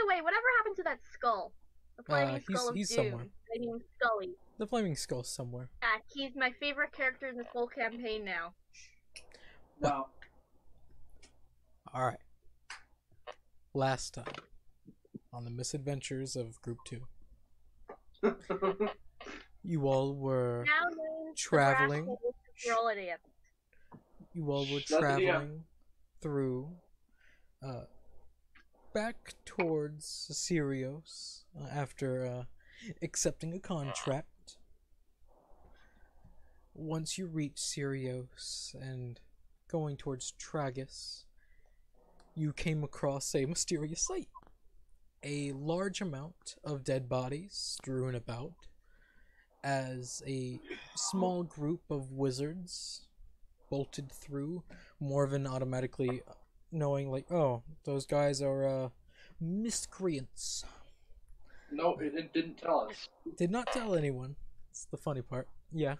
the way, whatever happened to that skull? The flaming skull of he's doom. somewhere. I mean, Scully. The flaming skull's somewhere. Yeah, he's my favorite character in this whole campaign now. No. Alright. Last time. On the misadventures of Group 2. You all were traveling. You all were traveling through back towards Sirios after accepting a contract. Once you reach Sirios and going towards Tragus, you came across a mysterious sight. A large amount of dead bodies strewn about as a small group of wizards bolted through, Morven automatically knowing, like, oh, those guys are miscreants. No, it didn't tell us. Did not tell anyone. It's the funny part. Yeah.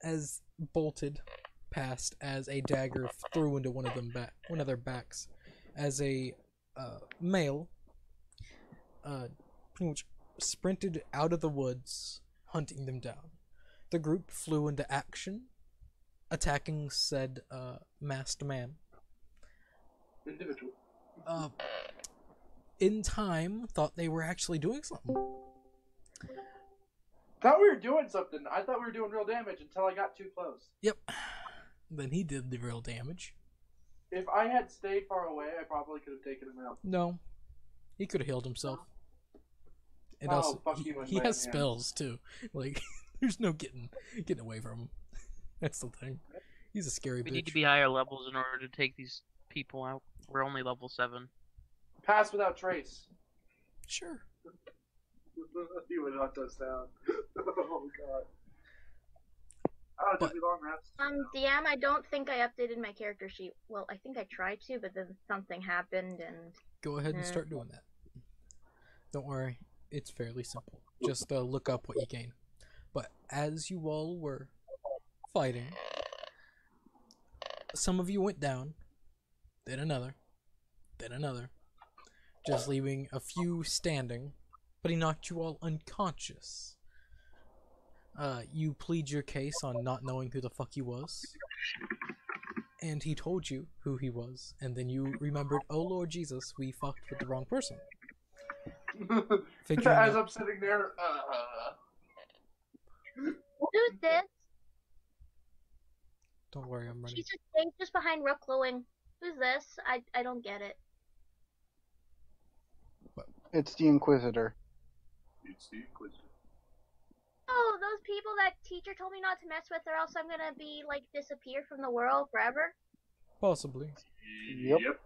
As bolted past as a dagger threw into one of their backs, as a male pretty much sprinted out of the woods, hunting them down. The group flew into action, attacking said masked man. Individual. In time, thought they were actually doing something. Thought we were doing something. I thought we were doing real damage until I got too close. Yep. Then he did the real damage. If I had stayed far away, I probably could have taken him out. No. He could have healed himself. And Oh, also, fuck you and he my has hand. spells, too. Like, there's no getting away from him. That's the thing. He's a scary We bitch. need to be higher levels in order to take these people out. We're only level 7. Pass without trace. Sure. You would hunt us down. Oh god. Oh, But- did we long rest? DM, I don't think I updated my character sheet. Well, I think I tried to, but then something happened and... Go ahead and start doing that. Don't worry. It's fairly simple. Just look up what you gain. But as you all were fighting, some of you went down, then another, just leaving a few standing, but he knocked you all unconscious. You plead your case on not knowing who the fuck he was, and he told you who he was, and then you remembered, oh Lord Jesus, we fucked with the wrong person. Figuring As out- I'm sitting there, Who's this? Don't worry, I'm running. She's just behind Rook glowing. Who's this? I don't get it. It's the Inquisitor. it's the Inquisitor. Oh, those people that teacher told me not to mess with, or else I'm gonna be, like, disappear from the world forever? Possibly. Yep.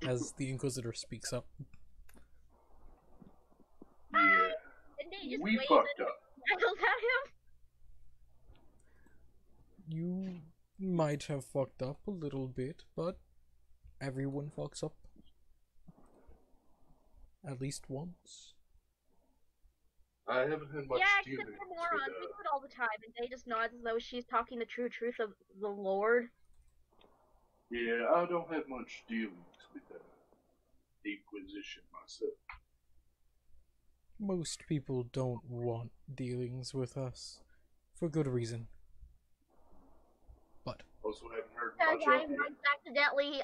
As the Inquisitor speaks up. Yeah. Didn't they just We wave fucked up. knuckles at him? You might have fucked up a little bit, but everyone fucks up. At least once. I haven't had much Yeah, except dealings for with, morons. We do it all the time, and they just nods as though she's talking the true truth of the Lord. Yeah, I don't have much dealings with the Inquisition myself. Most people don't want dealings with us. For good reason. But Also haven't heard Because much I of you. once accidentally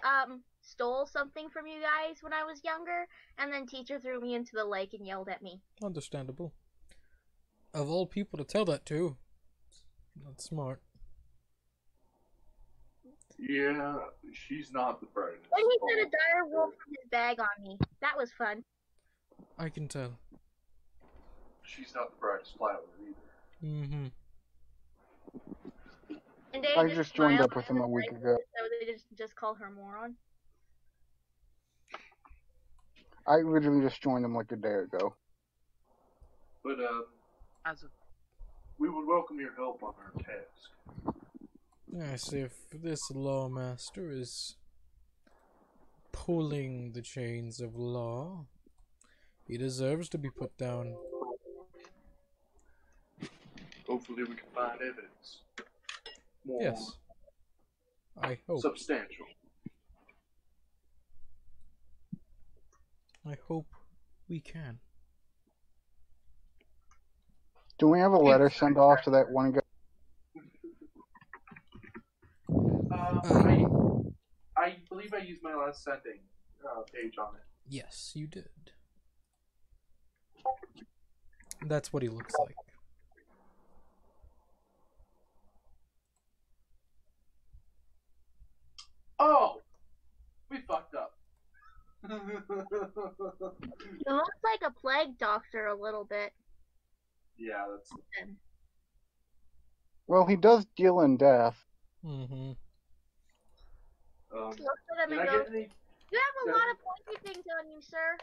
stole something from you guys when I was younger, and then teacher threw me into the lake and yelled at me. understandable. Of all people to tell that to. Not smart. Yeah, she's not the brightest. When he said a dire wolf from his bag on me. That was fun. I can tell. She's not the brightest flower either. Mm-hmm. And they I just joined smiled up with and him a was week like, ago. So they just call her moron. I literally just joined him like a day ago. But, As a we would welcome your help on our task. Yes, if this lawmaster is pulling the chains of law, he deserves to be put down. Hopefully we can find evidence. More Yes. I hope. substantial. I hope we can. Do we have a letter sent off to that one guy? I believe I used my last sending page on it. Yes, you did. That's what he looks like. Oh! We fucked up. He looks like a plague doctor a little bit. Yeah, that's... Well, he does deal in death. Mm-hmm. Looks at him Did and I goes, get any... "You have a lot of pointy things on you, sir."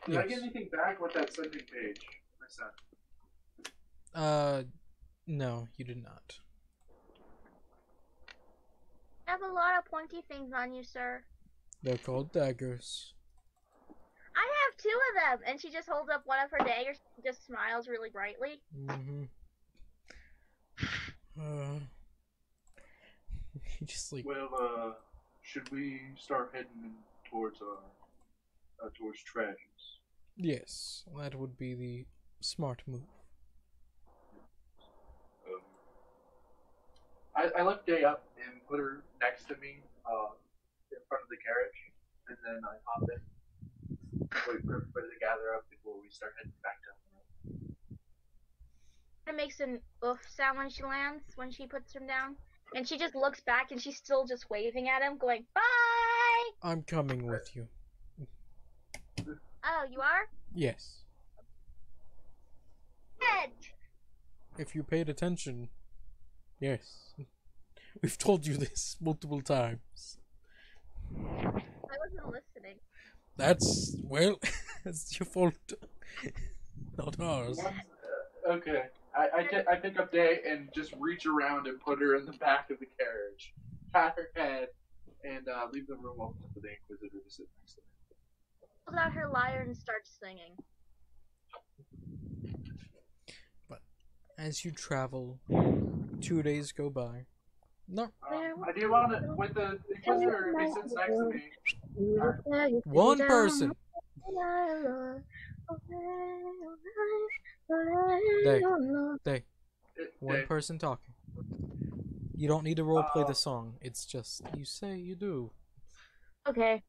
Did I get anything back with that sending page I sent? No, you did not. You have a lot of pointy things on you, sir. They're called daggers. I have 2 of them, and she just holds up one of her daggers and just smiles really brightly. Mm-hmm. He just like... Well, should we start heading towards Tragics? Yes, that would be the smart move. I left Day up and put her next to me in front of the carriage, and then I hop in, wait for everybody to gather up before we start heading back down the road. It makes an oof sound when she lands, when she puts him down. And she just looks back and she's still just waving at him, going, "Bye!" I'm coming with you. Oh, you are? Yes. Ed! If you paid attention, yes. We've told you this multiple times. I wasn't listening. That's, well, it's your fault. Not ours. Okay. I pick up Day and just reach around and put her in the back of the carriage, pat her head, and leave the room open for the Inquisitor to sit next to me. Pulls out her lyre and starts singing. But as you travel, 2 days go by. No. I do want to, with the Inquisitor, if he sits next to me. One person. They. One person talking. You don't need to roleplay the song. It's just, you say you do. Okay.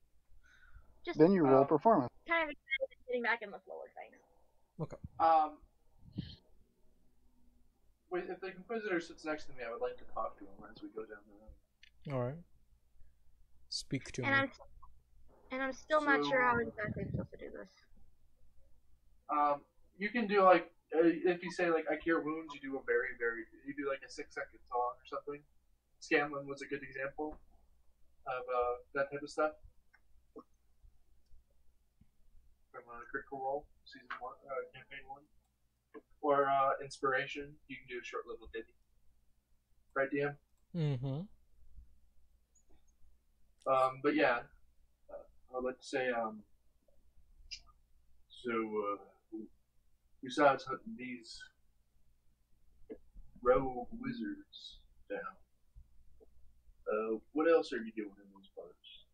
Just Then you roll performance. kind of excited and getting back in the flow of things. Okay. If the Inquisitor sits next to me, I would like to talk to him as we go down the road. Alright. Speak to me. And I'm still not sure how exactly I'm supposed to do this. You can do like if you say like I cure wounds, you do a you do like a 6-second song or something. Scanlan was a good example of that type of stuff. From Critical Role, season 1, campaign 1, or inspiration. You can do a short little ditty. Right, DM? Mm-hmm. But yeah, I'd like to say besides hunting these rogue wizards down, what else are you doing in these parts?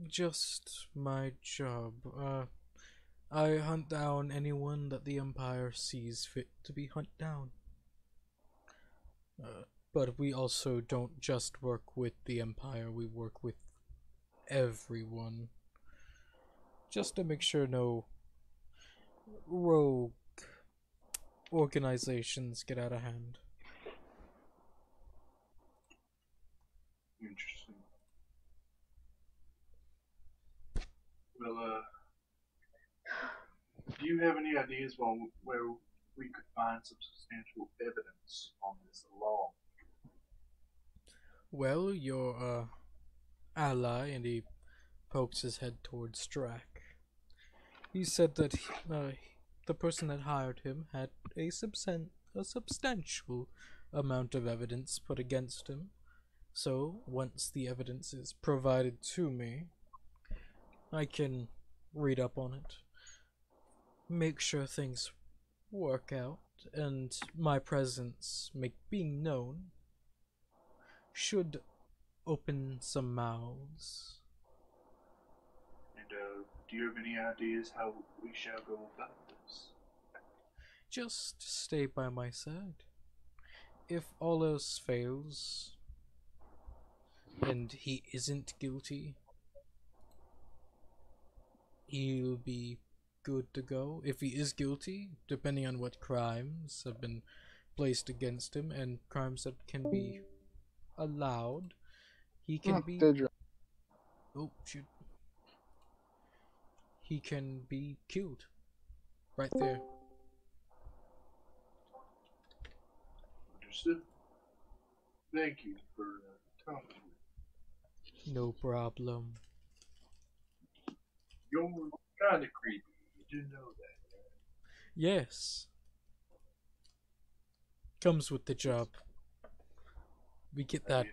Just my job. I hunt down anyone that the Empire sees fit to be hunted down. But we also don't just work with the Empire, we work with everyone. Just to make sure no rogue organizations get out of hand. Interesting. Well, do you have any ideas where we could find some substantial evidence on this law? Well, your ally, and he pokes his head towards Strack. He said that the person that hired him had a substantial amount of evidence put against him. So, once the evidence is provided to me, I can read up on it, make sure things work out, and my presence being known should open some mouths. And do you have any ideas how we shall go about this? Just stay by my side. If all else fails, and he isn't guilty, he'll be good to go. If he is guilty, depending on what crimes have been placed against him and crimes that can be allowed, he can be... Oh, shoot. He can be killed. Right there. Understood. Thank you for telling me. No problem. You're kind of creepy. You do know that, right? Yes. Comes with the job. We get that.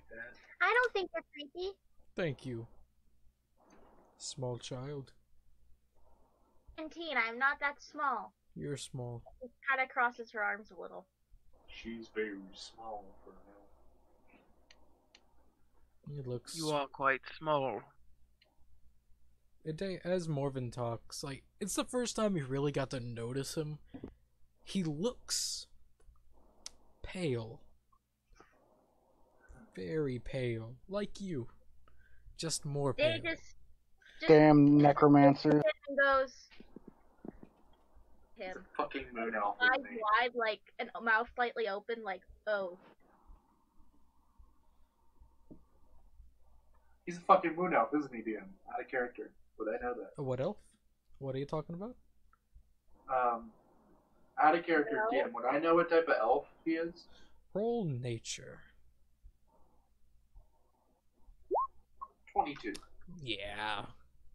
I don't think you're creepy. Thank you. Small child. 17, I'm not that small. You're small. She kind of crosses her arms a little. She's very small for now. It looks... You are quite small. As Morven talks, like, it's the first time we really got to notice him. He looks pale. Very pale. Like you. Just more pale. They just Damn necromancer. and goes him. Fucking moon elf. Eyes wide, like, and mouth slightly open, like, oh. He's a fucking moon elf, isn't he, DM? Out of character. But I know that. What elf? What are you talking about? Out of character DM. Would I know what type of elf he is? Roll nature. 22. Yeah.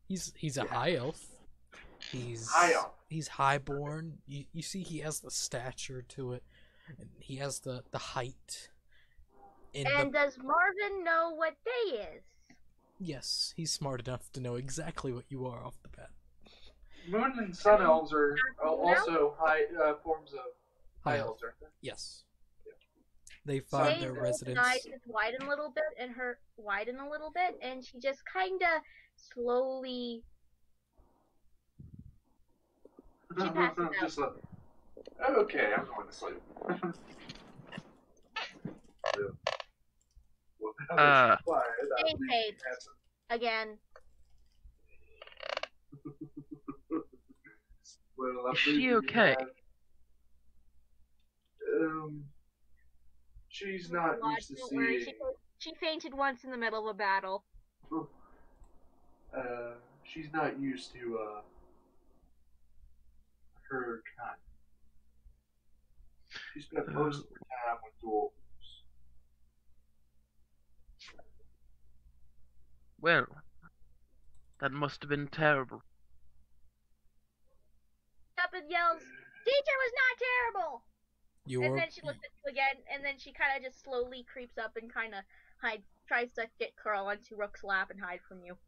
He's a high elf. He's High elf. He's highborn. You see he has the stature to it. And he has the height. And does Marvin know what day is? Yes, he's smart enough to know exactly what you are off the bat. Moon and sun elves are also high forms of high elves, aren't they? Yes. They find their residence. Eyes just widen a little bit, and she just kind of slowly. She passes out. Just like, okay, I'm going to sleep. Getting paid again. Well, Is she okay? She's not used to Don't worry, seeing. she fainted once in the middle of a battle. She's not used to her kind. She spent most of her time with dwarves. Well, that must have been terrible. Up and yells, "Teacher was not terrible!" And then she looks at you again, and then she kind of just slowly creeps up and kind of tries to curl onto Rook's lap and hide from you.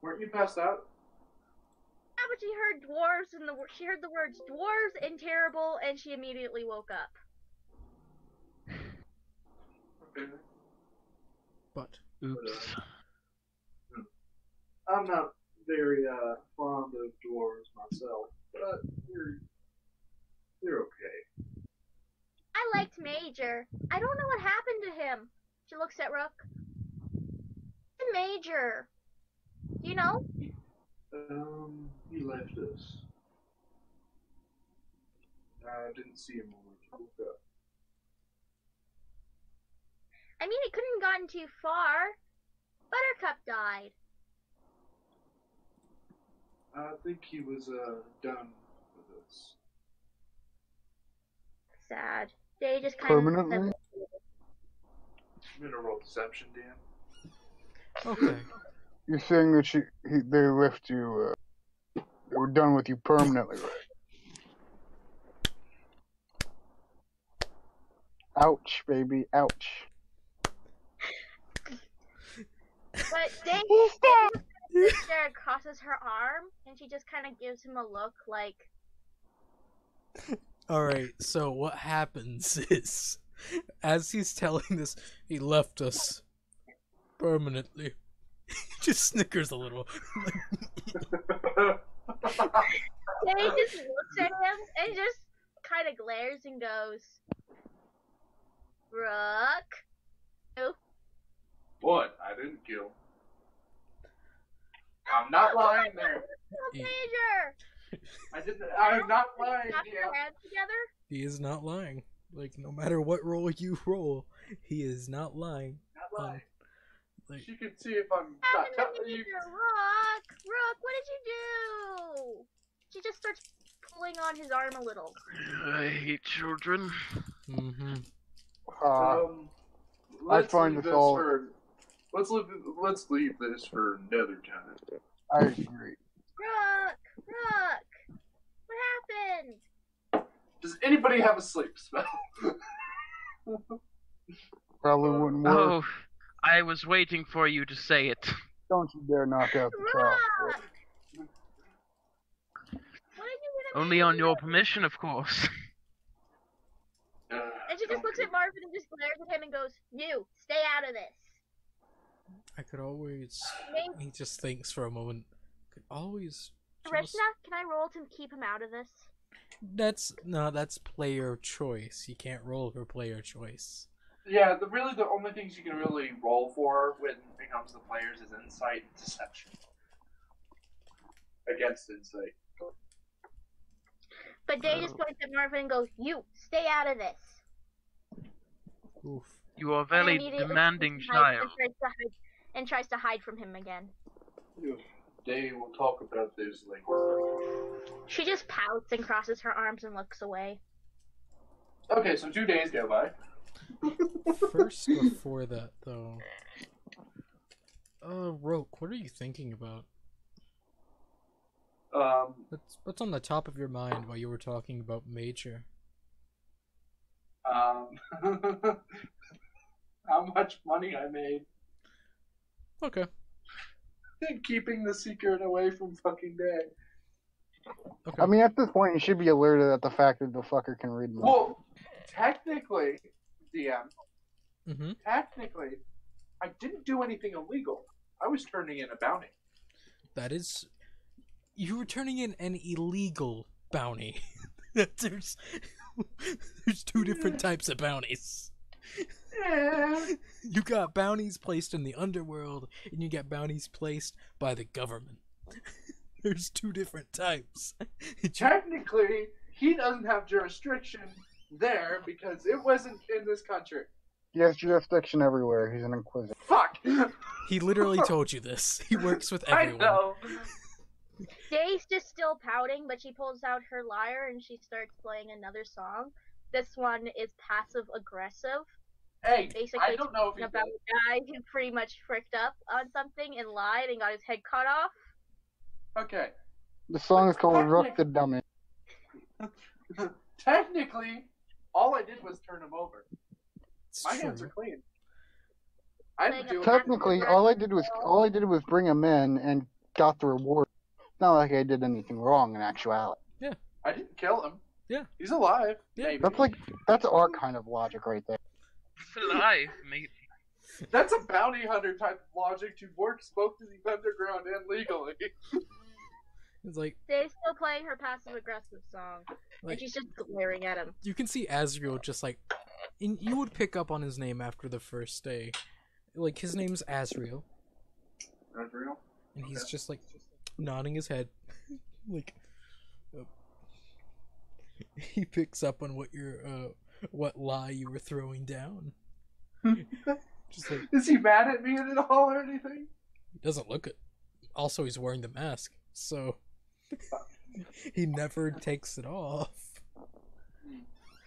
Weren't you passed out? Yeah, but she heard dwarves and she heard the words dwarves and terrible, and she immediately woke up. Okay. But Oops. I'm not very fond of dwarves myself, but you're okay. I liked Major. I don't know what happened to him. She looks at Rook. Major. Do you know? He left us. I didn't see him when we woke up. I mean, he couldn't have gotten too far. Buttercup died. I think he was done with us. Sad. They just kind Permanently? of. I'm gonna roll deception, Dan. okay. You're saying that they left you, they were done with you permanently, right? Ouch, baby, ouch. But Dave there crosses her arm, and she just kind of gives him a look like. Alright, so what happens is, as he's telling this, he left us permanently. He just snickers a little. They just looks at him and just kind of glares and goes, Rook. Oh. What? I didn't kill. I'm not lying there. Major. I'm not lying. Knock your hands together. He is not lying. Like, no matter what roll you roll, he is not lying. Not lying. Like, You can see if I'm not telling you. Rook, what did you do? She just starts pulling on his arm a little. I hate children. mm-hmm. Let's find leave this this all- for. Let's leave this for another time. I agree. Rook, what happened? Does anybody have a sleep spell? Probably wouldn't work. Oh, I was waiting for you to say it. Don't you dare knock out the child. Rook! What are you gonna Only do? on your permission, of course. And she just looks at Marvin and just glares at him and goes, "You, stay out of this." I could always. Maybe- He just thinks for a moment. Could always. Rishna, Just... can I roll to keep him out of this? That's player choice. You can't roll for player choice. Yeah, really the only things you can really roll for when it comes to players is insight and deception. Against insight. But Day just points at Marvin and goes, "You, stay out of this." Oof. You are a And very immediately demanding hides child. and tries to hide from him again. They will talk about this later. She just pouts and crosses her arms and looks away. Okay, so 2 days go by. First, before that, though. Roke, what are you thinking about? What's on the top of your mind while you were talking about Major? How much money I made. Okay. And keeping the secret away from fucking Day. Okay. I mean, at this point, you should be alerted at the fact that the fucker can read minds. Well, technically, DM, Mm-hmm. technically, I didn't do anything illegal. I was turning in a bounty. That is... You were turning in an illegal bounty. there's two different types of bounties. You got bounties placed in the underworld, and you got bounties placed by the government. There's two different types. Technically, he doesn't have jurisdiction there because it wasn't in this country. He has jurisdiction everywhere. He's an inquisitor. Fuck! He literally told you this. He works with everyone. I know. Day's just still pouting, but she pulls out her lyre and she starts playing another song. This one is passive aggressive. Hey, Basically, I don't know if talking he about a guy who pretty much fricked up on something and lied and got his head cut off. Okay. The song is called Rook the Dummy. Technically, all I did was turn him over. It's My true. hands are clean. I didn't do Technically, all I did was bring him in and got the reward. It's not like I did anything wrong in actuality. I didn't kill him. Yeah. He's alive. Yeah. Maybe. That's our kind of logic right there. Alive, mate. That's a bounty hunter type of logic to work both in the underground and legally. It's like Day's still playing her passive aggressive song. Like- And she's just glaring at him. you can see Azriel just like, you would pick up on his name after the first day. Like his name's Azriel, That's real? and he's Okay. just like nodding his head, like. He picks up on what lie you were throwing down. Just like, Is he mad at me at all or anything? he doesn't look it. Also, he's wearing the mask, so he never takes it off.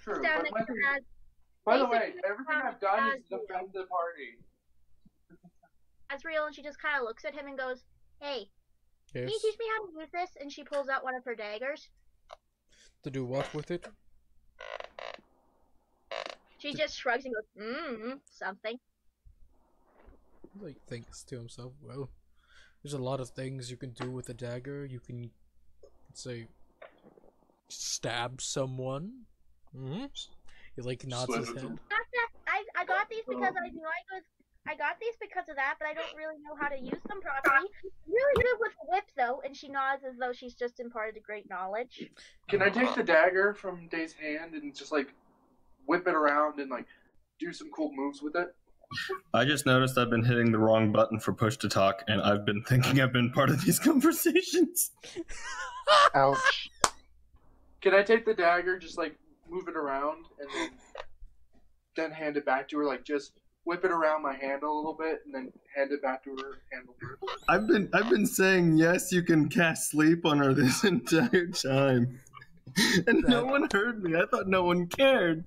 True. Standing But as by the way, basically everything I've done is defend the party. Azriel, and she just kind of looks at him and goes, "Hey, Yes. can you teach me how to use this?" And she pulls out one of her daggers. To do what with it? She just shrugs and goes, something. He like thinks to himself, well, there's a lot of things you can do with a dagger. You can, say, stab someone. He like nods his Slit head. him. I got these because I knew I was I got these because of that, but I don't really know how to use them properly. Really good with the whip, though, and she nods as though she's just imparted great knowledge. Can I take the dagger from Day's hand and just, like, whip it around and, like, do some cool moves with it? I just noticed I've been hitting the wrong button for push to talk, and I've been thinking I've been part of these conversations. Ouch. Can I take the dagger, just, like, move it around, and then hand it back to her, like, just whip it around my hand a little bit, and then hand it back to her, handle her? I've been saying yes, you can cast sleep on her this entire time, and no one heard me. I thought no one cared.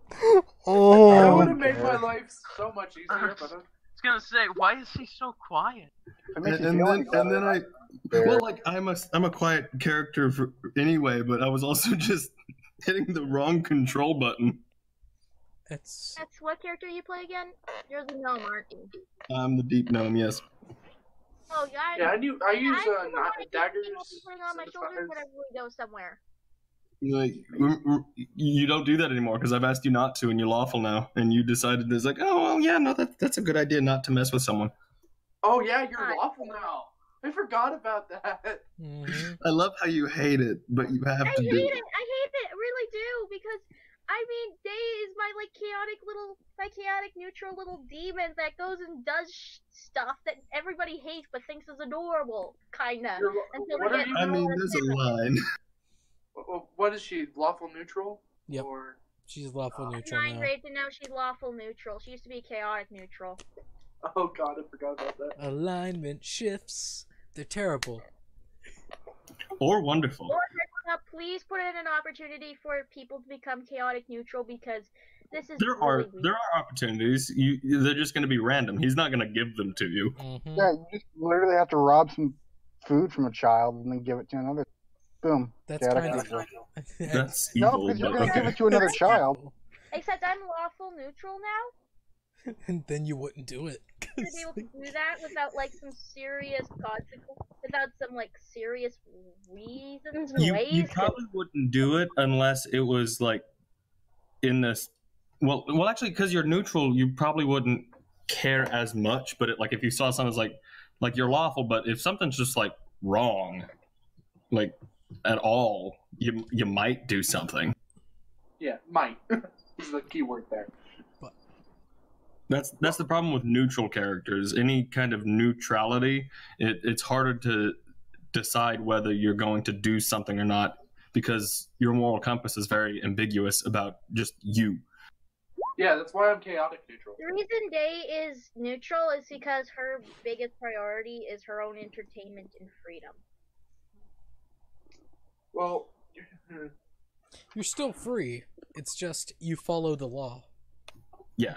That would have made my life so much easier. But I was gonna say, why is he so quiet? And then I, well, like I'm a quiet character anyway, but I was also just hitting the wrong control button. That's what character you play again? You're the gnome, aren't you? I'm the deep gnome, yes. Oh yeah. Yeah, I use daggers. Putting on my shoulders whenever we go somewhere. Like, you don't do that anymore because I've asked you not to, and you're lawful now, and you decided there's like, oh well, yeah, no, that's a good idea not to mess with someone. Oh yeah, you're lawful now. I forgot about that. Mm-hmm. I love how you hate it, but you have to do it. I hate it, I really do, because I mean, Day is my chaotic neutral little demon that goes and does stuff that everybody hates but thinks is adorable, kinda. I mean, there's a line. What is she? Lawful neutral? Yep. Or... She's lawful neutral now. Great to know she's lawful neutral. She used to be chaotic neutral. Oh god, I forgot about that. Alignment shifts. They're terrible. Or wonderful. Please put in an opportunity for people to become chaotic neutral, because this is there are opportunities. They're just going to be random. He's not going to give them to you. Mm-hmm. Yeah, you just literally have to rob some food from a child and then give it to another. Boom. That's kind of that's evil. No, because you're going to give it to another child. Except I'm lawful neutral now. And then you wouldn't do it. To be able to do that without like some serious consequences, without some like serious reasons and ways. You probably wouldn't do it unless it was like in this. Well, actually, because you're neutral, you probably wouldn't care as much. But like if you saw something like you're lawful, but if something's just like wrong, like at all, you might do something. Yeah, might. This is the key word there. That's the problem with neutral characters. Any kind of neutrality, it's harder to decide whether you're going to do something or not, because your moral compass is very ambiguous about just you. Yeah, that's why I'm chaotic neutral. The reason Day is neutral is because her biggest priority is her own entertainment and freedom. Well, you're still free. It's just you follow the law. Yeah.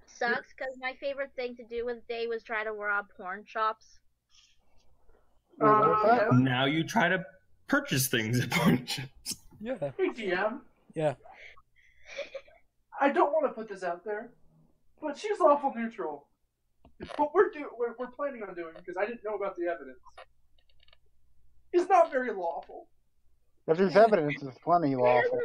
Sucks, because my favorite thing to do with Day was try to rob porn shops. Now you try to purchase things at porn shops. Yeah. Hey, DM. Yeah. I don't want to put this out there, but she's lawful neutral. What we're planning on doing, because I didn't know about the evidence, is not very lawful. If there's evidence, it's plenty lawful.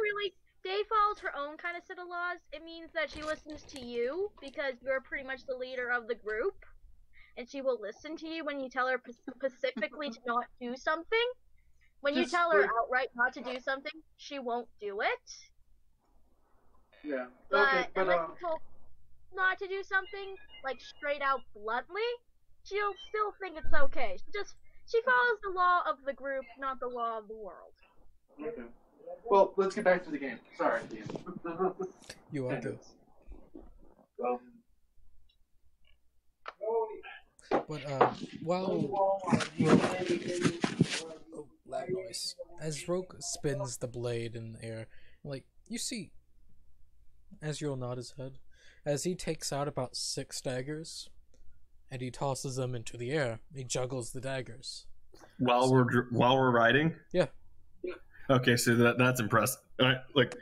Day follows her own kind of set of laws. It means that she listens to you because you're pretty much the leader of the group, and she will listen to you when you tell her specifically to not do something. When you tell her outright not to do something, she won't do it. Yeah. But unless you told not to do something, like straight out bluntly, she'll still think it's okay. She follows the law of the group, not the law of the world. Okay. Well, let's get back to the game. Sorry, Ian. You are good. But while loud noise. As Roke spins the blade in the air, like you see, Azrael nod his head as he takes out about 6 daggers, and he tosses them into the air. He juggles the daggers. While we're riding. Yeah. Okay, so that's impressive. Like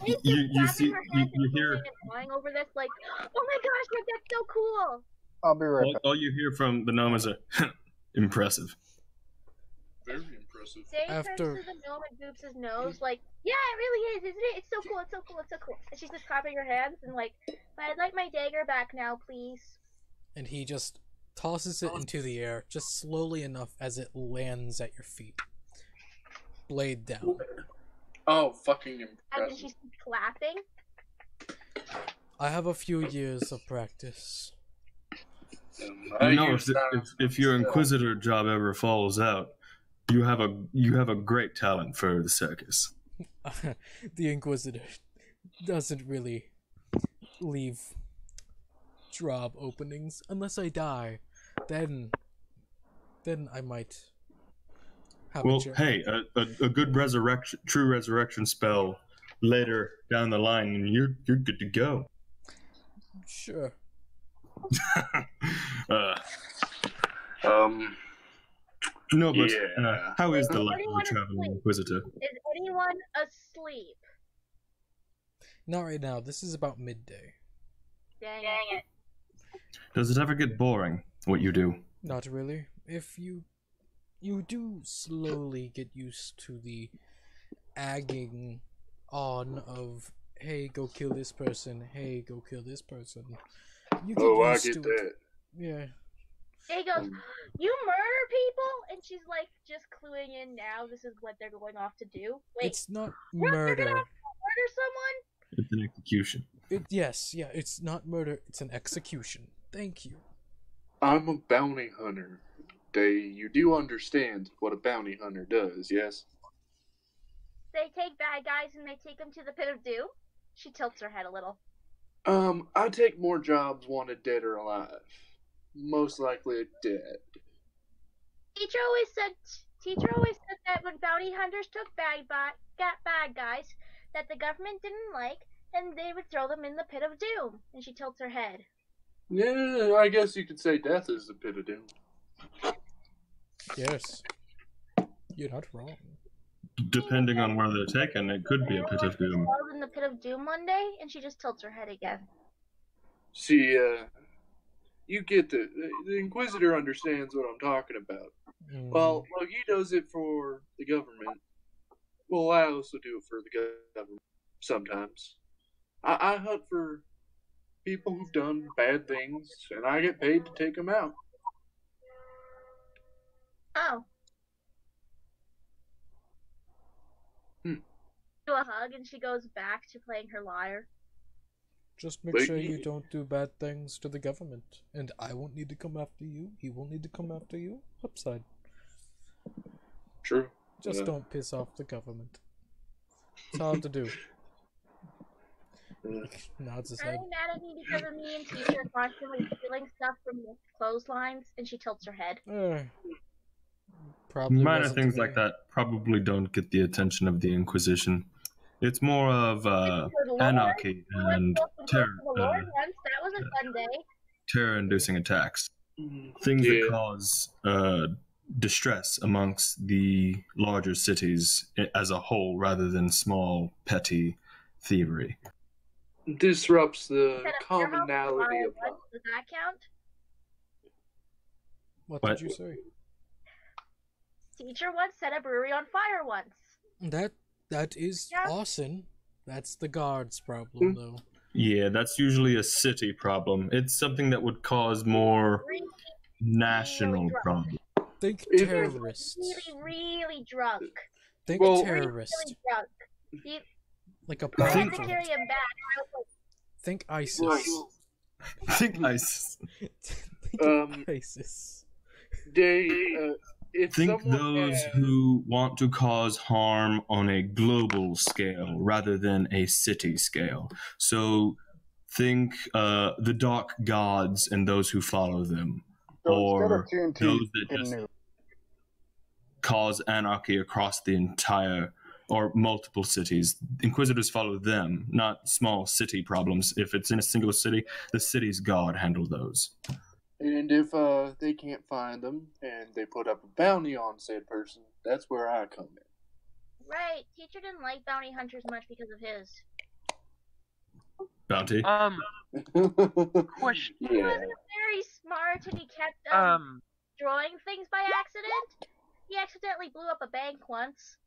you see, you hear flying over this, like, oh my gosh, that's so cool. I'll be right back. All you hear from the gnome is a impressive. Very impressive. Joseph. Day After- turns to the gnome and boops his nose, like, yeah, it really is, isn't it? It's so cool, it's so cool, it's so cool. And she's just clapping her hands and like, but I'd like my dagger back now, please. And he just tosses it into the air, just slowly enough as it lands at your feet. Blade down. Oh, fucking And then impressive. she's clapping. I have a few years of practice. You know, if your Inquisitor job ever falls out, you have a great talent for the circus. The Inquisitor doesn't really leave job openings unless I die. Then I might have a Well, job. hey, a good true resurrection spell later down the line, and you're good to go. Sure. No, but Yeah. how is the Is life of anyone a traveling asleep? Inquisitor? Is anyone asleep? Not right now. This is about midday. Dang it. Does it ever get boring, what you do? Not really. If you do slowly get used to the agging on of, hey, go kill this person, hey, go kill this person. You get Oh, I used get to that. it. Yeah. He goes, you murder people? And she's like, just cluing in now, this is what they're going off to do. Wait, It's not what? They're murder. gonna murder someone? It's an execution. Yes, yeah, it's not murder, it's an execution. Thank you. I'm a bounty hunter. You do understand what a bounty hunter does, yes? They take bad guys and they take them to the pit of doom? She tilts her head a little. I take more jobs wanted dead or alive. Most likely dead. Teacher always said that when bounty hunters took bad guys that the government didn't like, then they would throw them in the pit of doom. And she tilts her head. Yeah, I guess you could say death is the pit of doom. Yes. You're not wrong. Depending on where they're taken, it could be a pit of doom. Thrown in the pit of doom one day, and she just tilts her head again. See, you get the Inquisitor understands what I'm talking about. Mm. Well, he does it for the government. Well, I also do it for the government sometimes. I hunt for people who've done bad things, and I get paid to take them out. Oh. Hmm. Do a hug, and she goes back to playing her lyre. Just make But sure you you- don't do bad things to the government. And I won't need to come after you. He won't need to come after you. Upside. True. Just Yeah. don't piss off the government. It's hard to do. Yeah. Nods his Are head. you mad at me because of me and teacher constantly stealing stuff from the clotheslines? And she tilts her head. Probably Minor wasn't things me. like that probably don't get the attention of the Inquisition. It's more of Good lord. anarchy We went and to the terror, Lord once. That was a fun day. terror-inducing attacks. Things Yeah. that cause distress amongst the larger cities as a whole, rather than small petty thievery. Disrupts the Set up your house commonality fire of once. Does that count? What What? did you say? Teacher once set a brewery on fire once. That is Yeah. awesome. That's the guards' problem, Hmm. though. Yeah, that's usually a city problem. It's something that would cause more Really, national drunk. problem. Think If- terrorists. really drunk. Think Well- terrorists. Really drunk. He Like a I had to pamphlet. carry him back. I was like, Think ISIS. Right. Think ISIS. Think of ISIS. If Think someone those had- who want to cause harm on a global scale rather than a city scale. So think the dark gods and those who follow them, So instead or of TNT, those that get just new. cause anarchy across the entire or multiple cities. Inquisitors follow them, not small city problems. If it's in a single city, the city's god handle those. And if they can't find them and they put up a bounty on said person, that's where I come right. Teacher didn't like bounty hunters much because of his. Bounty. in. Question. He Yeah. wasn't very smart and he kept drawing things by accident. He accidentally accidentally blew up a bank once.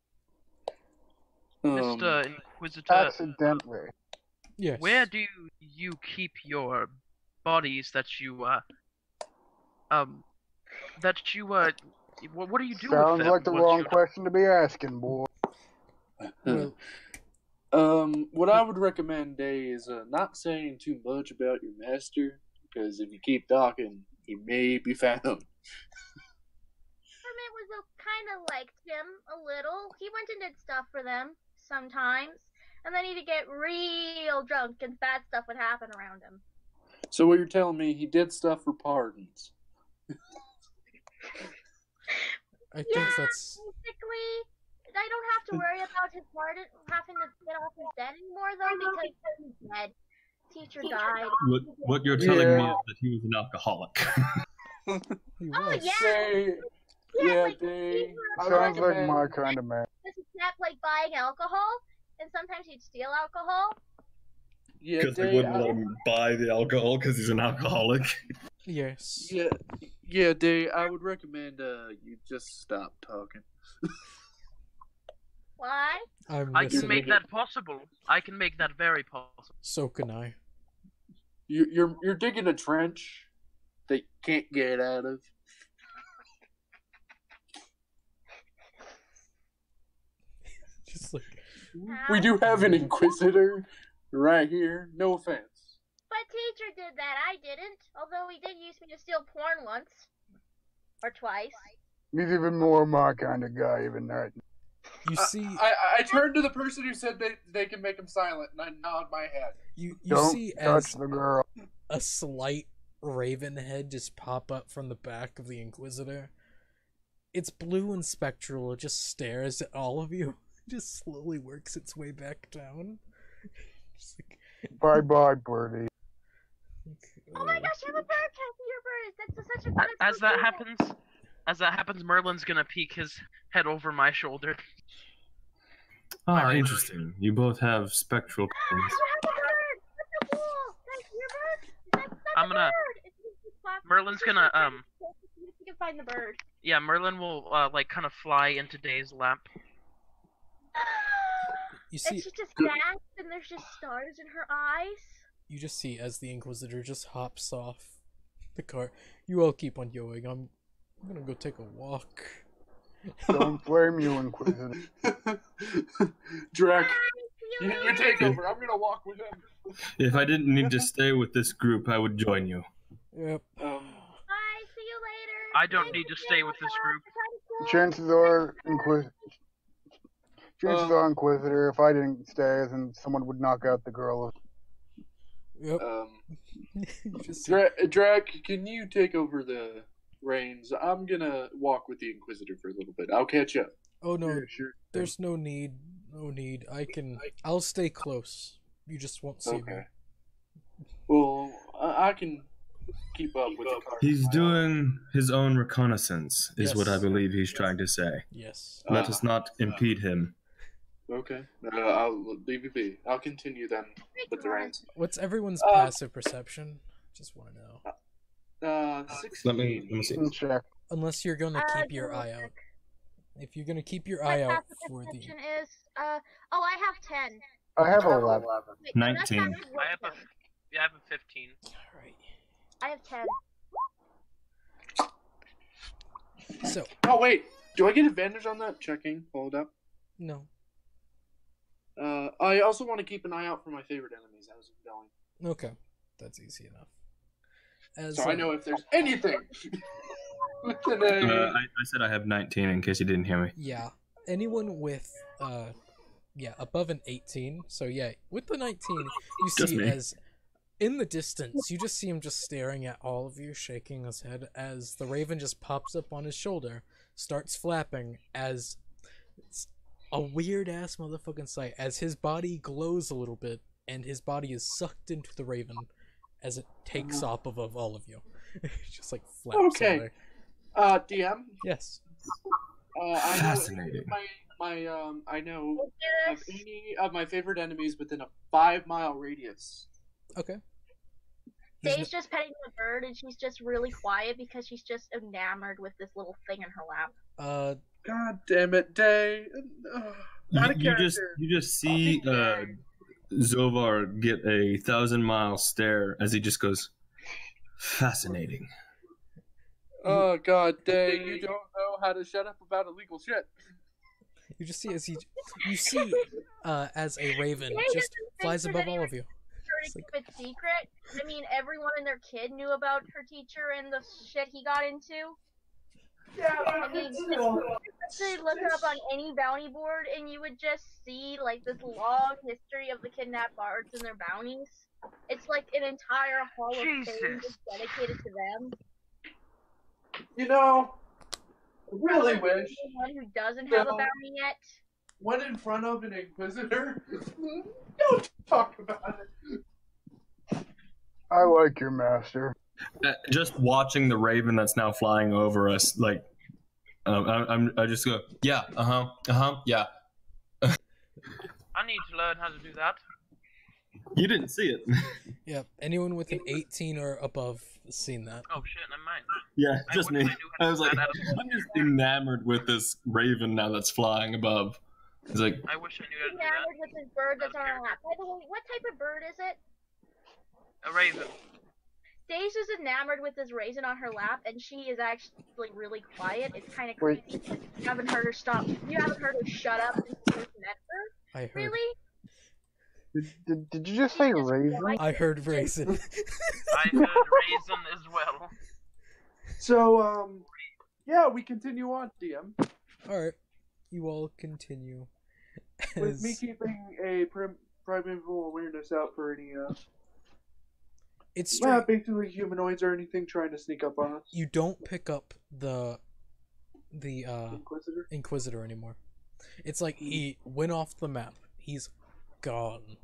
Mr. Inquisitor, Accidentally. Yes. where do you keep your bodies that you what do you do with Sounds them? like the once wrong you- question to be asking, boy. Well, What I would recommend, Day, is not saying too much about your master, because if you keep talking, he may be found. Hermit was kind of liked him a little. He went and did stuff for them sometimes, and then he'd get real drunk and bad stuff would happen around him. So what you're telling me, he did stuff for pardons. I think that's Basically, I don't have to worry about his pardon having to get off his debt anymore, though, because he's dead. Teacher died. What you're telling me Yeah. is that he was an alcoholic. he Oh, was. yeah. Say, Yeah, yeah, like, Day. teacher I Sounds like recommend- my kind of man. He kept, like, buying alcohol, and sometimes he'd steal alcohol. Yeah, Because they Day, wouldn't let him buy the alcohol because he's an alcoholic. Yes. Yeah, Day, I would recommend you just stop talking. Why? I'm I can listening. make that possible. I can make that very possible. So can I. You're digging a trench that you can't get out of. Just like We do have an inquisitor right here. No offense. But teacher did that. I didn't. Although he did use me to steal porn once. Or twice. He's even more my kind of guy, even that. you see, I turned to the person who said they can make him silent, and I nod my head. you Don't see touch as the girl. a slight raven head just pop up from the back of the Inquisitor. It's blue and spectral. It just stares at all of you. Just slowly works its way back down. Just like, Bye-bye, birdie. Oh my gosh, you have a bird! Can I see your bird? That's such a good As that happens, Merlin's gonna peek his head over my shoulder. Ah, interesting. You both have spectral You colors. have a bird! That's so cool! Can I see your bird? That's such I'm a gonna- bird! It's flat- Merlin's gonna You can find the bird. yeah, Merlin will like kind of fly into Day's lap. You And see, she just danced, and there's just stars in her eyes. you just see as the Inquisitor just hops off the cart. You all keep on going. I'm gonna go take a walk. Don't blame you, Inquisitor. Drac, Bye, see you you take later. over. I'm gonna walk with him. If I didn't need to stay with this group, I would join you. Yep. Bye, see you later. I don't Thanks need for to stay being with this us. group. It's Chances are, Inquisitor, if I didn't stay, then someone would knock out the girl. Yep. Um, You just see, Drac, can you take over the reins? I'm gonna walk with the Inquisitor for a little bit. I'll catch up. oh no, Yeah, sure. there's no need. No need. I'll stay close. You just won't see me. Okay. Well, I can keep up with the car. He's doing his own reconnaissance, is what I Yes. believe he's trying to say. Yes. Let us not impede him. Okay. I'll leave you be. I'll continue then with the reins. What's everyone's Uh, passive perception? Just want to know. 16. Let me see. Check. Unless you're gonna keep give your me a eye sec. out. If you're gonna keep your My eye out passive for the. perception is, oh, I have 10. I have 11. Wait, no, that's 19. passive I have a wisdom. I have a 15. Alright. I have 10. So, Oh, wait. Do I get advantage on that? Checking. Hold up. no. I also want to keep an eye out for my favorite enemies as I'm going. Okay. That's easy enough. As, So I know if there's anything with an A. I said I have 19 in case you didn't hear me. Yeah. Anyone with, above an 18. So, yeah, with the 19, you Just see me. as. In the distance, you just see him just staring at all of you, shaking his head as the raven just pops up on his shoulder, starts flapping as it's a weird ass motherfucking sight as his body glows a little bit and his body is sucked into the raven as it takes off of all of you. Just like flaps Okay. away. DM. Yes. I know Fascinating. I know of Yes. any of my favorite enemies within a 5-mile radius. Okay. He's Dave's just petting the bird, and she's just really quiet because she's just enamored with this little thing in her lap. God damn it, Day. Out of You just character. see Zovar get a 1,000-mile stare as he just goes, fascinating. Oh God, Day, you don't know how to shut up about illegal shit. You just see as you see as a raven They just didn't flies think above that all of you. Her to keep it secret. I mean, everyone and their kid knew about her teacher and the shit he got into. Yeah, I but mean, still. to look it up on any bounty board, and you would just see like this long history of the kidnapped bards and their bounties. It's like an entire hall of fame Jesus. just dedicated to them. You know, I really wish Anyone who doesn't have a So- bounty yet. went in front of an inquisitor. Don't talk about it. I like your master. Just watching the raven that's now flying over us, like, I just go, yeah, yeah. I need to learn how to do that. You didn't see it. Yep. Anyone with an 18 or above has seen that. Oh shit, never mind. Yeah, I just wish me. I knew how to I was do like, that out of- I'm just enamored with this raven now that's flying above. It's like, I wish I knew how to do Enamored with this bird that's on her lap. By the way, what type of bird is it? that. A raven. Daisy is enamored with this raisin on her lap, and she is actually really quiet. It's kind of Wait. creepy. You haven't heard her stop. You haven't heard her shut up since you first met her. I heard. Really? Did you just say raven? I heard raisin. I heard raisin as well. So, yeah, we continue on, DM. All right. You all continue. With me As keeping a primeval awareness out for any, it's strange. basically humanoids or anything trying to sneak up on us. You don't pick up the Inquisitor? Inquisitor anymore. It's like he went off the map. He's gone.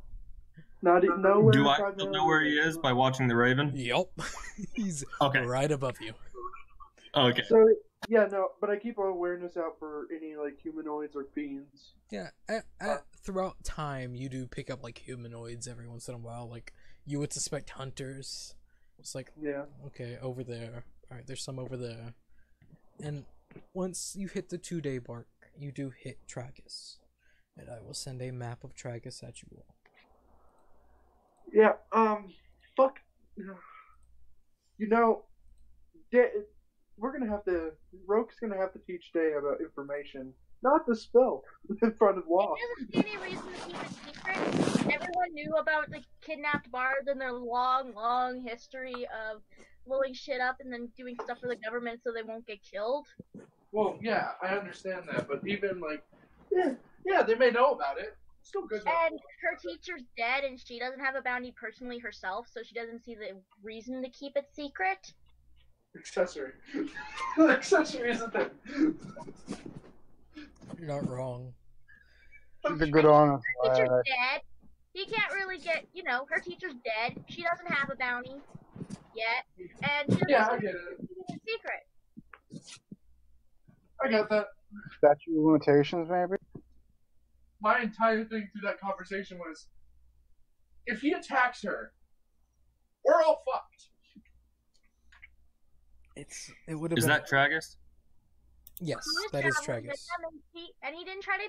Nowhere. do I still know where he is by watching the raven? Yup. He's Okay. right above you. Okay. So, yeah, no, but I keep awareness out for any, like, humanoids or fiends. Yeah. Throughout time, you do pick up like humanoids every once in a while. Like you would suspect hunters. It's like, Yeah. okay, over there. All right, there's some over there. And once you hit the 2-day mark, you do hit Tragus, and I will send a map of Tragus at you all. Yeah, fuck. You know, we're gonna have to. Roke's gonna have to teach Day about information, not the spell in front of law. There doesn't see any reason to keep it secret. Everyone knew about the kidnapped bards and their long, long history of blowing shit up and then doing stuff for the government so they won't get killed. Well, yeah, I understand that, but even like, yeah, they may know about it. Still good. And her teacher's dead, and she doesn't have a bounty personally herself, so she doesn't see the reason to keep it secret. Accessory. Accessory is a thing. You're not wrong. She's a good honest Her teacher's lad. dead. He can't really get, her teacher's dead. She doesn't have a bounty yet, and she doesn't Yeah, I keep get it. it secret. I got that. Statute of limitations, maybe? My entire thing through that conversation was, if he attacks her, we're all fucked. It would have Is been. that Tragus? Yes, He was that is traveling with Tragus. them, and he didn't try to.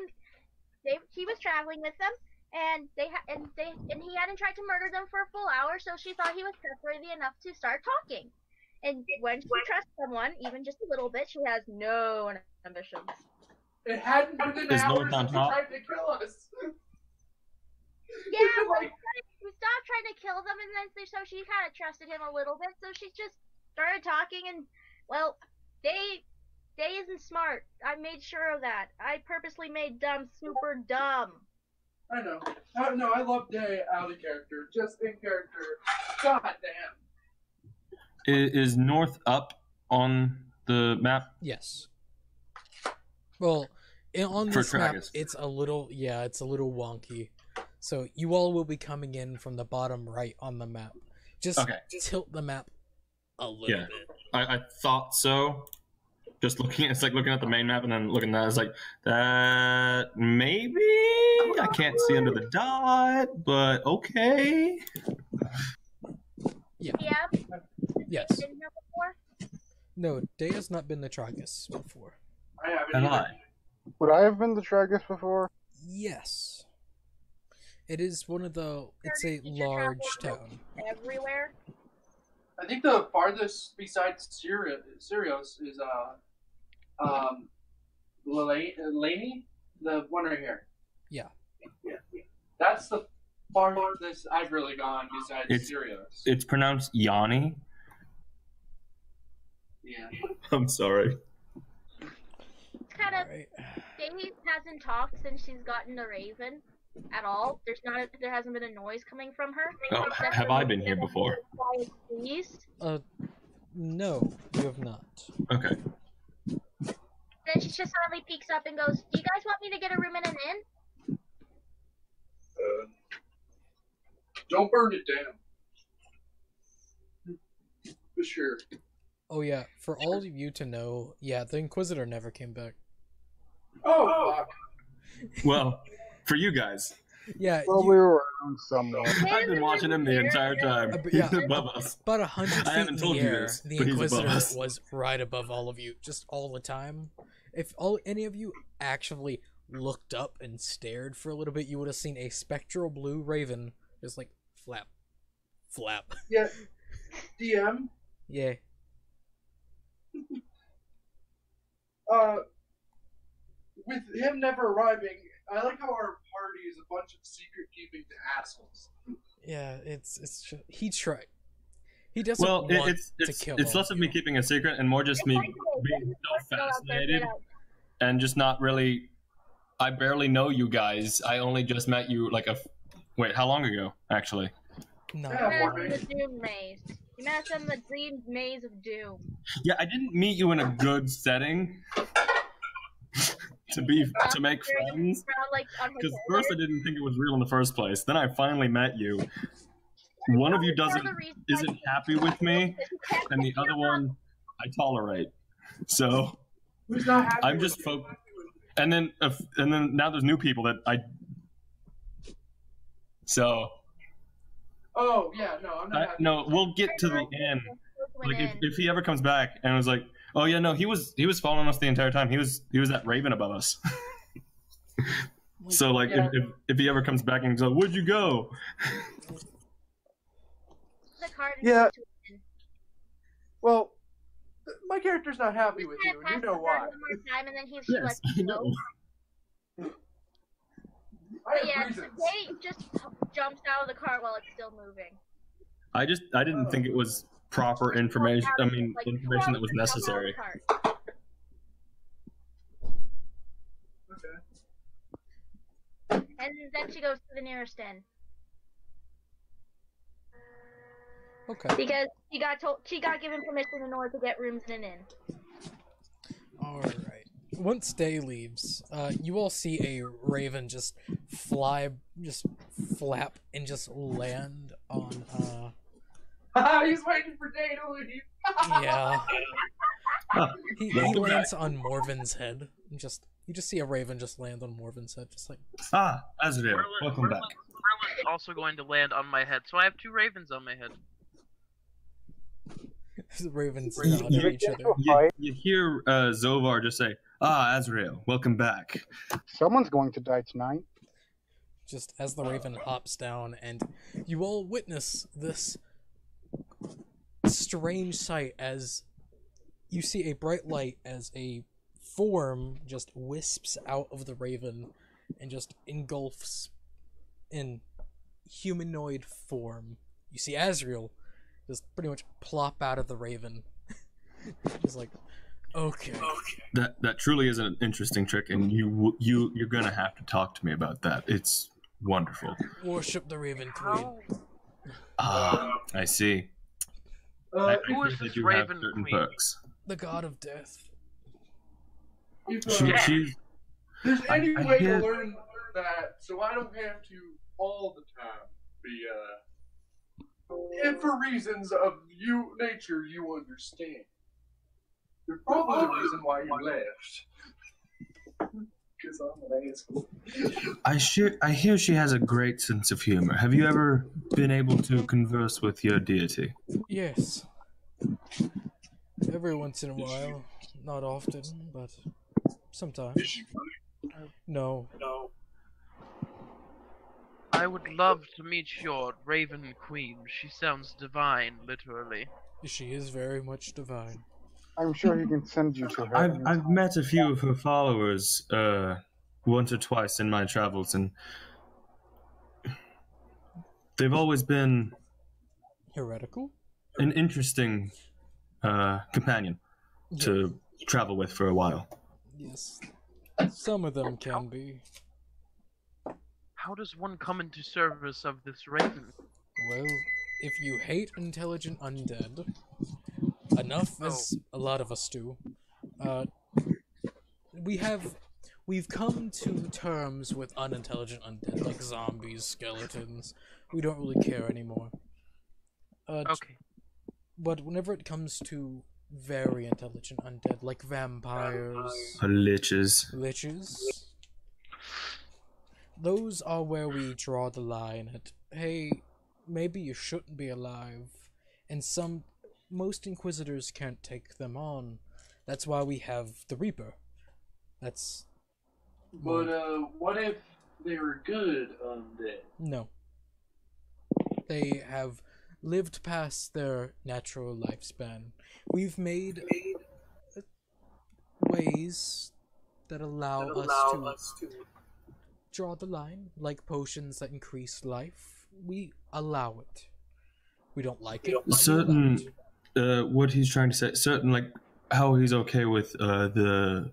He was traveling with them, and he hadn't tried to murder them for a full hour, so she thought he was trustworthy enough to start talking. And when she trusts someone, even just a little bit, she has no ambitions. It hadn't been an Is hour North on since he top? tried to kill us. Yeah, well, Like, we stopped trying to kill them, and then so she kind of trusted him a little bit, so she just started talking, and well, Day isn't smart. I made sure of that. I purposely made dumb super dumb. I know. No, I love Day out of character. Just in character. God damn. Is North up on the map? Yes. Well, on For this map, Tragus. it's a little wonky. So you all will be coming in from the bottom right on the map. Just Okay. tilt the map a little Yeah. bit. I thought so. Just looking, it's like looking at the main map and then looking at that, it's like that maybe I can't see under the dot, but okay. Yeah, Yes. didn't know before. No, Day has not been the Tragus before. I haven't Have either. I? Would I have been to Tragus before? Yes. It is one of the. It's a Did you travel large town. everywhere. I think the farthest besides Sirius is Laney, the one right here. Yeah. That's the farthest I've really gone besides It's- Sirius. It's pronounced Yanni. Yeah. I'm sorry. It's kind of. Right. Dave hasn't talked since she's gotten the Raven at all. There hasn't been a noise coming from her. Oh, except have for I the been here before? quiet breeze. No, you have not. Okay. Then she just suddenly peeks up and goes, "Do you guys want me to get a room in an inn?" Don't burn it down. For sure. Oh yeah, for all of you to know, yeah, the Inquisitor never came back. Oh, fuck. Well, for you guys, Yeah, Well, we were around somewhere. I've been watching him the entire time. yeah, He's above us. about 100 feet I haven't in told the you air, this, the but he's above Inquisitor us. was right above all of you, just all the time. If any of you actually looked up and stared for a little bit, you would have seen a spectral blue raven just like flap, flap. Yeah. DM, Yeah. with him never arriving, I like how our party is a bunch of secret keeping assholes. Yeah, it's he tried. He doesn't Well, want it's to kill it's all less of you. me keeping a secret and more just me being so fascinated and just not really. I barely know you guys. I only just met you like wait, how long ago? Actually, No. Yeah. You met us in the Doom maze. You met us in the dream maze of Doom. yeah, I didn't meet you in a good setting to make friends. Because first I didn't think it was real in the first place. Then I finally met you. One of you isn't happy with me, and the other one I tolerate. So Who's not happy I'm with just you? focused. And then now there's new people that I. So Oh, yeah, no, I'm not happy. no, we'll get to the end. Like if he ever comes back and was like, oh yeah, no, he was following us the entire time. He was that raven above us. So like Yeah. if he ever comes back and goes, where'd you go? Yeah. Well, my character's not happy with you, and you know why. One more time, and then she Yes, lets I you know. go. I have Yeah, reasons. They just jumps out of the car while it's still moving. I didn't think it was proper information. I mean, Like, information that was jump out of the necessary. car. Okay. And then she goes to the nearest inn Okay. because she got given permission in order to get rooms in an inn. All right. Once day leaves, you all see a raven just flap, and just land on. He's waiting for Day to leave. Yeah. He lands on Morven's head. You just see a raven just land on Morven's head, just like. Ah, Azrael, welcome back. Merlin's also going to land on my head, so I have two ravens on my head. The ravens You- nod you- at each other. You hear Zovar just say, "Ah, Azrael, welcome back." Someone's going to die tonight. Just as the raven hops down, and you all witness this strange sight as you see a bright light as a form just wisps out of the raven and just engulfs in humanoid form. You see Azrael just pretty much plop out of the raven. Just like, okay. That truly is an interesting trick, and you're gonna have to talk to me about that. It's wonderful. Worship the Raven Queen. Ah, I see. I Who hear is that this you have Raven certain Queen? perks. The god of death. If She's there's any I way hear- to learn that, so I don't have to all the time be and for reasons of nature you understand. There's probably a reason why you left. Because I'm an asshole. I hear she has a great sense of humor. Have you ever been able to converse with your deity? Yes. Every once in a while. Not often, but Sometimes. Is she funny? No. No. I would love to meet your Raven Queen. She sounds divine, literally. She is very much divine. I'm sure he can send you to her. I've met a few of her followers once or twice in my travels, and they've always been Heretical? an interesting companion to travel with for a while. Yes. Some of them can be. How does one come into service of this Raven? Well, if you hate intelligent undead, enough as a lot of us do, we've come to terms with unintelligent undead, like zombies, skeletons. We don't really care anymore. Okay. But whenever it comes to very intelligent undead, like vampires, Liches. those are where we draw the line at, hey, maybe you shouldn't be alive. And most Inquisitors can't take them on. That's why we have the Reaper. That's... But, what if they were good undead? No. They have lived past their natural lifespan. We've made ways that allow us to draw the line, like potions that increase life. We allow it. We don't like it. But Certain, we allow it. what he's trying to say, certain, like, how he's okay with the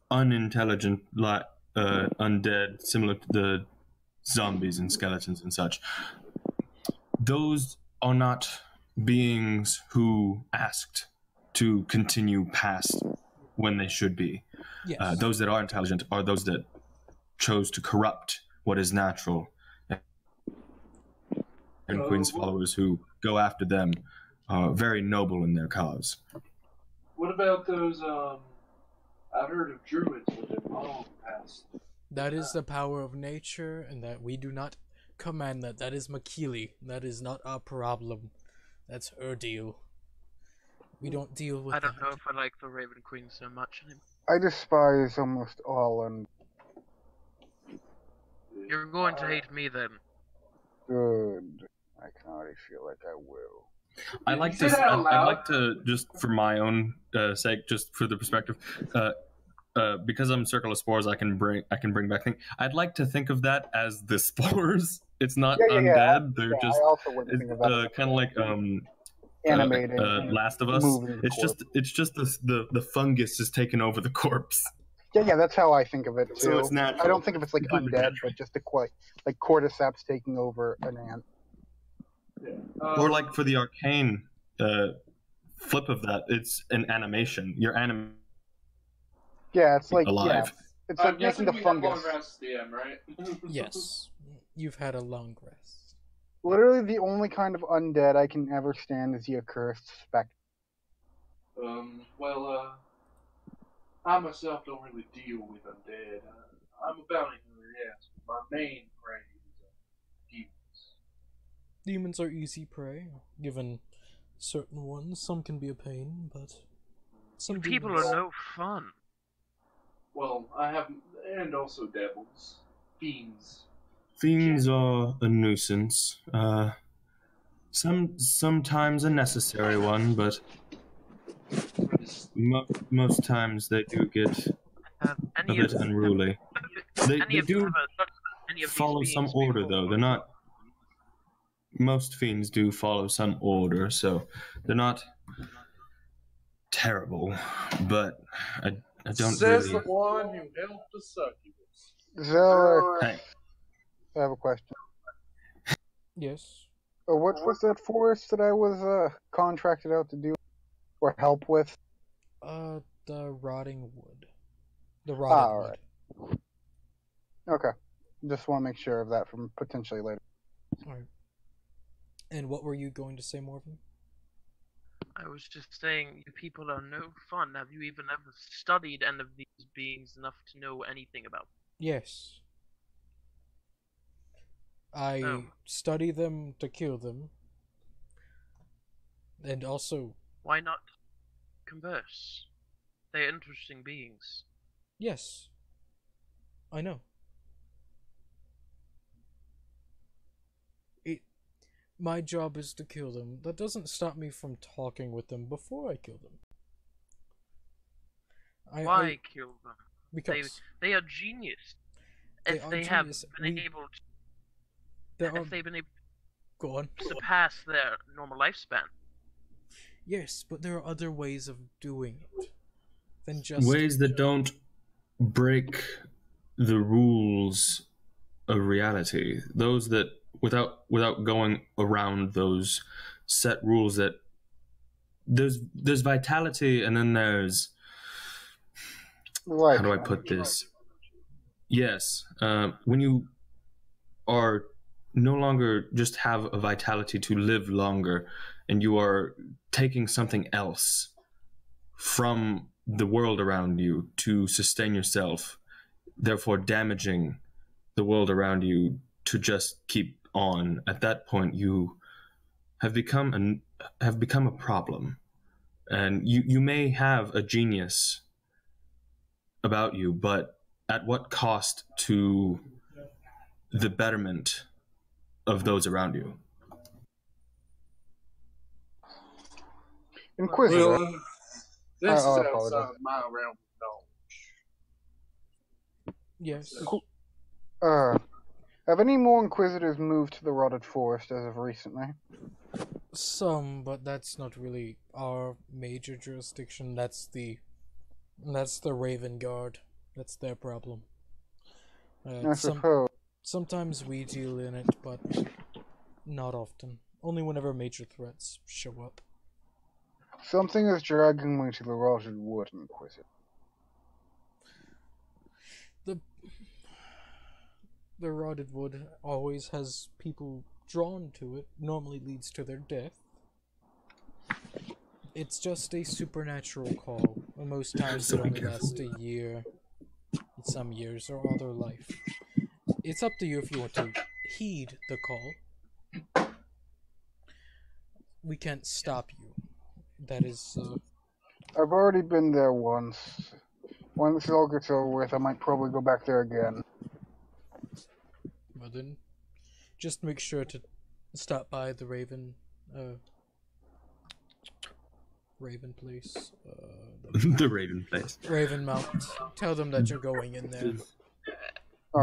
unintelligent, undead, similar to the zombies and skeletons and such. Those are not beings who asked to continue past when they should be. Yes. Those that are intelligent are those that chose to corrupt what is natural. And Queen's followers who go after them are very noble in their cause. What about those, I've heard of druids with their long past. That is the power of nature, and that we do not command that. That is Makili. That is not our problem. That's her deal. We don't deal with I don't that. know if I like the Raven Queen so much anymore. I despise almost all and You're going to hate me then. good. I can already feel like I will. I Did like you to. say that out I'd loud? like to just for my own sake, just for the perspective, because I'm Circle of Spores, I can bring back things. I'd like to think of that as the spores. It's not undead. They're Yeah, just I also wouldn't think of that. kind of like Animated, Last of Us. moving It's corpse. just the fungus is taking over the corpse. Yeah, that's how I think of it too. So it's natural. I don't think of it's like Completely undead, natural. but just like cordyceps taking over an ant. Yeah. Or like for the arcane flip of that, it's an animation. You're Yeah, it's like alive. it's I'm like guessing making the we have long fungus. rest DM, right? Yes. You've had a long rest. Literally, the only kind of undead I can ever stand is the accursed spectre. I myself don't really deal with undead. I'm a bounty hunter, yes. My main prey is demons. Demons are easy prey, given certain ones. Some can be a pain, but some People demons... are no fun. Well, I have, and also devils, fiends. Fiends are a nuisance. Sometimes a necessary one, but most times they do get a bit unruly. They do follow some order, though. They're not. Most fiends do follow some order, so they're not terrible. But I don't Says really. the one who helped the succubus. Zealot, Hey. I have a question. Yes. What was that forest that I was contracted out to do or help with? The rotting wood. The rotted wood. alright. Okay. Just want to make sure of that from potentially later. Alright. And what were you going to say, Morven? I was just saying, you people are no fun. Have you even ever studied any of these beings enough to know anything about them? Yes. I study them to kill them. And also... Why not converse? They're interesting beings. Yes. I know. My job is to kill them. That doesn't stop me from talking with them before I kill them. Why kill them? Because They are genius. they If are they genius. have been able to, There are... if they've been able Go on. to surpass their normal lifespan. Yes, but there are other ways of doing it than just... Ways that don't break the rules of reality. Those that, without going around those set rules, that there's vitality, and then there's... Like, how do I put this? Yes, when you are no longer just have a vitality to live longer, and you are taking something else from the world around you to sustain yourself, therefore damaging the world around you to just keep on. At that point, you have become a problem, and you may have a genius about you, but at what cost to the betterment of those around you? Inquisitor. Well, this is I outside apologize. of my realm of knowledge. Yes. Have any more Inquisitors moved to the Rotted Forest as of recently? Some, but that's not really our major jurisdiction. That's the Raven Guard. That's their problem. I suppose. Sometimes we deal in it, but not often. Only whenever major threats show up. Something is dragging me to the Rotted Wood, Inquisitor. The Rotted Wood always has people drawn to it. Normally leads to their death. It's just a supernatural call. And most times it only lasts a year. Some years or other life. It's up to you if you want to heed the call. We can't stop you. That is, I've already been there once. When this all gets over with, I might probably go back there again. well then, just make sure to stop by the Raven place. The Raven place. Raven Mount. Tell them that you're going in there.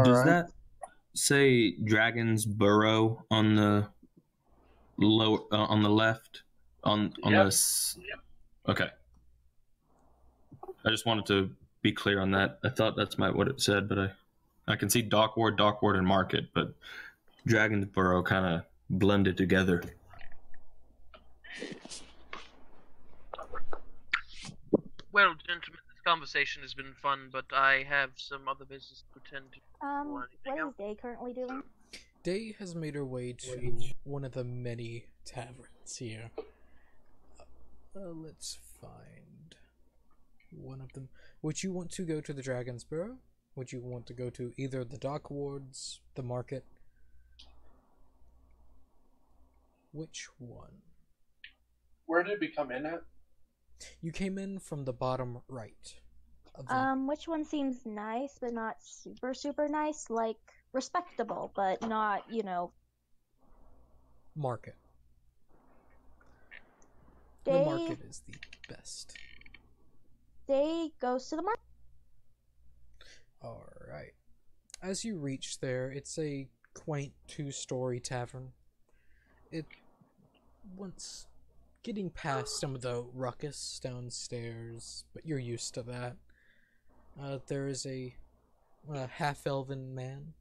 Does that say Dragon's Burrow on the on the left? On this? Okay. I just wanted to be clear on that. I thought that's what it said, but I can see Dockward, and Market, but Dragon's Burrow kind of blended together. Well, gentlemen, this conversation has been fun, but I have some other business to attend to. What is Day currently doing? Day has made her way to one of the many taverns here. Let's find one of them. Would you want to go to the Dragon's Burrow? Would you want to go to either the Dock Wards, the Market? Which one? Where did we come in at? You came in from the bottom right. Which one seems nice, but not super, super nice? Like, respectable, but not, Market. Day... The Market is the best. Day goes to the Market. Alright. As you reach there, it's a quaint 2-story tavern. Once getting past some of the ruckus downstairs, but you're used to that. There is a half-elven man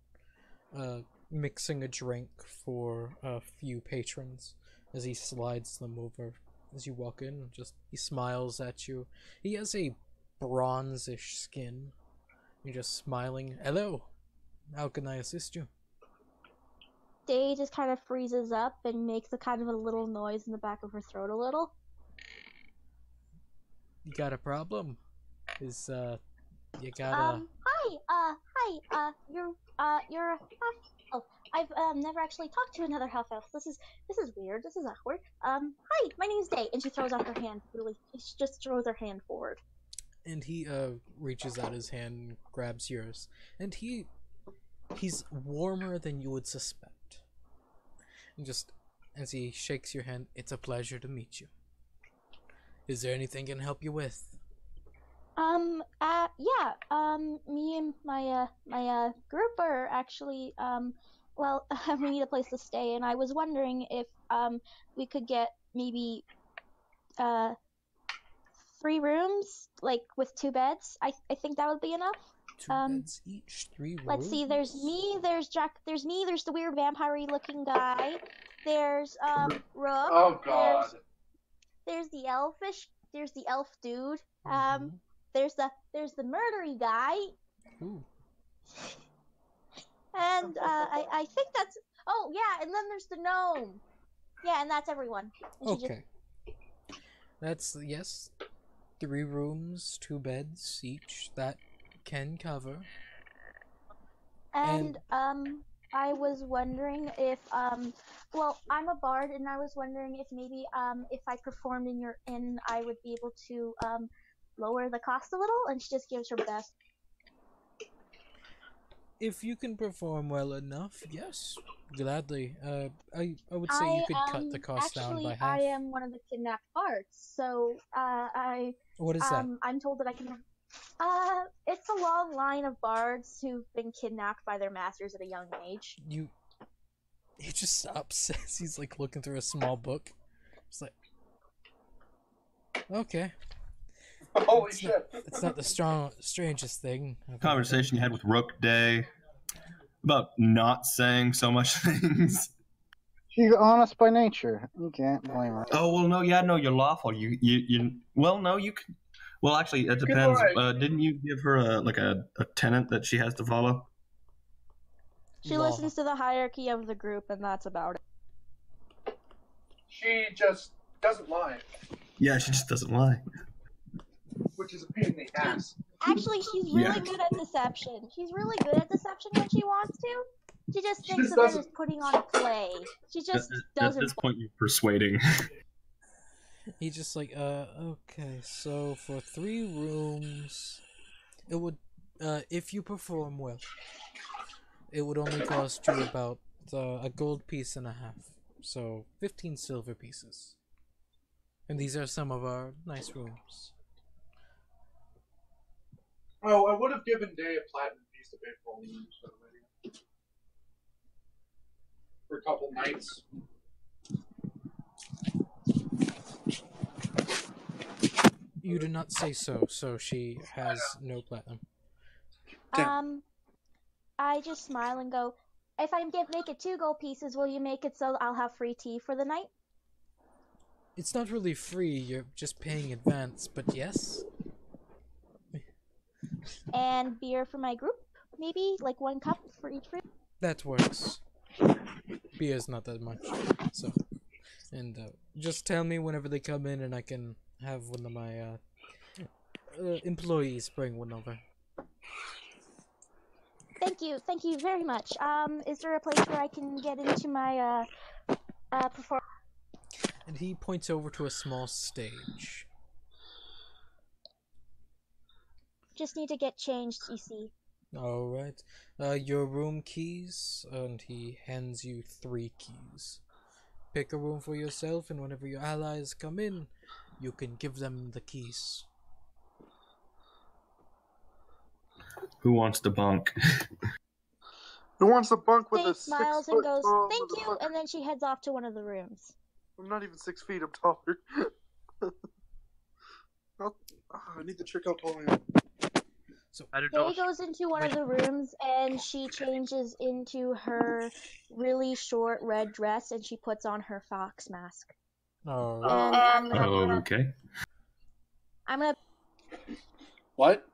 mixing a drink for a few patrons as he slides them over. As you walk in, he smiles at you. He has a bronzish skin. You're just smiling. Hello, how can I assist you? Day just kind of freezes up and makes a kind of a little noise in the back of her throat a little. You got a problem? You got you're oh, I've never actually talked to another half elf. This is weird. This is awkward. Hi, my name's Day, and she throws out her hand. She just throws her hand forward. And he reaches out his hand and grabs yours. And he's warmer than you would suspect. And just as he shakes your hand, it's a pleasure to meet you. Is there anything I can help you with? Me and my group are actually, well, we need a place to stay, and I was wondering if, we could get maybe, 3 rooms, like, with 2 beds. I think that would be enough. 2 beds each, 3 rooms? Let's see, there's me, there's Jack, there's me, there's the weird vampire-y looking guy, there's, Rook. Oh god. There's the elf dude, Mhm. there's the murdery guy, Ooh. and I think that's, oh yeah, and then there's the gnome. Yeah, and that's everyone. And she Okay. That's, yes, 3 rooms, 2 beds each. That can cover. And I was wondering if well, I'm a bard, and I was wondering if maybe if I performed in your inn, I would be able to lower the cost a little. And she just gives her best. If you can perform well enough, yes, gladly. I would say you could cut the cost down by half. Actually, I am one of the kidnapped bards, so What is that? I'm told that I can. It's a long line of bards who've been kidnapped by their masters at a young age. He just stops as he's like looking through a small book. It's like, okay. Holy shit. It's not the strangest thing. Conversation you had with Rook Day about not saying so much things. She's honest by nature. You can't blame her. Oh well, no, yeah, no, you're lawful. You. Well, no, you can. Well, actually, it depends. Didn't you give her a tenant that she has to follow? She listens to the hierarchy of the group, and that's about it. She just doesn't lie, Yeah, she just doesn't lie. which is a pain in the ass. Actually, she's really good at deception. She's really good at deception when she wants to. She just thinks of it as putting on a play. She just At doesn't. this point, you're persuading. He's just like, okay, so for 3 rooms, it would, if you perform well, it would only cost you about a gold piece and a half. So 15 silver pieces. And these are some of our nice rooms. Oh, I would have given Day a platinum piece to pay for all the rooms for a couple nights. You did not say so, so she has no platinum. I just smile and go, if I make it 2 gold pieces, will you make it so I'll have free tea for the night? It's not really free, you're just paying advance, but yes. And beer for my group? Maybe? Like 1 cup for each room? That works. Beer's not that much, so. And just tell me whenever they come in and I can have one of my employees bring one over. Thank you very much. Is there a place where I can get into my performance? And he points over to a small stage. Just need to get changed, you see. Alright. Your room keys, and he hands you 3 keys. Pick a room for yourself, and whenever your allies come in, you can give them the keys. Who wants to bunk? Who wants to bunk with Dave a smiles 6 and foot goes, tall thank you, motherfucker? and then she heads off to one of the rooms. I'm not even 6 feet. I'm taller. I need to check how tall I am. I don't Faye know. goes into one of the rooms and she changes into her really short red dress and she puts on her fox mask. Alright. And Oh, okay. I'm gonna What?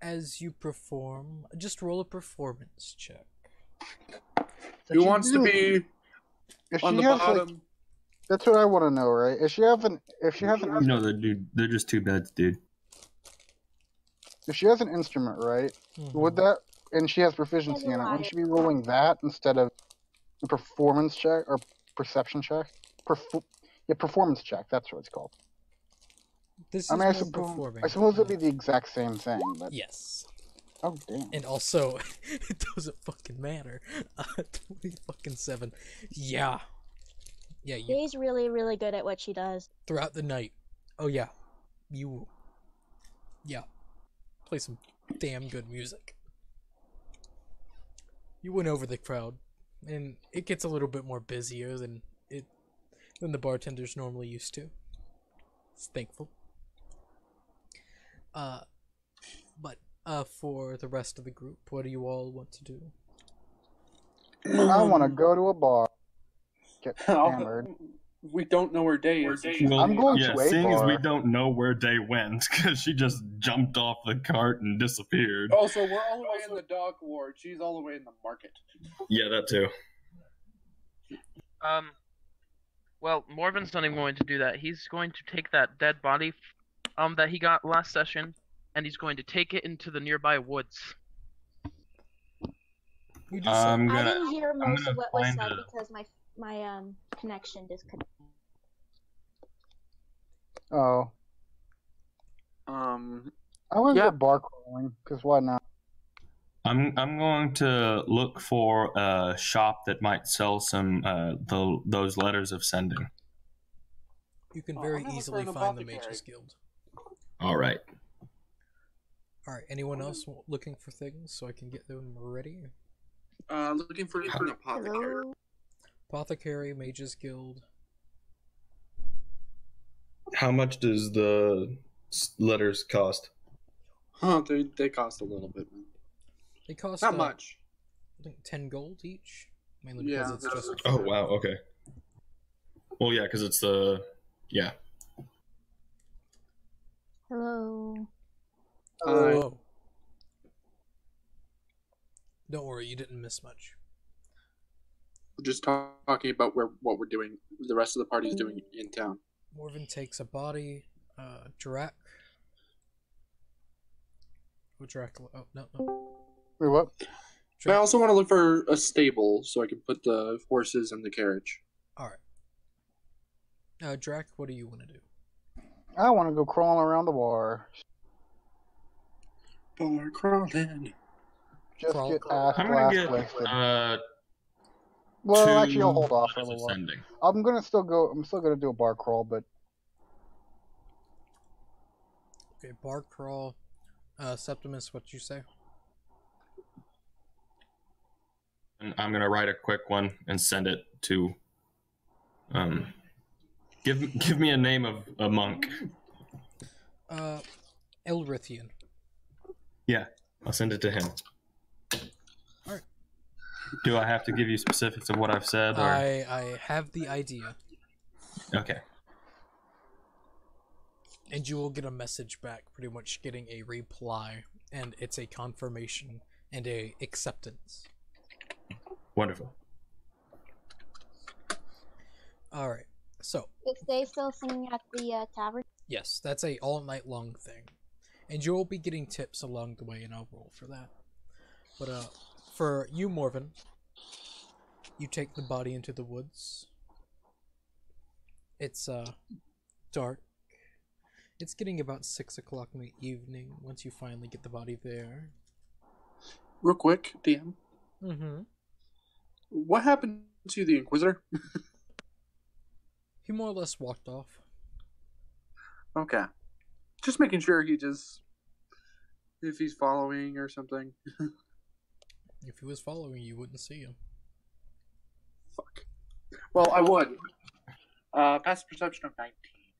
As you perform, just roll a performance check. Who wants to be If on she the has, bottom? like, that's what I want to know, right? If she has an No, they're just 2 beds, dude. if she has an instrument, right? Would that, and she has proficiency in it, wouldn't she be rolling that instead of a performance check or perception check? Yeah, performance check. That's what it's called. This is I mean, more performing. I suppose it'd be the exact same thing, but Yes. oh damn. And also, it doesn't fucking matter. 20 fucking 7. Yeah. Yeah, you Jay's really, really good at what she does. throughout the night. Oh yeah. Yeah. Play some damn good music. You win over the crowd, and it gets a little bit more busier than the bartender's normally used to. It's thankful. But for the rest of the group, what do you all want to do? I want to go to a bar, get hammered. We don't know where Day is. Well, I'm going yeah, to a seeing as we bar. don't know where Day went, because she just jumped off the cart and disappeared. Oh, so we're all the way in the dock ward. She's all the way in the market. Yeah, that too. Well, Morven's not even going to do that. He's going to take that dead body, that he got last session, and he's going to take it into the nearby woods. You do I I'm gonna. didn't hear most gonna of what was find said a- because my connection disconnected. Oh, I want to Yeah. go bar crawling because why not? I'm going to look for a shop that might sell some those letters of sending. You can Oh, very I'm gonna look easily for an find the apothecary. Mages Guild. All right. Alright, anyone else looking for things so I can get them ready? Looking for an apothecary. Hello? Apothecary, Mages Guild. How much does the letters cost? Huh? They cost a little bit. They cost Not much. I think 10 gold each. Mainly because Yeah, it's that's- just Oh wow. Okay. Well, yeah, because it's the Hello? Whoa. Don't worry, you didn't miss much. Just talking about what we're doing. The rest of the party's doing in town. Morven takes a body. Drac. Oh, Dracula. Oh, no. Wait, what? But I also want to look for a stable so I can put the horses in the carriage. Alright. Drac, what do you want to do? I want to go crawling around the bar. Bar crawling. Just Crawl. get ass I'm gonna blast get wasted. two Well, actually, I'll hold off for a letters little of while. sending. I'm still gonna do a bar crawl, but Okay, bar crawl. Septimus, what'd you say? And I'm gonna write a quick one and send it to. Give me a name of a monk. Elrithian. Yeah, I'll send it to him. Alright. Do I have to give you specifics of what I've said? Or... I have the idea. Okay. And you will get a message back, pretty much getting a reply, and it's a confirmation and a acceptance. Wonderful. Alright, so, Is Day still singing at the tavern? yes, that's a all-night long thing. And you'll be getting tips along the way, and I'll roll for that. But, for you, Morven, you take the body into the woods. It's, dark. It's getting about 6 o'clock in the evening once you finally get the body there. Real quick, DM. Mm-hmm. What happened to the Inquisitor? He more or less walked off. Okay. Just making sure if he's following or something. If he was following you, wouldn't see him. Fuck. Well, I would. Passive perception of 19.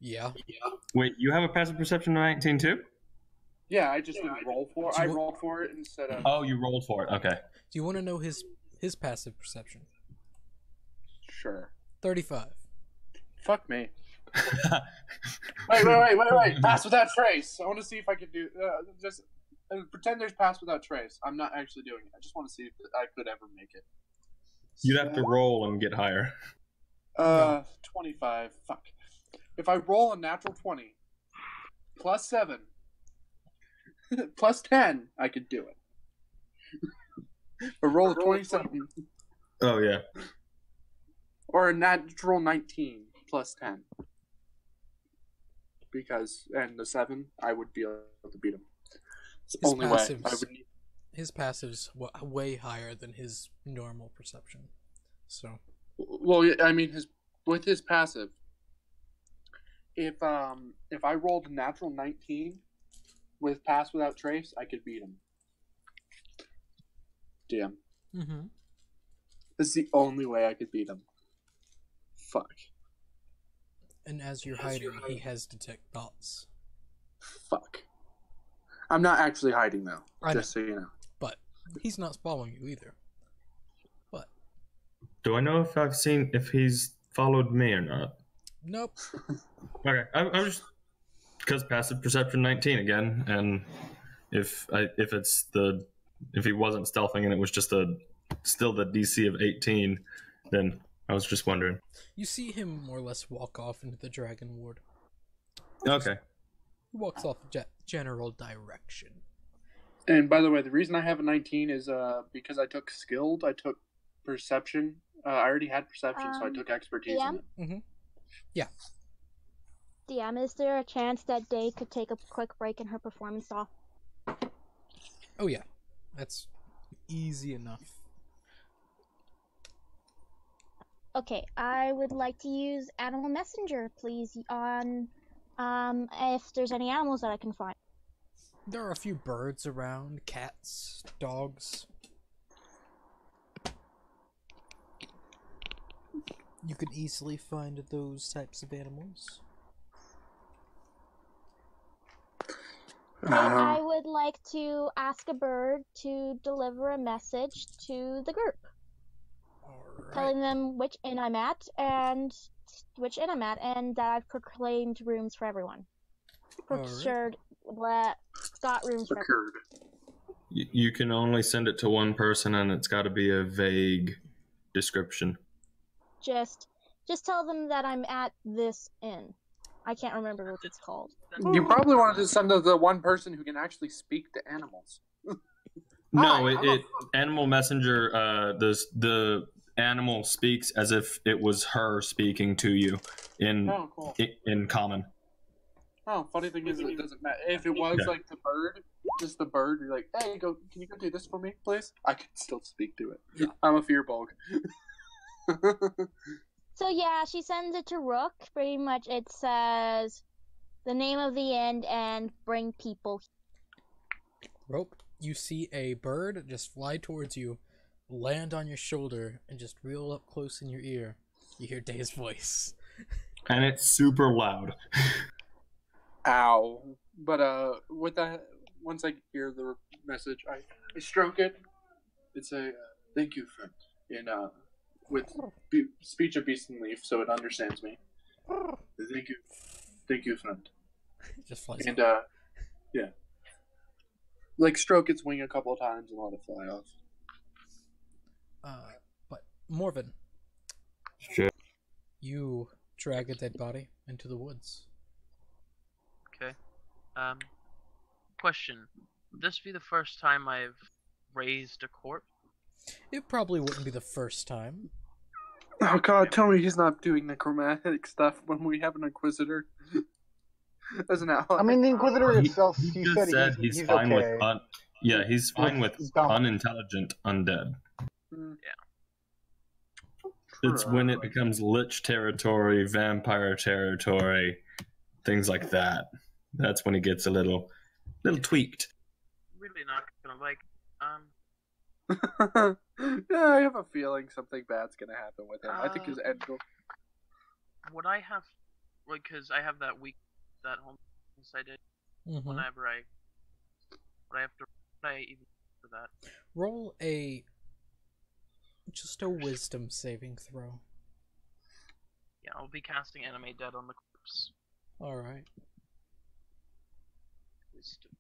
Yeah. Wait, you have a passive perception of 19 too? Yeah, I just didn't roll for it. I rolled for it instead of... Oh, you rolled for it. Okay. Do you want to know his passive perception? Sure. 35. Fuck me. Wait. Pass without trace. I want to see if I can do... just pretend there's pass without trace. I'm not actually doing it. I just want to see if I could ever make it. You'd have to roll and get higher. 25. Fuck. If I roll a natural 20, plus 7, plus 10, I could do it. Or roll a 27. Oh yeah. Or a natural 19 plus 10. And the 7, I would be able to beat him. It's the only way I would need. His passive's way higher than his normal perception. So. Well, I mean, with his passive, if I rolled a natural 19 with Pass Without Trace, I could beat him. Damn. Mm-hmm. This is the only way I could beat him. Fuck. And as you're hiding, he has detect thoughts. Fuck. I'm not actually hiding though. I just so you know. But he's not following you either. But Do I know if he's followed me or not? nope. Okay, I was because passive perception 19 again, and if he wasn't stealthing and it was just still the DC of 18, then I was just wondering. You see him more or less walk off into the Dragon Ward. Okay. He walks off general direction. And by the way, the reason I have a 19 is because I took skilled. I took perception. I already had perception, so I took expertise in it. Mm-hmm. Yeah. DM, is there a chance that Day could take a quick break in her performance off? Oh yeah, that's easy enough. Okay, I would like to use Animal Messenger, please, on if there's any animals that I can find. There are a few birds around, cats, dogs. You could easily find those types of animals. And I would like to ask a bird to deliver a message to the group. Alright. Telling them which inn I'm at and that I've proclaimed rooms for everyone. Procured, got rooms for everyone. You can only send it to one person, and it's got to be a vague description. Just tell them that I'm at this inn. I can't remember what it's called. You probably wanted to send to the one person who can actually speak to animals. No, Animal Messenger. The animal speaks as if it was her speaking to you in common. Oh, funny thing is, it doesn't matter. If it was like the bird, just the bird, you're like, hey, can you go do this for me, please? I can still speak to it. Yeah. I'm a fearbog. So yeah, she sends it to Rook. Pretty much it says the name of the inn and bring people. Rope, you see a bird just fly towards you, land on your shoulder, and just real up close in your ear. You hear Day's voice. And it's super loud. Ow. But with that, once I hear the message, I stroke it. It's a thank you, friend. In with speech of beast and leaf, so it understands me. Thank you, friend. Just flies. And yeah, like stroke its wing a couple of times and let it fly off. But Morven, Sure. you drag a dead body into the woods. Okay. Question. Would this be the first time I've raised a corpse? It probably wouldn't be the first time. Oh god, tell me he's not doing necromantic stuff when we have an Inquisitor. As an ally. I mean, the Inquisitor itself, he just said he's he's fine okay. with he's fine with dumb. unintelligent undead. Yeah. It's when it becomes lich territory, vampire territory, things like that. That's when it gets a little tweaked. Really not gonna like. Yeah, I have a feeling something bad's gonna happen with him. I think his end goal. Would I have, like, because I have that home I did. Mm-hmm. Whenever I even for that? Roll just a wisdom saving throw. Yeah, I'll be casting Animate Dead on the corpse. Alright. Wisdom.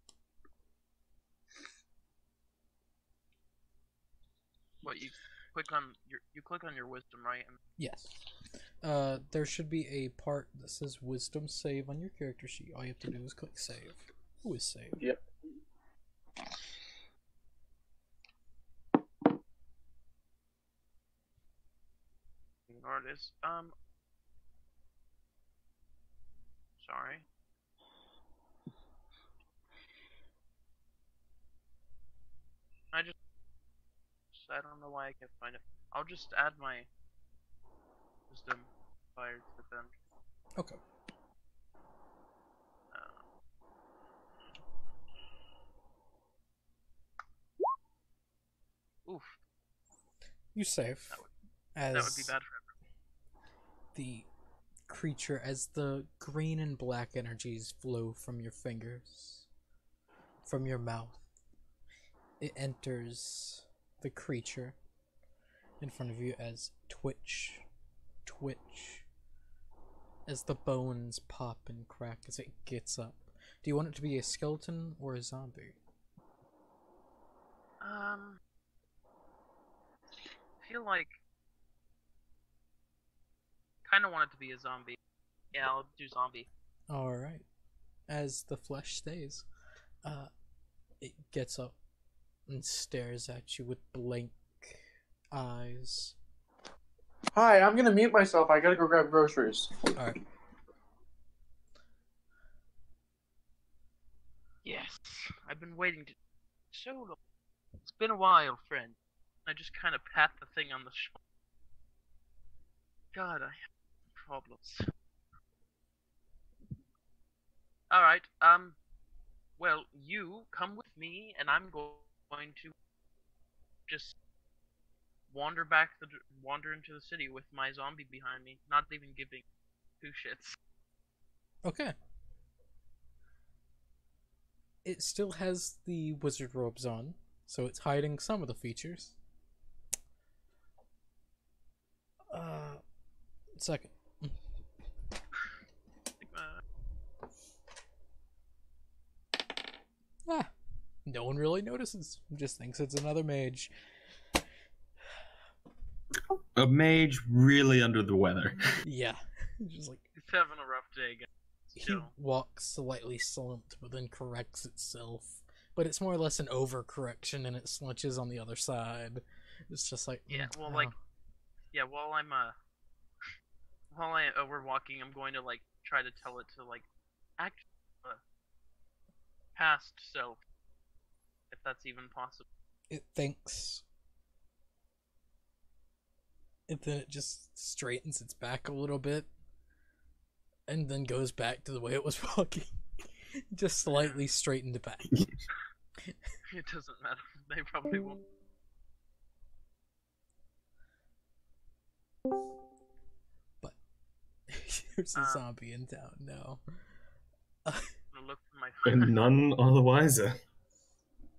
What you click on your wisdom, right? And Yes. There should be a part that says wisdom save on your character sheet. All you have to do is click save. Who is save? Yep. artist. sorry. I don't know why I can't find it. I'll just add my wisdom fire to them. Okay. Oof. You save. That would be bad for everyone. The creature, as the green and black energies flow from your fingers, from your mouth, it enters the creature in front of you as twitch, as the bones pop and crack as it gets up. Do you want it to be a skeleton or a zombie? I feel like kind of want it to be a zombie. Yeah, I'll do zombie. Alright. As the flesh stays, it gets up and stares at you with blank eyes. Hi, I'm gonna mute myself. I gotta go grab groceries. Alright. Yes, I've been waiting to so long. It's been a while, friend. I just kind of pat the thing on the shoulder. God, I have problems. Alright, well, you come with me, and I'm going to just wander into the city with my zombie behind me, not even giving two shits. Okay. It still has the wizard robes on, so it's hiding some of the features. Second. No one really notices. Just thinks it's another mage. A mage really under the weather. Yeah. Just like He's having a rough day, guys. he walks slightly slumped, but then corrects itself. But it's more or less an overcorrection, and it slunches on the other side. It's just like Yeah, well, oh. like, yeah, while we're walking, I'm going to like try to tell it to like act past self, if that's even possible. It thinks, and then it just straightens its back a little bit, and then goes back to the way it was walking. Just slightly straightened back. It doesn't matter. They probably won't. But there's a zombie in town now. I'm gonna look for my And friend. none are the wiser.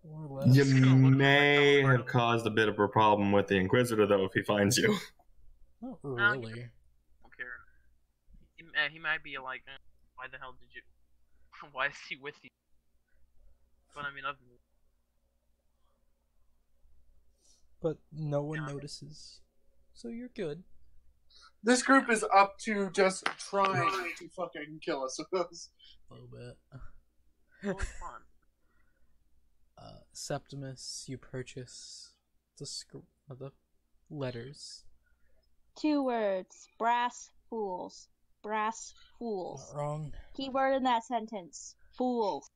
More or less. You gonna look for my may teleport. have caused a bit of a problem with the Inquisitor, though, if he finds you. Not No, really. I don't care. He might be like, why the hell did you? Why is he with you? But I mean, other than But no one notices. So you're good. This group is up to just trying to fucking kill us. A little bit. always fun. Septimus, you purchase the letters. 2 words. Brass fools. Brass fools. Not wrong. Keyword in that sentence. Fools.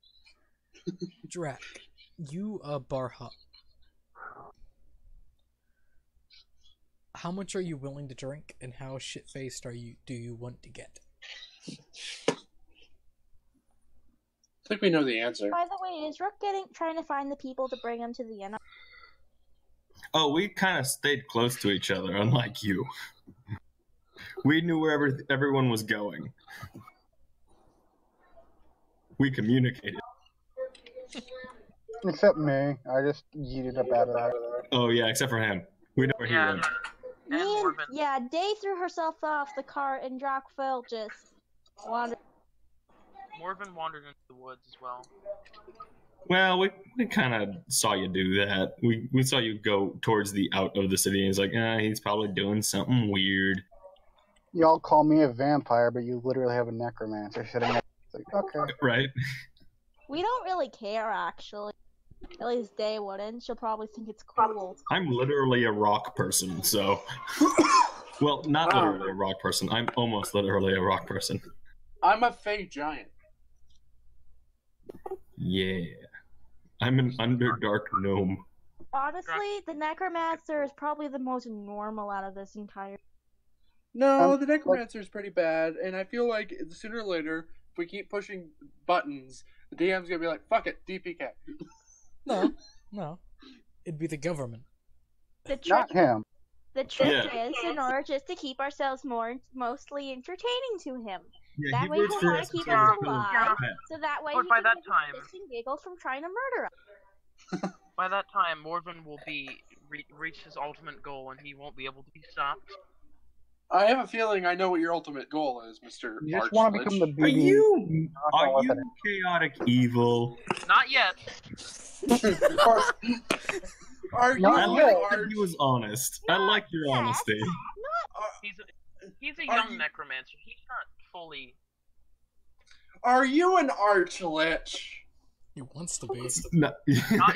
Drac, you bar hop. How much are you willing to drink, and how shit-faced do you want to get? I think we know the answer. By the way, is Rook trying to find the people to bring him to the inn? Oh, we kind of stayed close to each other, unlike you. We knew where everyone was going. We communicated. Except me. I just yeeted up out of there. Oh, yeah, except for him. We know where he Yeah, went. Me and, Morbin. yeah, Day threw herself off the cart and Drakfell just wandered. Morbin wandered into the woods as well. Well, we kind of saw you do that. We saw you go towards the out of the city, and he's like, he's probably doing something weird. Y'all call me a vampire, but you literally have a necromancer sitting there. It's like, okay. Right? We don't really care, actually. At least Day wouldn't. She'll probably think it's cool. I'm literally a rock person, so... Well, not literally a rock person. I'm almost literally a rock person. I'm a Fey giant. Yeah. I'm an Underdark gnome. Honestly, the Necromancer is probably the most normal out of this entire. No, the Necromancer is pretty bad, and I feel like sooner or later, if we keep pushing buttons, the DM's gonna be like, "Fuck it, DPK." No. It'd be the government. The trick, Not him. the trick Yeah. is, in order just to keep ourselves mostly entertaining to him. Yeah, That he way works he'll for want us to keep to us fill his alive, pet. so that way But he by can that get time- kicks and giggles from trying to murder us. By that time, Morven will be reach his ultimate goal, and he won't be able to be stopped. I have a feeling I know what your ultimate goal is, Mr. You just want to become the Archlich. BB. Are you chaotic evil? Not yet. Are you I like that Arch? he was honest. I like your Yes. honesty. He's a Are young you- necromancer. He's not fully. Are you an Archlich? He wants to be. No, he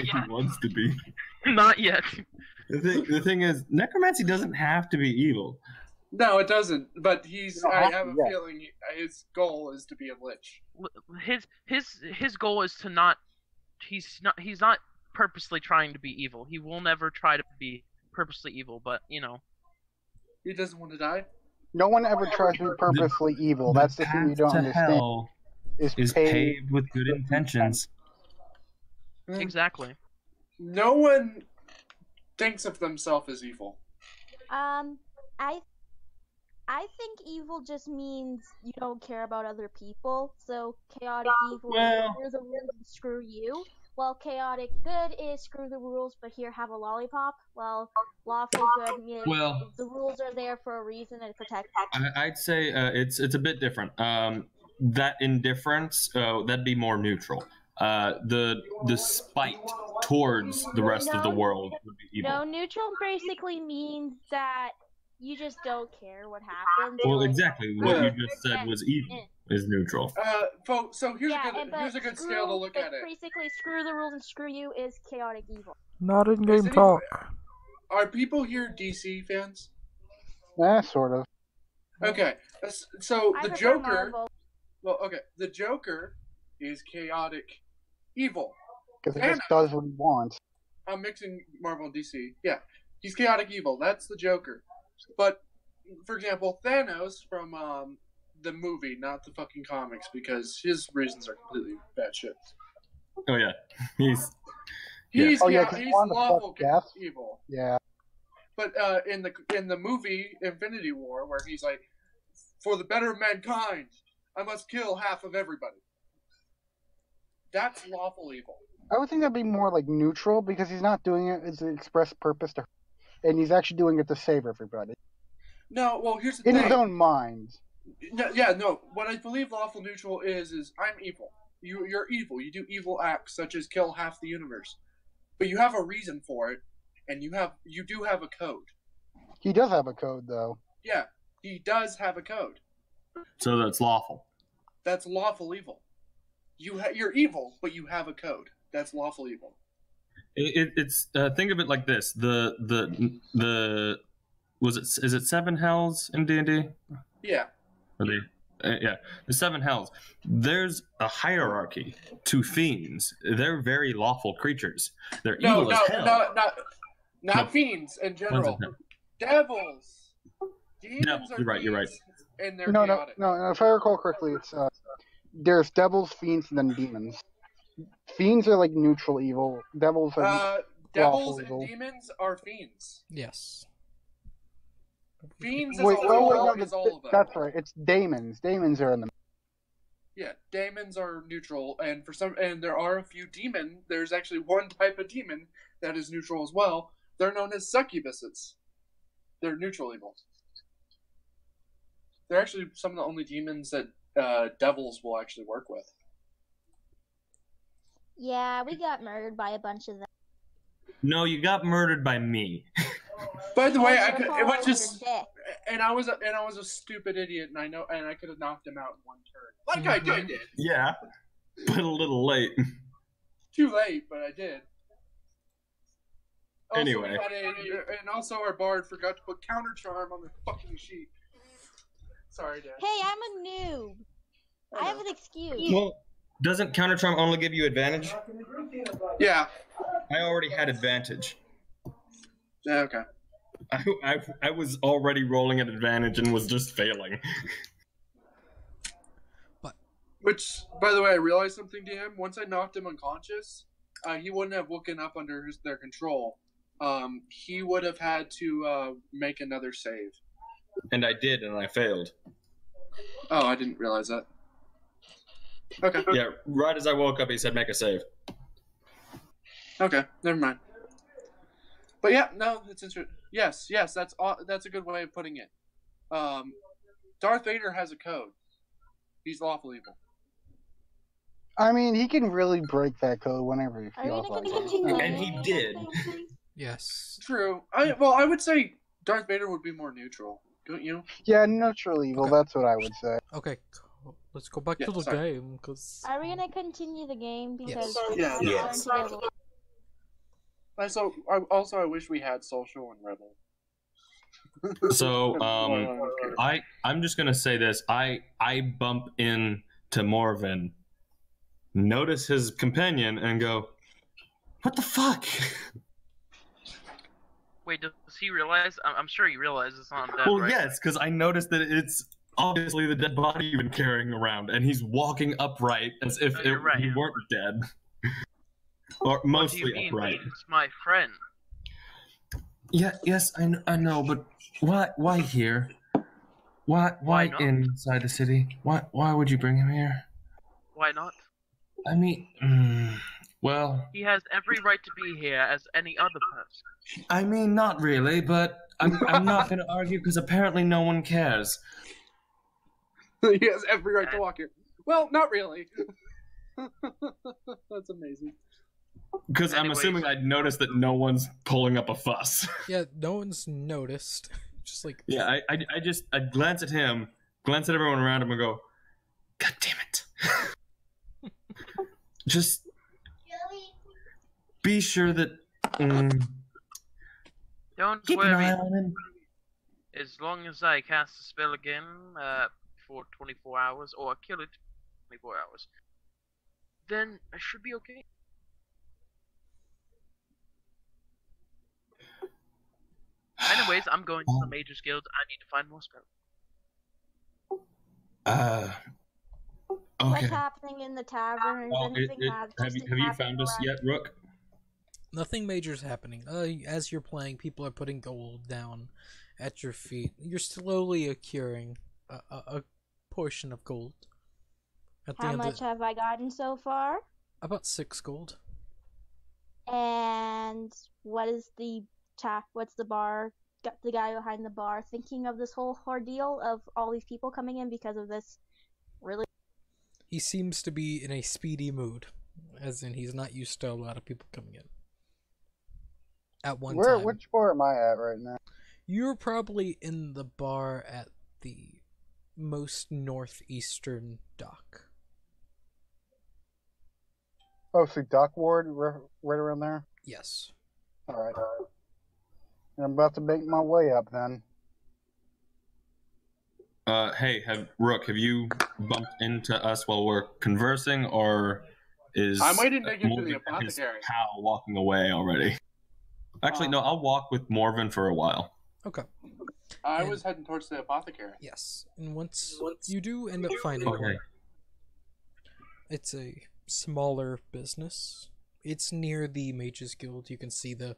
yet. wants to be. Not yet. The thing is, necromancy doesn't have to be evil. No, it doesn't. But he's. You don't I have have to a yet. feeling his goal is to be a lich. His goal is to not. He's not purposely trying to be evil. He will never try to be purposely evil. But you know. He doesn't want to die. No one ever tries to be purposely evil. That's the thing you don't path to understand. hell is paved with good intentions. Exactly. No one thinks of themselves as evil. I think evil just means you don't care about other people. So chaotic evil Well- is screw the rules and screw you. While chaotic good is screw the rules, but here have a lollipop. Well, lawful good means Well- the rules are there for a reason and protect. I'd say it's a bit different. That indifference, that'd be more neutral. The spite towards the rest of the world would be evil. No, neutral basically means that you just don't care what happens. Well, Like, exactly what you just said was evil is neutral. Folks. So here's yeah, here's a good scale to look at it. Basically, screw the rules and screw you is chaotic evil. Not in Is game it talk. Are people here DC fans? Sort of. Okay, so I the prefer Joker. Marvel. Well, okay, the Joker is chaotic evil. Because he just does what he wants. I'm mixing Marvel and DC. Yeah, he's chaotic evil. That's the Joker. But for example, Thanos from the movie, not the fucking comics, because his reasons are completely bad shit. Oh yeah, he's He's Oh, yeah, yeah, 'cause he he's wanted to fuck lawful death. evil. Yeah. But in the movie Infinity War, where he's like, "For the better of mankind, I must kill half of everybody." That's lawful evil. I would think that'd be more like neutral because he's not doing it as an express purpose to, and he's actually doing it to save everybody No, well, here's the in thing. his own mind. No, yeah, no. What I believe lawful neutral is I'm evil. You're evil. You do evil acts such as kill half the universe, but you have a reason for it, and you do have a code. He does have a code though. Yeah, he does have a code. so that's lawful. That's lawful evil. You're evil, but you have a code. That's lawful evil. It's think of it like this: the is it seven hells in D&D? Yeah. Yeah, the seven hells. There's a hierarchy to fiends. They're very lawful creatures. They're No, evil no, as hell. not No. fiends in One's general. a hell. Devils. Demons Devils, are you're right, you're right. fiends, and they're No, chaotic. no. If I recall correctly, it's there's devils, fiends, and then demons. Fiends are like neutral evil. Devils are Devils lawful evil. and demons are fiends. Yes. Fiends Wait, is, oh, wait, all, no, is all of them. that's right. It's daemons. Daemons are in the. Yeah, demons are neutral, and there are a few demon. There's actually one type of demon that is neutral as well. They're known as succubuses. They're neutral evil. They're actually some of the only demons that devils will actually work with. Yeah, we got murdered by a bunch of them. No, you got murdered by me. By the way, Oh, I you're could, it falling was just, under death. and I was a stupid idiot, and I could have knocked him out in one turn, like I did. Yeah, but a little late. Too late, but I did. Also, Anyway. and also our bard forgot to put counter charm on the fucking sheet. Sorry, Dad. Hey, I'm a noob. I have an excuse. Well, doesn't counter charm only give you advantage? Yeah. I already had advantage. Yeah. Okay. I was already rolling at advantage and was just failing. Which, by the way, I realized something to him. Once I knocked him unconscious, he wouldn't have woken up under their control. He would have had to make another save. And I did, and I failed. Oh, I didn't realize that. Okay. Yeah, right as I woke up, he said, make a save. Okay, never mind. But yeah, no, it's interesting. Yes, that's a good way of putting it. Darth Vader has a code. He's lawful evil. I mean, he can really break that code whenever he Are we feels gonna like continue? it. And he did. Yes. True. I would say Darth Vader would be more neutral. Don't you? Yeah, neutral evil, Okay. that's what I would say. Okay, let's go back Yeah, to the sorry. game, because... Are we gonna continue the game because Yeah. we're Yes. going to the- I wish we had social and rebel. So, I'm just gonna say this. I bump in to Morven, notice his companion, and go, what the fuck? Wait, does he realize? I'm sure he realizes it's not dead, Well, right? yes, because I noticed that it's obviously the dead body you've been carrying around, and he's walking upright as if Oh, you're right. he weren't dead. Or What do you mostly mean? upright. He's my friend. Yeah, yes, I know, but why here? Why not? inside the city? Why would you bring him here? Why not? I mean, well, He has every right to be here as any other person. I mean, not really, but I'm not gonna argue because apparently no one cares. He has every right to walk here. Well, not really. That's amazing. Because I'm Anyways. assuming I'd noticed that no one's pulling up a fuss. Yeah, no one's noticed. Just like... Yeah, I glance at him, glance at everyone around him, and go, God damn it! Just be sure that Don't keep an eye worry. on him. As long as I cast the spell again for 24 hours, or kill it 24 hours, then I should be okay. Anyways, I'm going to the Mages Guild. I need to find more spells. What's Okay. happening in the tavern? Is Oh, anything have interesting you happening found us around? yet, Rook? Nothing major's happening. As you're playing, people are putting gold down at your feet. You're slowly accruing a portion of gold. At the How end much have I gotten so far? about 6 gold. And what is the what's the bar? Got the guy behind the bar thinking of this whole ordeal of all these people coming in because of this really He seems to be in a speedy mood, as in he's not used to a lot of people coming in at one time. Which bar am I at right now? You're probably in the bar at the most northeastern dock. Oh, so Dock Ward, right around there? Yes. Alright. I'm about to make my way up then. Hey, Rook, have you bumped into us while we're conversing, or is I might take you to Morven the and his apothecary. pal walking away already? Actually, no, I'll walk with Morven for a while. Okay. I was heading towards the apothecary. Yes. And once you do end up finding Okay. one, it's a smaller business. It's near the Mages Guild. You can see the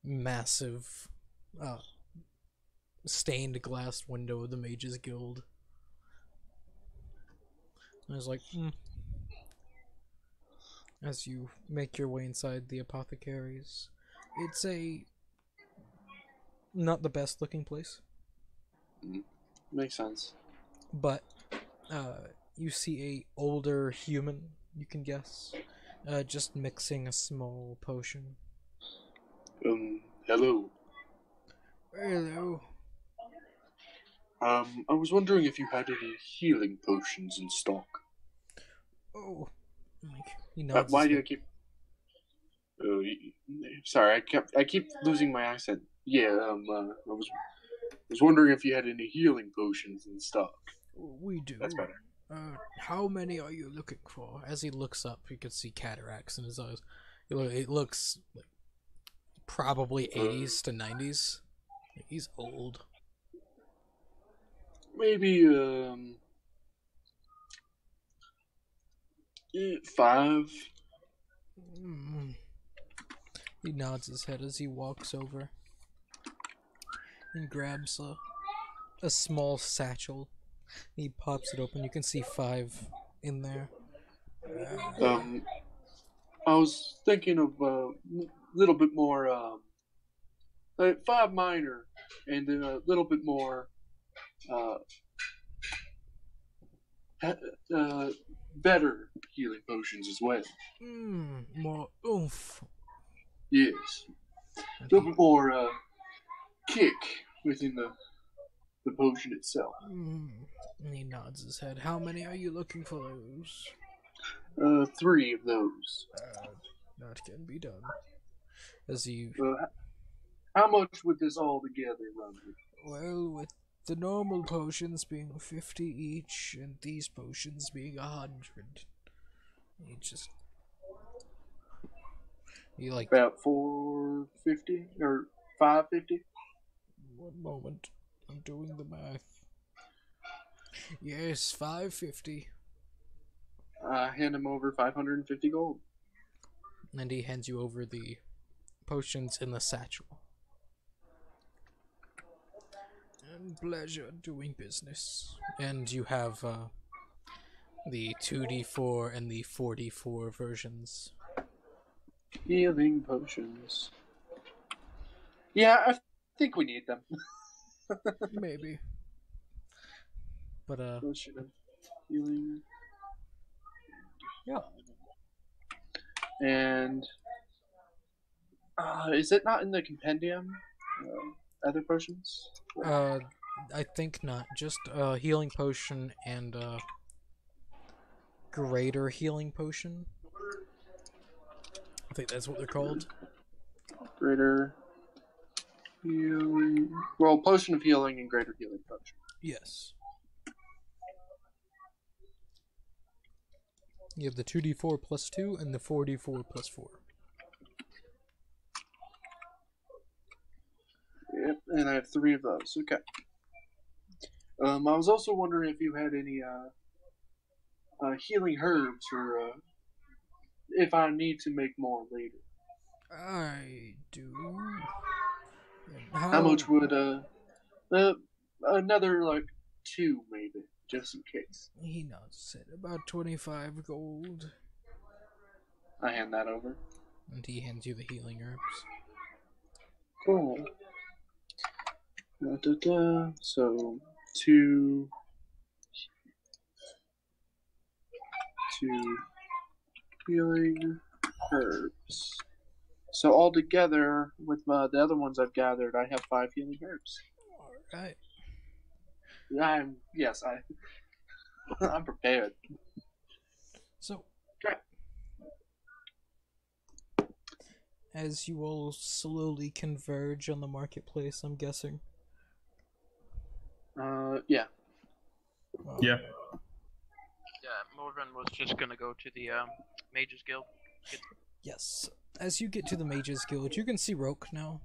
massive stained glass window of the Mages Guild. I was like, As you make your way inside the apothecaries, it's a not the best looking place, Makes sense. but you see a older human, you can guess, just mixing a small potion. Hello. Hello. I was wondering if you had any healing potions in stock. Oh, he nods. Why his do I head. keep? Sorry, I keep losing my accent. Yeah, I was wondering if you had any healing potions in stock. We do. That's better. How many are you looking for? As he looks up, you can see cataracts in his eyes. It looks like probably 80s to 90s. He's old. Maybe 5. He nods his head as he walks over and grabs a small satchel. He pops it open. You can see 5 in there. I was thinking of a little bit more, like 5 minor, and then a little bit more, better healing potions as well. More oomph. Yes. A little bit more, kick within the potion itself. And he nods his head. How many are you looking for those? 3 of those. That can be done. As you... How much would this all together run with? Well, with the normal potions being 50 each, and these potions being 100. You like... About 450? Or 550? One moment. I'm doing the math. Yes, 550. Hand him over 550 gold. And he hands you over the potions in the satchel. And pleasure doing business. And you have the 2d4 and the 4d4 versions. Healing potions. Yeah, I think we need them. Maybe. But Potion of healing. Yeah. And is it not in the compendium? Other potions? I think not. Just healing potion and greater healing potion. I think that's what they're called. Greater healing. Well, potion of healing and greater healing potion. Yes. You have the 2d4 plus 2 and the 4d4 plus 4. Yep, and I have 3 of those. Okay. I was also wondering if you had any healing herbs, or if I need to make more later. I do. How much would another like 2 maybe, just in case? He nods it. About 25 gold. I hand that over. And he hands you the healing herbs. Cool. So 2 healing herbs. So all together, with the other ones I've gathered, I have 5 healing herbs. Alright. I'm prepared. So, okay. As you all slowly converge on the marketplace, I'm guessing. Yeah. Yeah. Yeah, Morgan was just gonna go to the Mages Guild. Yes. As you get to the Mages Guild, you can see Roke now,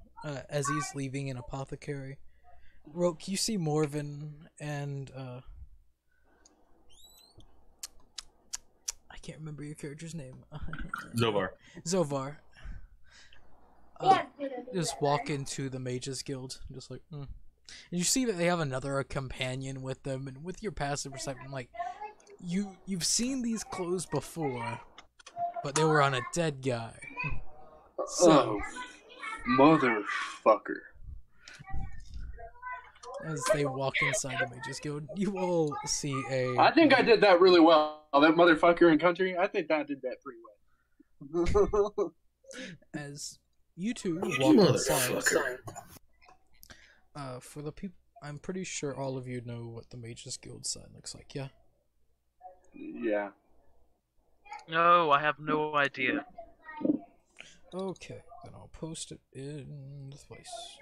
as he's leaving an apothecary. Roke, you see Morven and, I can't remember your character's name. Zovar. Zovar. Just walk into the Mages Guild, just like, And you see that they have another companion with them, and with your passive perception, like, you've seen these clothes before, but they were on a dead guy. So, oh, motherfucker. As they walk inside the Mages Guild, you all see a... I think I did that really well. That motherfucker in country, I think I did that pretty well. As you two walk inside, for the people, I'm pretty sure all of you know what the Mages Guild sign looks like, yeah? Yeah. No, I have no idea. Okay, then I'll post it in the place.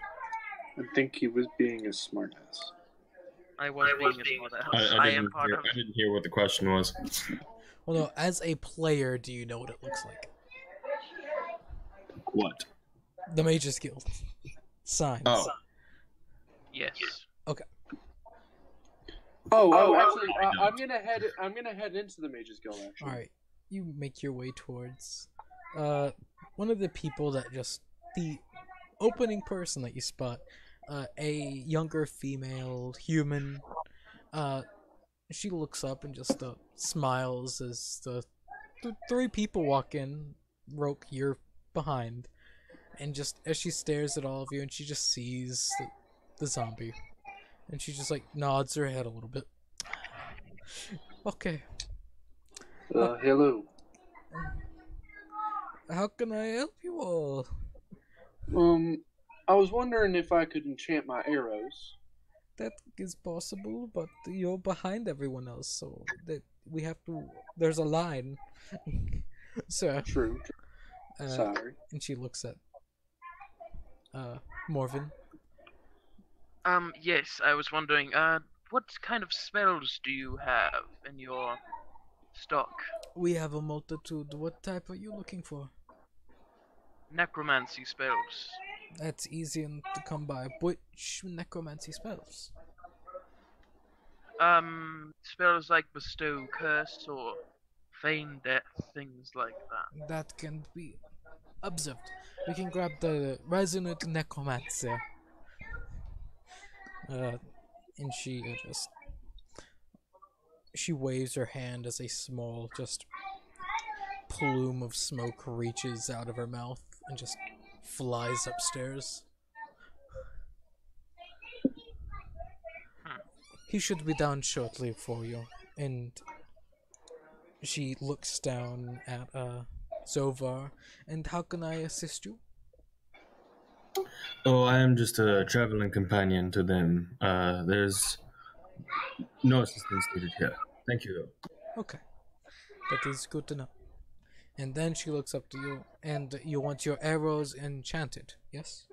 I think he was being a smartass. I was being a smartass. I I am didn't part hear, of. I didn't hear what the question was. Well, no, as a player, do you know what it looks like? What? The Mages Guild. Signs. Oh. Yes. Actually, I'm gonna head into the Mages Guild. Actually. Alright, you make your way towards one of the people that just the opening person that you spot, a younger female human. She looks up and just smiles as the three people walk in. Roke, you're behind, and just as she stares at all of you, and she just sees the zombie, and she just like nods her head a little bit. Okay. Hello. How can I help you all? I was wondering if I could enchant my arrows. That is possible, but you're behind everyone else, so that we have to. There's a line, sir. True. Sorry. And she looks at Morven. Yes, I was wondering, what kind of spells do you have in your stock? We have a multitude. What type are you looking for? Necromancy spells. That's easy to come by. Which necromancy spells? Spells like bestow curse or feign death, things like that. That can be observed. We can grab the resonant necromancer. And she waves her hand as a small, just plume of smoke reaches out of her mouth and just flies upstairs. He should be down shortly for you. And she looks down at Zovar. And how can I assist you? Oh, I am just a traveling companion to them. There's no assistance needed here. Thank you, though. Okay. That is good to know. And then she looks up to you, and you want your arrows enchanted, yes?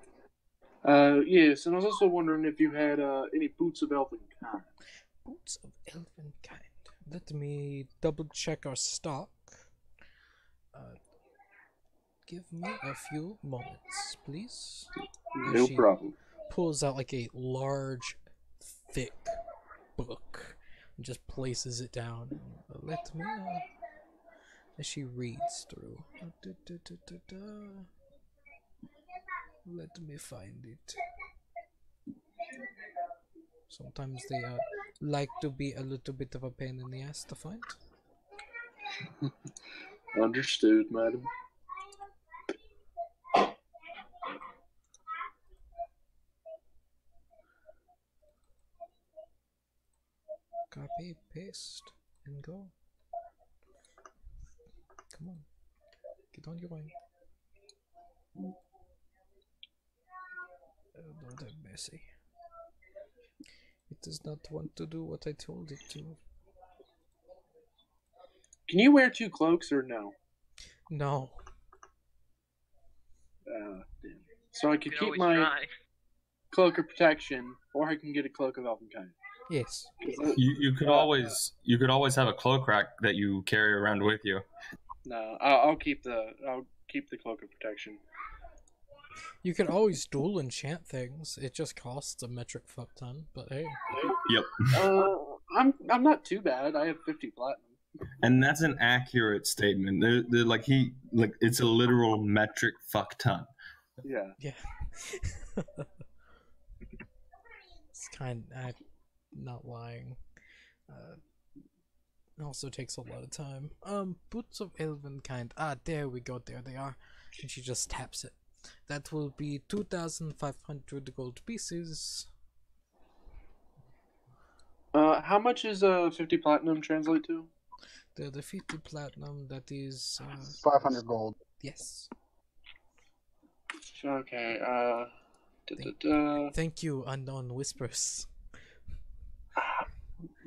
Yes, and I was also wondering if you had any boots of elven kind. Boots of elven kind. Let me double check our stock. Give me a few moments, please. No problem. Pulls out like a large, thick book and just places it down. Let me, as she reads through. Let me find it. Sometimes they like to be a little bit of a pain in the ass to find. Understood, madam. Copy, paste, and go. Come on. Get on your way. Oh, Lord have mercy. It does not want to do what I told it to. Can you wear two cloaks or no? No. Damn. So I could You can keep always my try. cloak of protection, or I can get a cloak of elvenkind. Yes. You could always have a cloak rack that you carry around with you. No, I'll keep the cloak of protection. You can always dual enchant things. It just costs a metric fuck ton, but hey. Yep. I'm not too bad. I have 50 platinum. And that's an accurate statement. They're like it's a literal metric fuck ton. Yeah. Yeah. It's I'm not lying. It also takes a lot of time. Boots of elven kind. There we go. There they are. And she just taps it. That will be 2,500 gold pieces. How much is 50 platinum translate to? The 50 platinum, that is 500 gold. yes. Okay. Thank you, Unknown Whispers.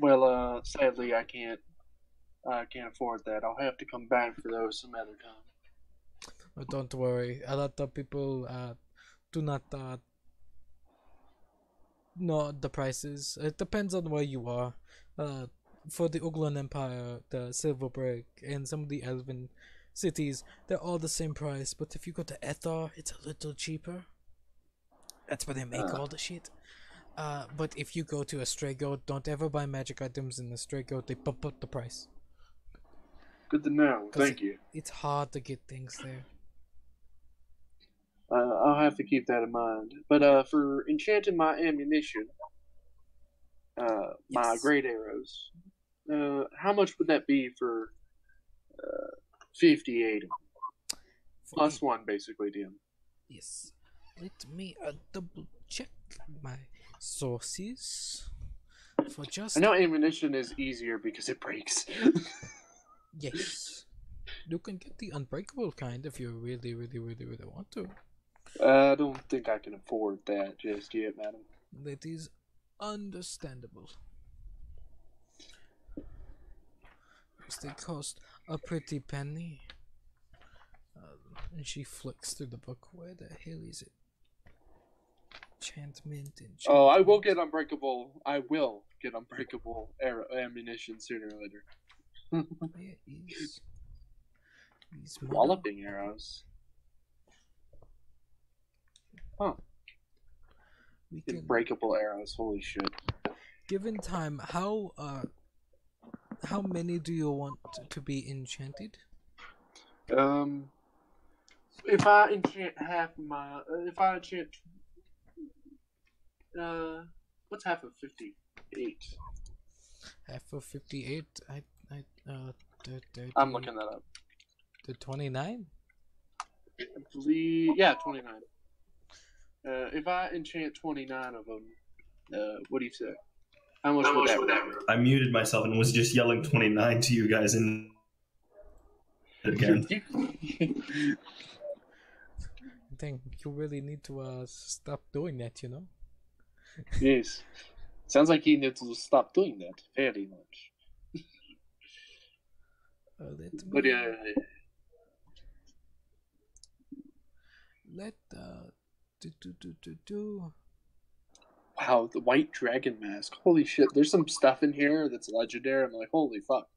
Well, sadly, I can't afford that. I'll have to come back for those some other time. But don't worry, a lot of people do not not the prices. It depends on where you are. For the Uglan Empire, the Silverbrick, and some of the Elven cities, they're all the same price. But if you go to Ethar, it's a little cheaper. That's where they make all the shit. But if you go to Astrago, don't ever buy magic items in Astrago. They bump up the price. Good to know. Thank you. It's hard to get things there. I'll have to keep that in mind. But for enchanting my ammunition, my Yes. great arrows, how much would that be for 58? Plus one, basically, DM. Yes. Let me double check my sources. For just I know ammunition is easier because it breaks. yes. You can get the unbreakable kind if you really want to. I don't think I can afford that just yet, madam. That is understandable. Because they cost a pretty penny. And she flicks through the book. Where the hell is it? Enchantment. Oh, I will get unbreakable. I will get unbreakable ammunition sooner or later. Where is these Walloping arrows. Huh. We can, Breakable arrows. Holy shit. given time, how many do you want to be enchanted? If I enchant half my, if I enchant, what's half of 58? Half of 58. I'm looking that up. The 29. I believe, yeah, 29. If I enchant 29 of them, what do you say? How much would that be? I muted myself and was just yelling 29 to you guys in again. I think you really need to stop doing that, you know? Yes. Sounds like you need to stop doing that very much. But wow, the white dragon mask. Holy shit, there's some stuff in here that's legendary. I'm like, holy fuck.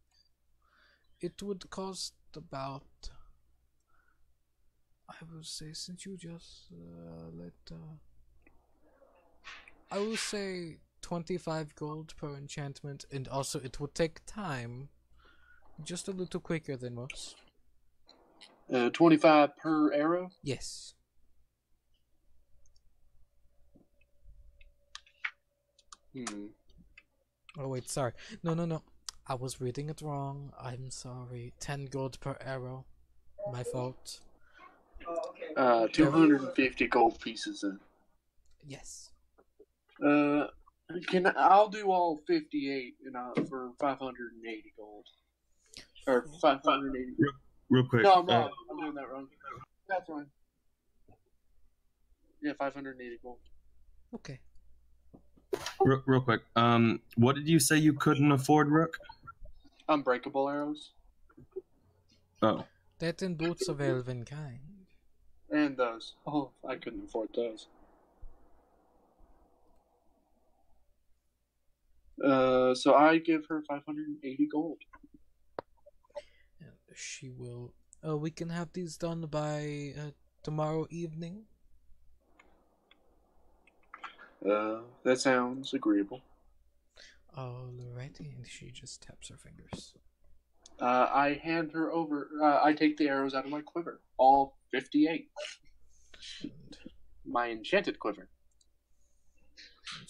It would cost about, I will say, since you just I will say 25 gold per enchantment, and also it would take time, just a little quicker than most. 25 per arrow? Yes. Oh wait, sorry. No. I was reading it wrong. I'm sorry. 10 gold per arrow. My fault. 250 gold pieces then. Yes. I'll do all 58 for 580 gold. Or 580. Real quick. No, I'm wrong. I'm doing that wrong. That's fine. Yeah, 580 gold. Okay. Real quick. What did you say you couldn't afford, Rook? Unbreakable arrows. Oh. That and boots of elven kind. And those. Oh, I couldn't afford those. So I give her 580 gold. And she will. We can have these done by tomorrow evening. That sounds agreeable. Alrighty, and she just taps her fingers. I hand her over. I take the arrows out of my quiver, all 58. And My enchanted quiver.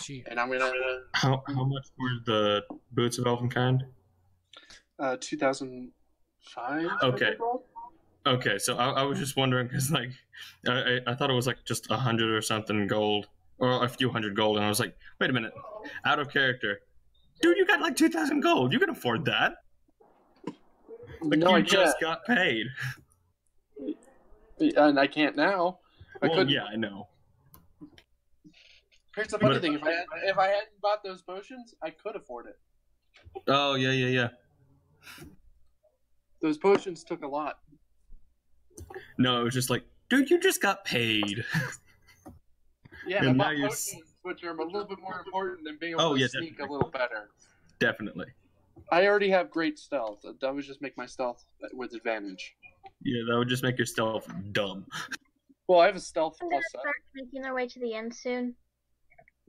she. And I'm gonna. How much were the boots of Elvenkind? 2005. Okay. Okay, so I was just wondering because like I thought it was like just 100 or something gold or a few hundred gold, and I was like, wait a minute, out of character, dude, you got like 2,000 gold. You can afford that. Like No, you I just can't. got paid. And I can't now. I Well, couldn't. yeah, I know. Here's the funny But- thing: if I hadn't bought those potions, I could afford it. Oh yeah. Those potions took a lot. No, it was just like, dude, you just got paid. Yeah, I And now bought you're potions which are a little bit more important than being able Oh, to yeah, sneak definitely. a little better. Definitely. I already have great stealth. That would just make my stealth with advantage. Yeah, that would just make your stealth dumb. Well, I have a stealth They're plus gonna start making their way to the end soon.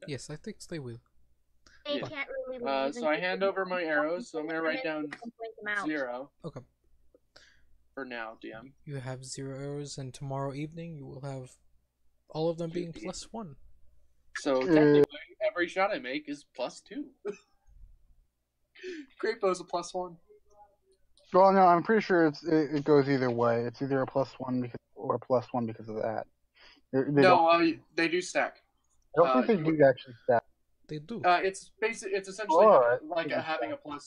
Yes, I think they will. They Yeah. can't really leave. So I hand over my arrows. So I'm gonna write down Point them out. 0 Okay. for now, DM. You have 0 arrows, and tomorrow evening you will have all of them being +1. So technically, every shot I make is +2. Great bow's a +1. Well, no, I'm pretty sure it goes either way. It's either a +1 or a +1 because of that. They do stack. I don't think they do actually stack. They do. It's essentially Alright. like having a plus.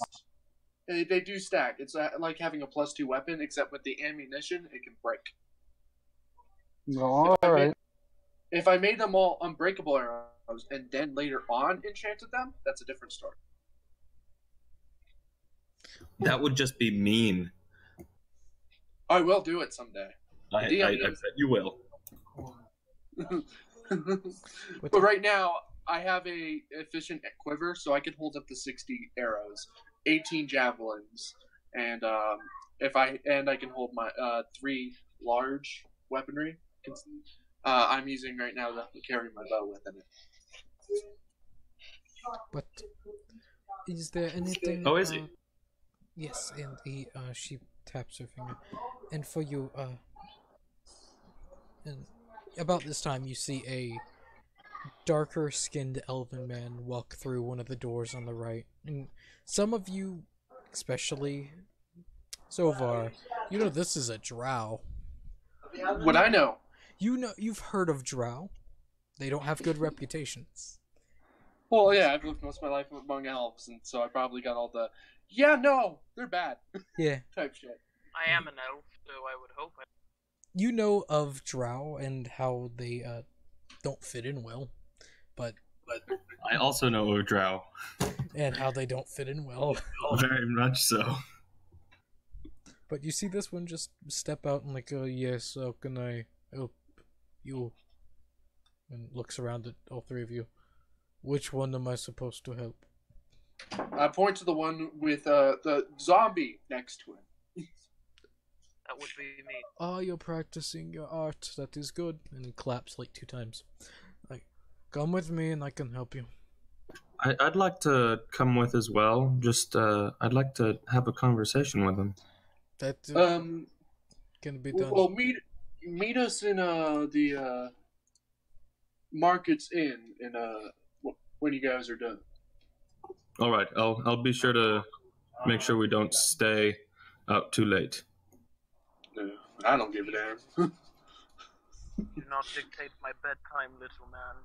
They do stack. It's like having a +2 weapon, except with the ammunition, it can break. No, alright. If I made them all unbreakable arrows and then later on enchanted them, that's a different story. That would just be mean. I will do it someday. I bet you will. But right now, I have a efficient quiver, so I can hold up to 60 arrows, 18 javelins, and I can hold my 3 large weaponry. I'm using right now to carry my bow within it. But is there anything? Oh, is he? Yes, and she taps her finger. And for you, and about this time you see a darker-skinned elven man walk through one of the doors on the right. And some of you, especially Zovar, you know this is a drow. What I know. You know, you've heard of drow. They don't have good reputations. Well, yeah, I've lived most of my life among elves, and so I probably got all the, yeah, no, they're bad Yeah. type shit. I am an elf, so I would hope. You know of drow and how they don't fit in well, but I also know of drow. and how they don't fit in well. Very much so. But you see this one just step out and like, yes, how can I help you? And looks around at all three of you. Which one am I supposed to help? I point to the one with the zombie next to him. That would be me. Ah, you're practicing your art. That is good. And he claps like 2 times. Like, come with me and I can help you. I'd like to come with as well. Just, I'd like to have a conversation with him. That can be done. Well, meet us in the Market's Inn in when you guys are done. All right, I'll be sure to make sure we don't stay out too late. No, I don't give a damn. Do not dictate my bedtime, little man.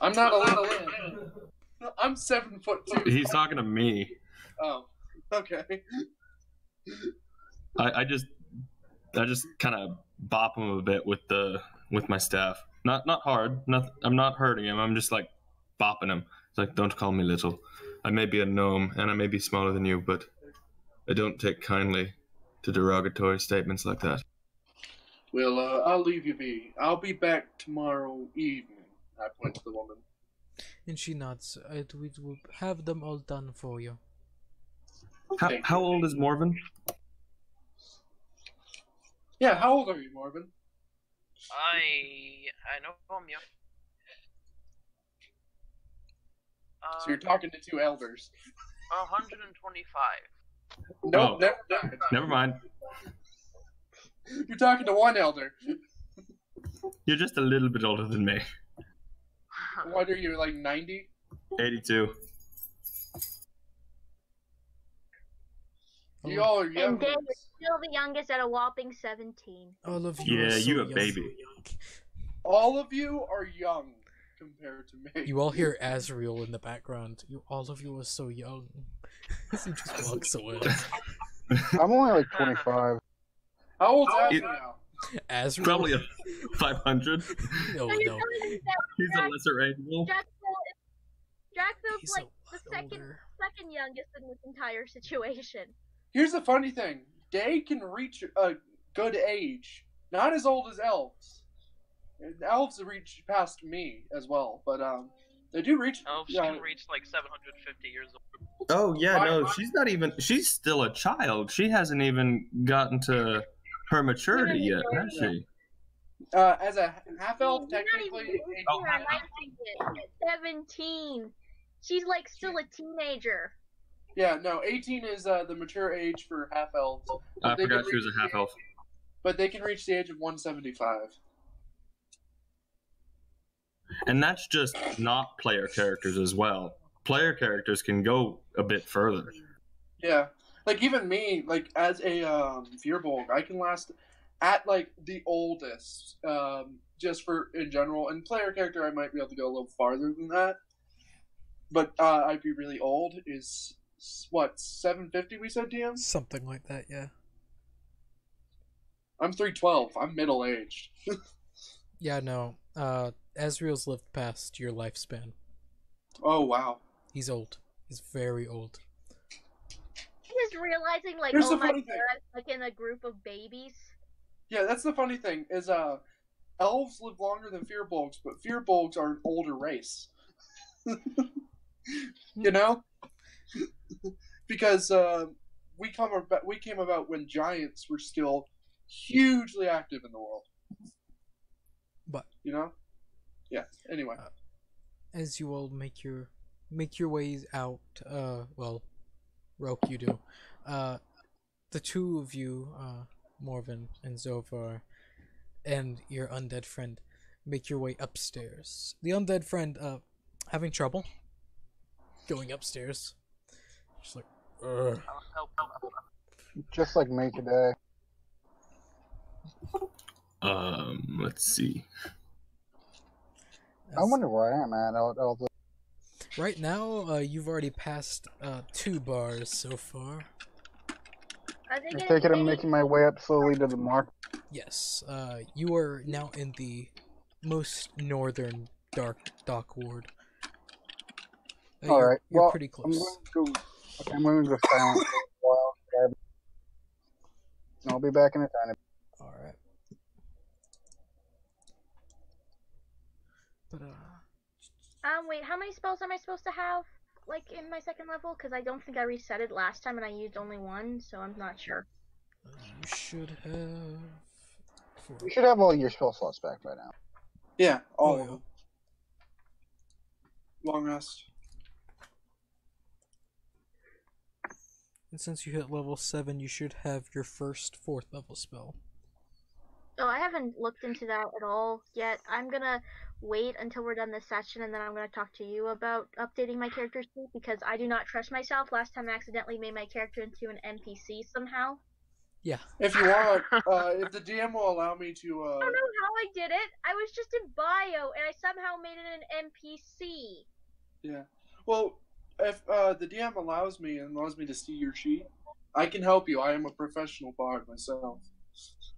I'm not a little man. I'm 7'2". He's talking to me. Oh, okay. I just kind of bop him a bit with my staff. Not hard. I'm not hurting him. I'm just like bopping him. It's like, don't call me little. I may be a gnome and I may be smaller than you, but I don't take kindly to derogatory statements like that. Well, I'll leave you be. I'll be back tomorrow evening. I point to the woman. And she nods. We will have them all done for you. How old is Morven? Yeah, how old are you, Morven? I know I'm young. So you're talking to 2 elders. 125. Nope, Oh. Never mind. You're talking to 1 elder. You're just a little bit older than me. What are you, like 90? 82. You all are And young. Dave is still the youngest at a whopping 17. All of you. Yeah, are so you a young. baby. All of you are young compared to me. You all hear Azriel in the background. All of you are so young. He just walks away. I'm only like 25. How old's It- Azra now? Azriel? Probably a 500. No, So you're no. telling me that He's a lesser angel. Draxel's He's like a the lot second older. youngest in this entire situation. Here's the funny thing. Day can reach a good age. Not as old as elves. Elves reach past me as well, but they do reach. Elves yeah, can reach like 750 years old. Oh yeah, no, she's not even. She's still a child. She hasn't even gotten to her maturity yet, has she? as a half elf, She's not technically. even Oh, 17. She's like still a teenager. Yeah, no, 18 is the mature age for half elves. I They can forgot she was reach a half elf. But they can reach the age of 175. And that's just not player characters as well. Player characters can go a bit further. Yeah, like even me, like as a Fearbolg, I can last at like the oldest, just for in general. And player character, I might be able to go a little farther than that. But I'd be really old. Is what 750? We said, DM. Something like that, yeah. I'm 312. I'm middle aged. Yeah, no. Ezreal's lived past your lifespan. Oh wow. He's old. He's very old. Just realizing, like, Here's oh the my funny god, thing. I'm like in a group of babies. Yeah, that's the funny thing is elves live longer than Fearbolgs, but Fearbolgs are an older race. You know? Because we came about when giants were still hugely active in the world. But You know? Yeah. Anyway. as you all make your ways out, well, Roke, you do. The two of you, Morven and Zovar, and your undead friend, make your way upstairs. The undead friend, having trouble going upstairs. Just like, ugh. I'll help. Just like me today. Let's see. I wonder where I am at. I'll Right now, you've already passed 2 bars so far. Are they I gonna take it I'm say- making my way up slowly to the mark. Yes, you are now in the most northern dock ward. Alright, you're well, pretty I'm close. going to go. Okay, I'm going to go silent for a while. I'll be back in a tiny. Alright. But, wait, how many spells am I supposed to have, like, in my second level? Because I don't think I reset it last time and I used only 1, so I'm not sure. you should have... 4. You should have all your spell slots back by now. Yeah. All Oh, of them. Long rest. And since you hit level 7, you should have your first 4th level spell. Oh, I haven't looked into that at all yet. I'm gonna wait until we're done this session and then I'm gonna talk to you about updating my character sheet because I do not trust myself. Last time I accidentally made my character into an NPC somehow. Yeah. If you want, if the DM will allow me to. I don't know how I did it. I was just in bio and I somehow made it an NPC. Yeah. Well, if the DM allows me and allows me to see your sheet, I can help you. I am a professional bard myself.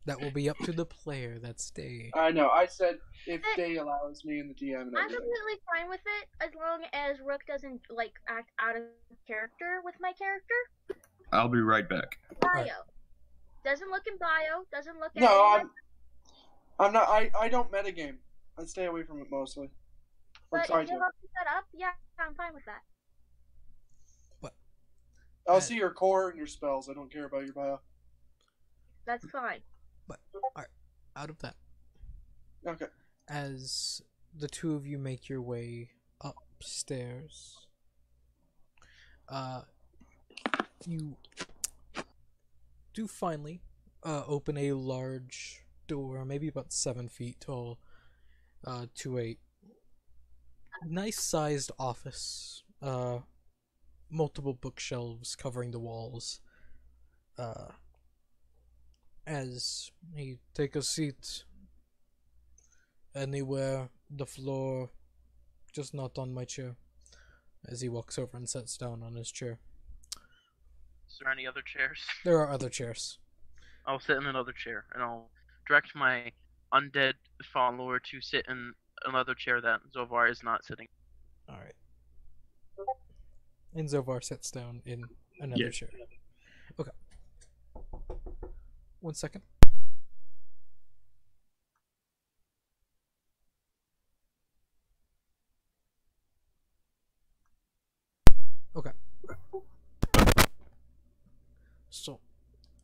That will be up to the player. That's day. I know. I said if Day allows me and the DM and I'm everything. completely fine with it as long as Rook doesn't like act out of character with my character. I'll be right back. Bio. Alright. Doesn't look in bio, doesn't look at No, any- I'm not. I don't metagame. I stay away from it mostly. Or But try if you to. have to set up, yeah, I'm fine with that. I'll see your core and your spells. I don't care about your bio. That's fine. Out of that, Okay. as the two of you make your way upstairs, you do finally open a large door, maybe about 7 feet tall, to a nice-sized office. Multiple bookshelves covering the walls. As you take a seat anywhere, the floor, just not on my chair. As he walks over and sits down on his chair. Is there any other chairs? There are other chairs. I'll sit in another chair, and I'll direct my undead follower to sit in another chair that Zovar is not sitting. Alright. And Zovar sits down in another Yeah. chair. Okay. 1 second.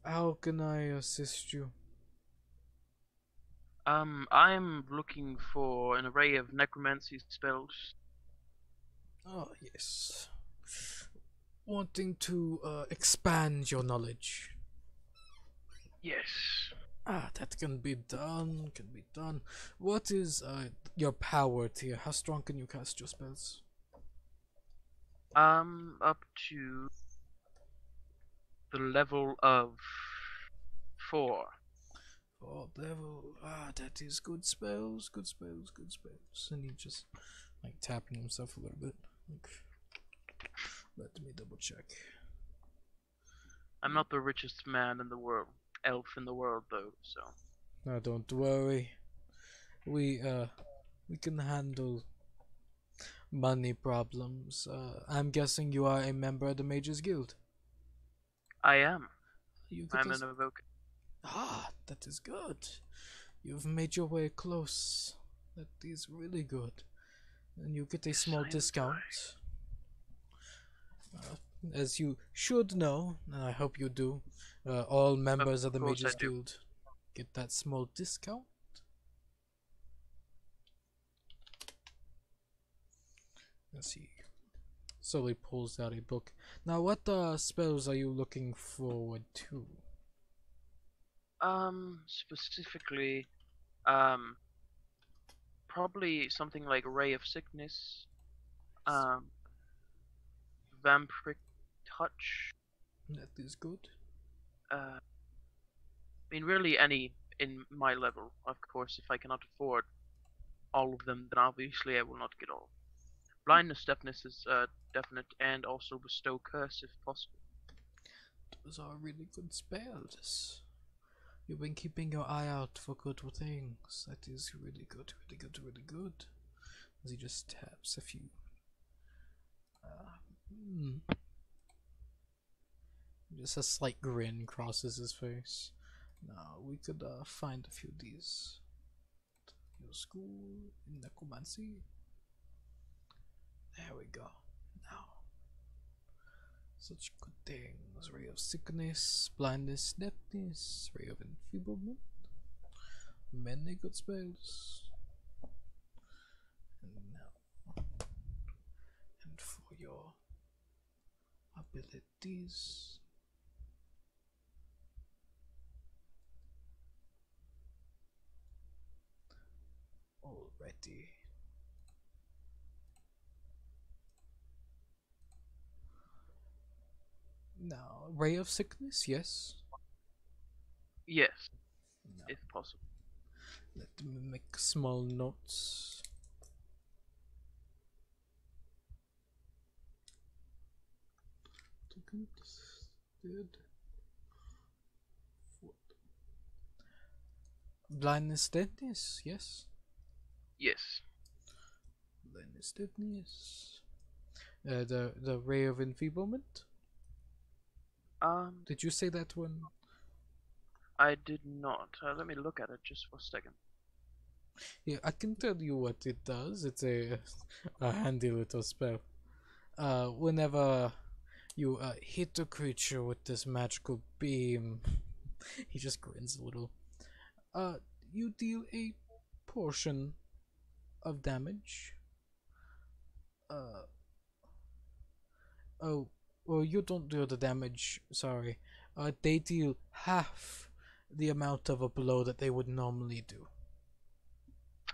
How can I assist you? I'm looking for an array of necromancy spells. Oh, yes. Wanting to expand your knowledge. Yes. That can be done, can be done. What is your power tier? How strong can you cast your spells? Up to the level of 4. Oh, devil. That is good spells, good spells, good spells. And he just, like, tapping himself a little bit. Like, let me double check. I'm not the richest man in the world, elf in the world though, so. No, don't worry. We can handle money problems. I'm guessing you are a member of the Mages Guild. I am. You could I'm just... an evoker. That is good. You've made your way close. That is really good. And you get a small discount. As you should know, and I hope you do, all members of the course I Mages do. Guild get that small discount. Let's see. Slowly pulls out a book. Now, what spells are you looking forward to? Specifically, probably something like Ray of Sickness, Vampiric Touch, That is good. I mean, really any in my level, of course. If I cannot afford all of them, then obviously I will not get all. Blindness, deafness is definite, and also Bestow Curse if possible. Those are really good spells. You've been keeping your eye out for good things. That is really good, really good, really good. As he just taps a few. Just a slight grin crosses his face. Now we could find a few of these. Your school in necromancy. There we go. Now, such good things: ray of sickness, blindness, deafness, ray of enfeeblement. Many good spells. And now, and for your abilities. Already. Now, ray of sickness, yes. Yes, No. if possible. Let me make small notes. Blindness, deafness, yes. Yes. Blindness, deafness. The ray of enfeeblement. Did you say that one? I did not. Let me look at it just for a second. Yeah, I can tell you what it does. It's a handy little spell. Whenever you hit a creature with this magical beam, he just grins a little. You deal a portion of damage. Oh, well, you don't deal the damage. Sorry. They deal half the amount of a blow that they would normally do.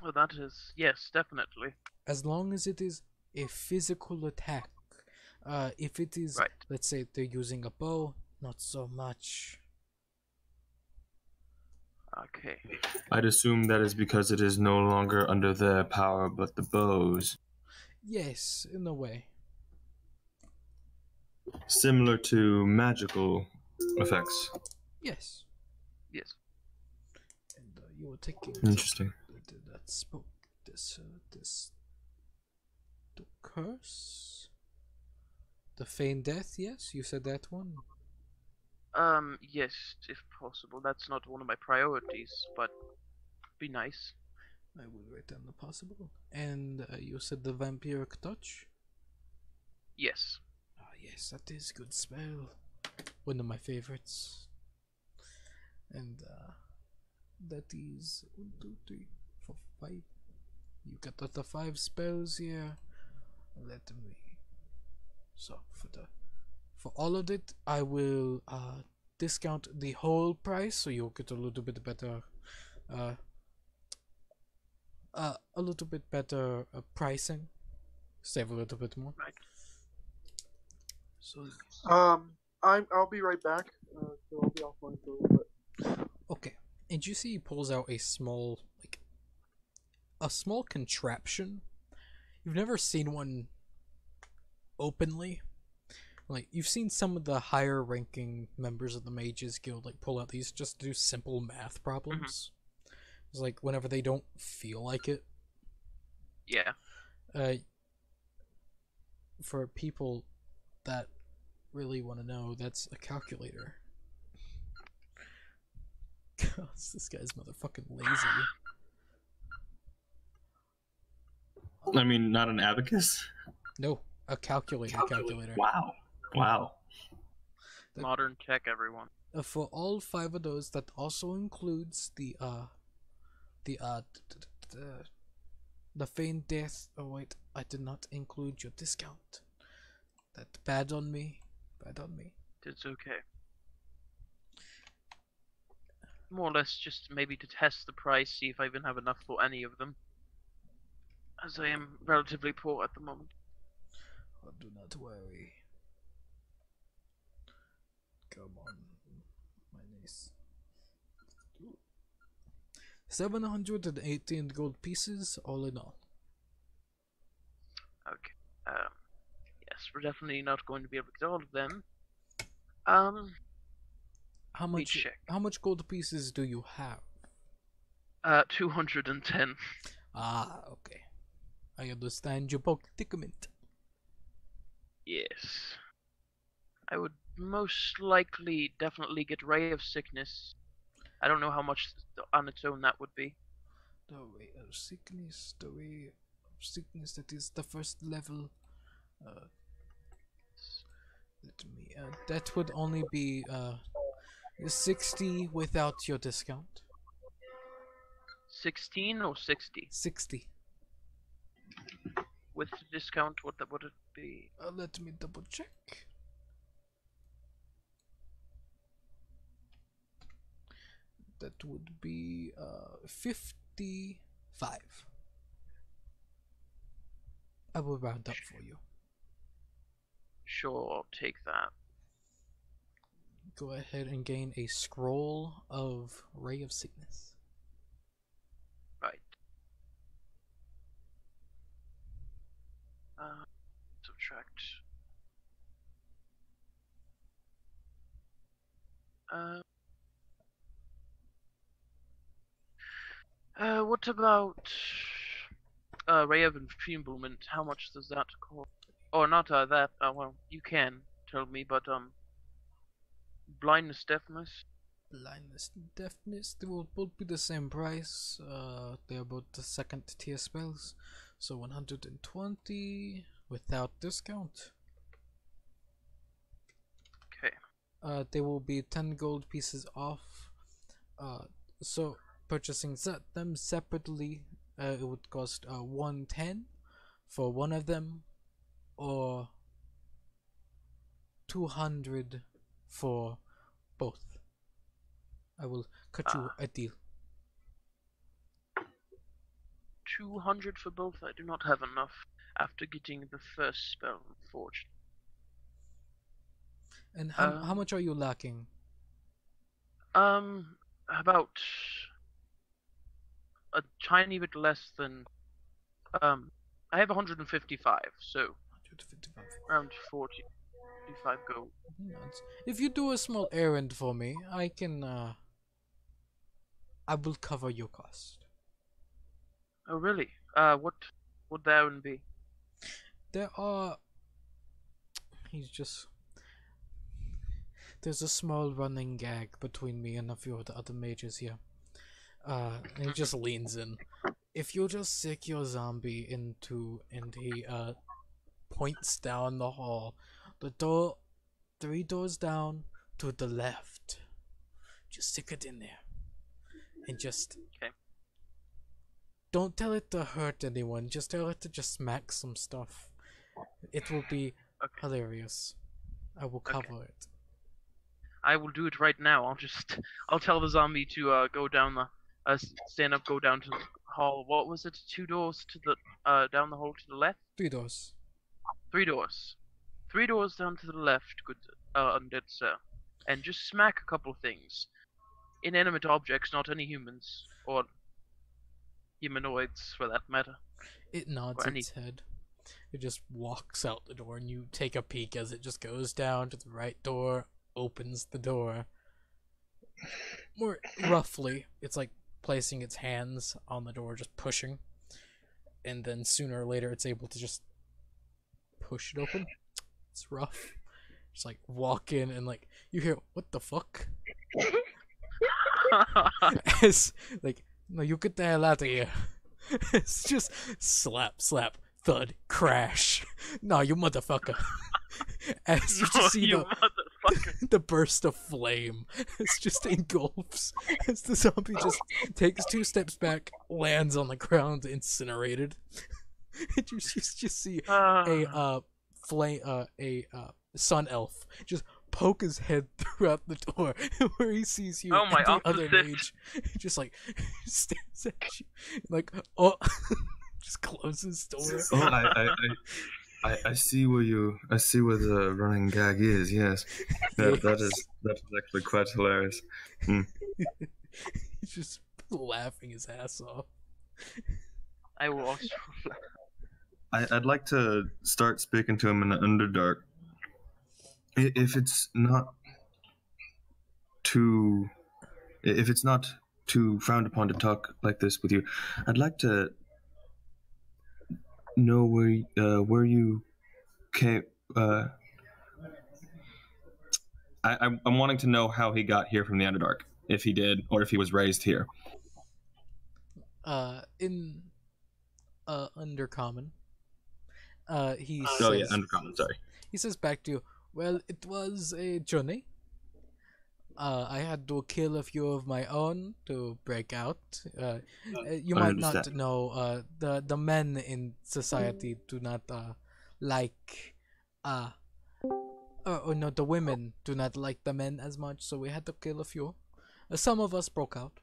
Oh, that is, yes, definitely. As long as it is a physical attack. If it is, right. Let's say they're using a bow, not so much. Okay. I'd assume that is because it is no longer under their power but the bows. Yes, in a way. Similar to magical effects. Yes. Yes. And you were taking Interesting. that spoke this the curse, the feigned death. Yes, you said that one. Yes, if possible. That's not one of my priorities, but be nice. I will write down the possible. And you said the vampiric touch. Yes. Ah, yes, that is a good spell. One of my favorites. And that is 1, 2, 3, 4, 5. You got the 5 spells here. Let me. So for all of it, I will discount the whole price, so you'll get a little bit better, pricing. Save a little bit more. Right. So I'll be right back. So I'll be offline for a little bit. okay, and you see he pulls out a small contraption. You've never seen one openly. Like, you've seen some of the higher ranking members of the Mages Guild pull out these just to do simple math problems. It's like whenever they don't feel like it. Yeah. For people that really want to know, that's a calculator. God, this guy's motherfucking lazy. I mean, not an abacus? No, a calculator. Wow. Wow. Modern tech, everyone. For all 5 of those, that also includes the feigned death. Oh wait, I did not include your discount. That bad on me. It's okay. More or less just maybe to test the price, see if I even have enough for any of them. As I am relatively poor at the moment. Oh, do not worry. Come on, my niece. 718 gold pieces, all in all. Okay. Yes, we're definitely not going to be able to get all of them. How much gold pieces do you have? 210. Ah, okay. I understand your predicament. Yes. I would most likely definitely get Ray of Sickness. I don't know how much on its own that would be. The Ray of Sickness, that is the first level. That would only be 60 without your discount. 16 or 60? 60. With the discount, what would it be? Let me double check. That would be 55. I will round up for you. Sure, I'll take that. Go ahead and gain a scroll of Ray of Sickness. Right. Subtract. What about Ray of Enfeeblement? How much does that cost? Or not that. Well, you can tell me, but blindness, deafness. Blindness, deafness, they will both be the same price. They're both the second tier spells. So 120 without discount. Okay. They will be 10 gold pieces off. So purchasing them separately, it would cost 110 for one of them, or 200 for both. I will cut you a deal. 200 for both? I do not have enough after getting the first spell forged. And how much are you lacking? About a tiny bit less than. I have 155, so 155. around 45 gold. If you do a small errand for me, I can. I will cover your cost. Oh really? What would that one be? There are. There's a small running gag between me and a few of the other mages here. And he just leans in. If you just sick your zombie into, and he points down the hall, the door, 3 doors down to the left. just stick it in there. And just... Okay. Don't tell it to hurt anyone. Just tell it to just smack some stuff. It will be hilarious. I will cover it. I will do it right now. I'll tell the zombie to go down the stand up, go down to the hall. What was it? 2 doors to the down the hall to the left. 3 doors. 3 doors. 3 doors down to the left, good undead sir. And just smack a couple things. Inanimate objects, not any humans or humanoids for that matter. It nods its head. It just walks out the door, and you take a peek as it just goes down to the right door, opens the door. More roughly, it's like placing its hands on the door, just pushing. And then sooner or later, it's able to just push it open. It's rough. Just like walk in and like you hear, what the fuck? As like, no, you get the hell out of here. It's just slap, slap, thud, crash. No, you motherfucker. As you just see the burst of flame. It's just engulfs. As the zombie just takes 2 steps back, lands on the ground, incinerated. And you just see a sun elf just poke his head throughout the door where he sees you and the other mage just like stares at you like just closes door. I see where the running gag is. Yes, that's actually quite hilarious. He's just laughing his ass off. I will also. I'd like to start speaking to him in the Underdark. If it's not too frowned upon to talk like this with you, I'd like to know where you came. I'm wanting to know how he got here from the Underdark, if he did, or if he was raised here. In Undercommon. He says, Undercommon. Sorry. He says back to you, well, it was a journey. I had to kill a few of my own to break out. You might not know, the men in society do not like, the women do not like the men as much, so we had to kill a few. Some of us broke out,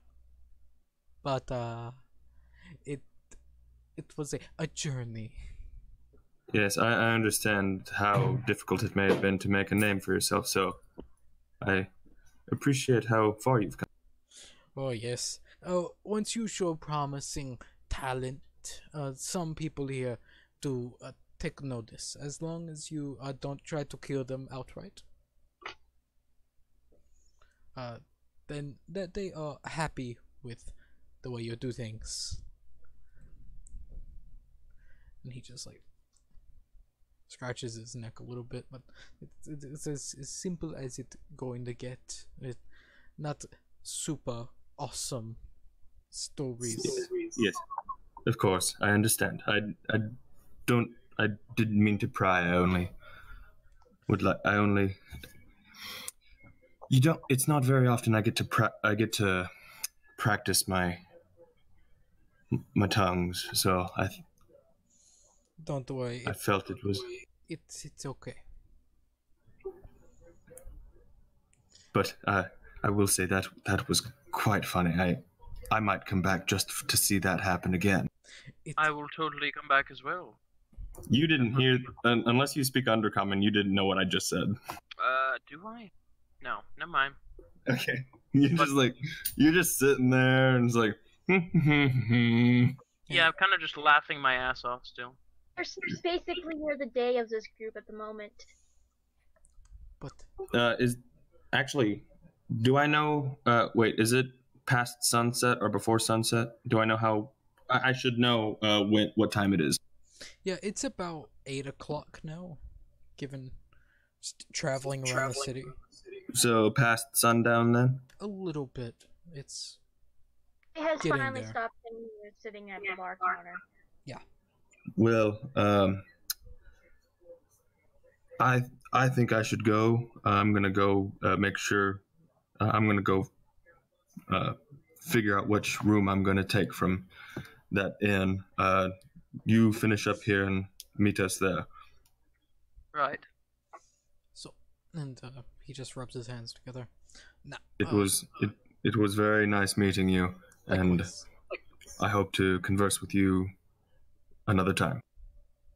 but it was a journey. Yes, I understand how difficult it may have been to make a name for yourself, so I appreciate how far you've come. Oh, yes. Once you show promising talent, some people here do take notice, as long as you don't try to kill them outright. Then they are happy with the way you do things. And he just like scratches his neck a little bit, but it's as simple as it's going to get. Not super awesome stories. Yes, of course, I understand. I didn't mean to pry. It's not very often I get to practice my tongues, so don't worry. I felt it was. It's okay. But I will say that was quite funny. I might come back just to see that happen again. I will totally come back as well. You didn't hear, unless you speak Undercommon, you didn't know what I just said. Do I? No, never mind. Okay. You're just sitting there and it's like, Yeah, I'm kind of just laughing my ass off still. Basically, you're the day of this group at the moment. But do I know? Wait, is it past sunset or before sunset? Do I know how? I should know what time it is. Yeah, it's about 8 o'clock now, given just traveling around the city. So past sundown then? A little bit. It has finally stopped and you're sitting at the bar counter. Yeah. Well, I think I should go. I'm gonna go make sure. I'm gonna go figure out which room I'm going to take from that inn. You finish up here and meet us there. Right. So, and he just rubs his hands together. Now, It was very nice meeting you, and likewise. I hope to converse with you another time.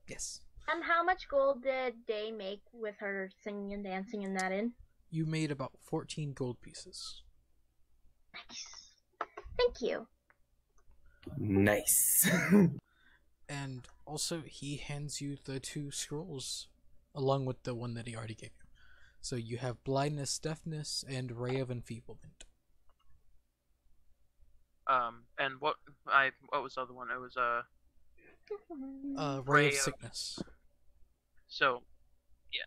Yes. And how much gold did Day make with her singing and dancing in that inn? You made about 14 gold pieces. Nice. Thank you. Nice. And also, he hands you the 2 scrolls, along with the one that he already gave you. So you have blindness, deafness, and ray of enfeeblement. And what was the other one? It was Ray Ray of of- sickness. So, yeah.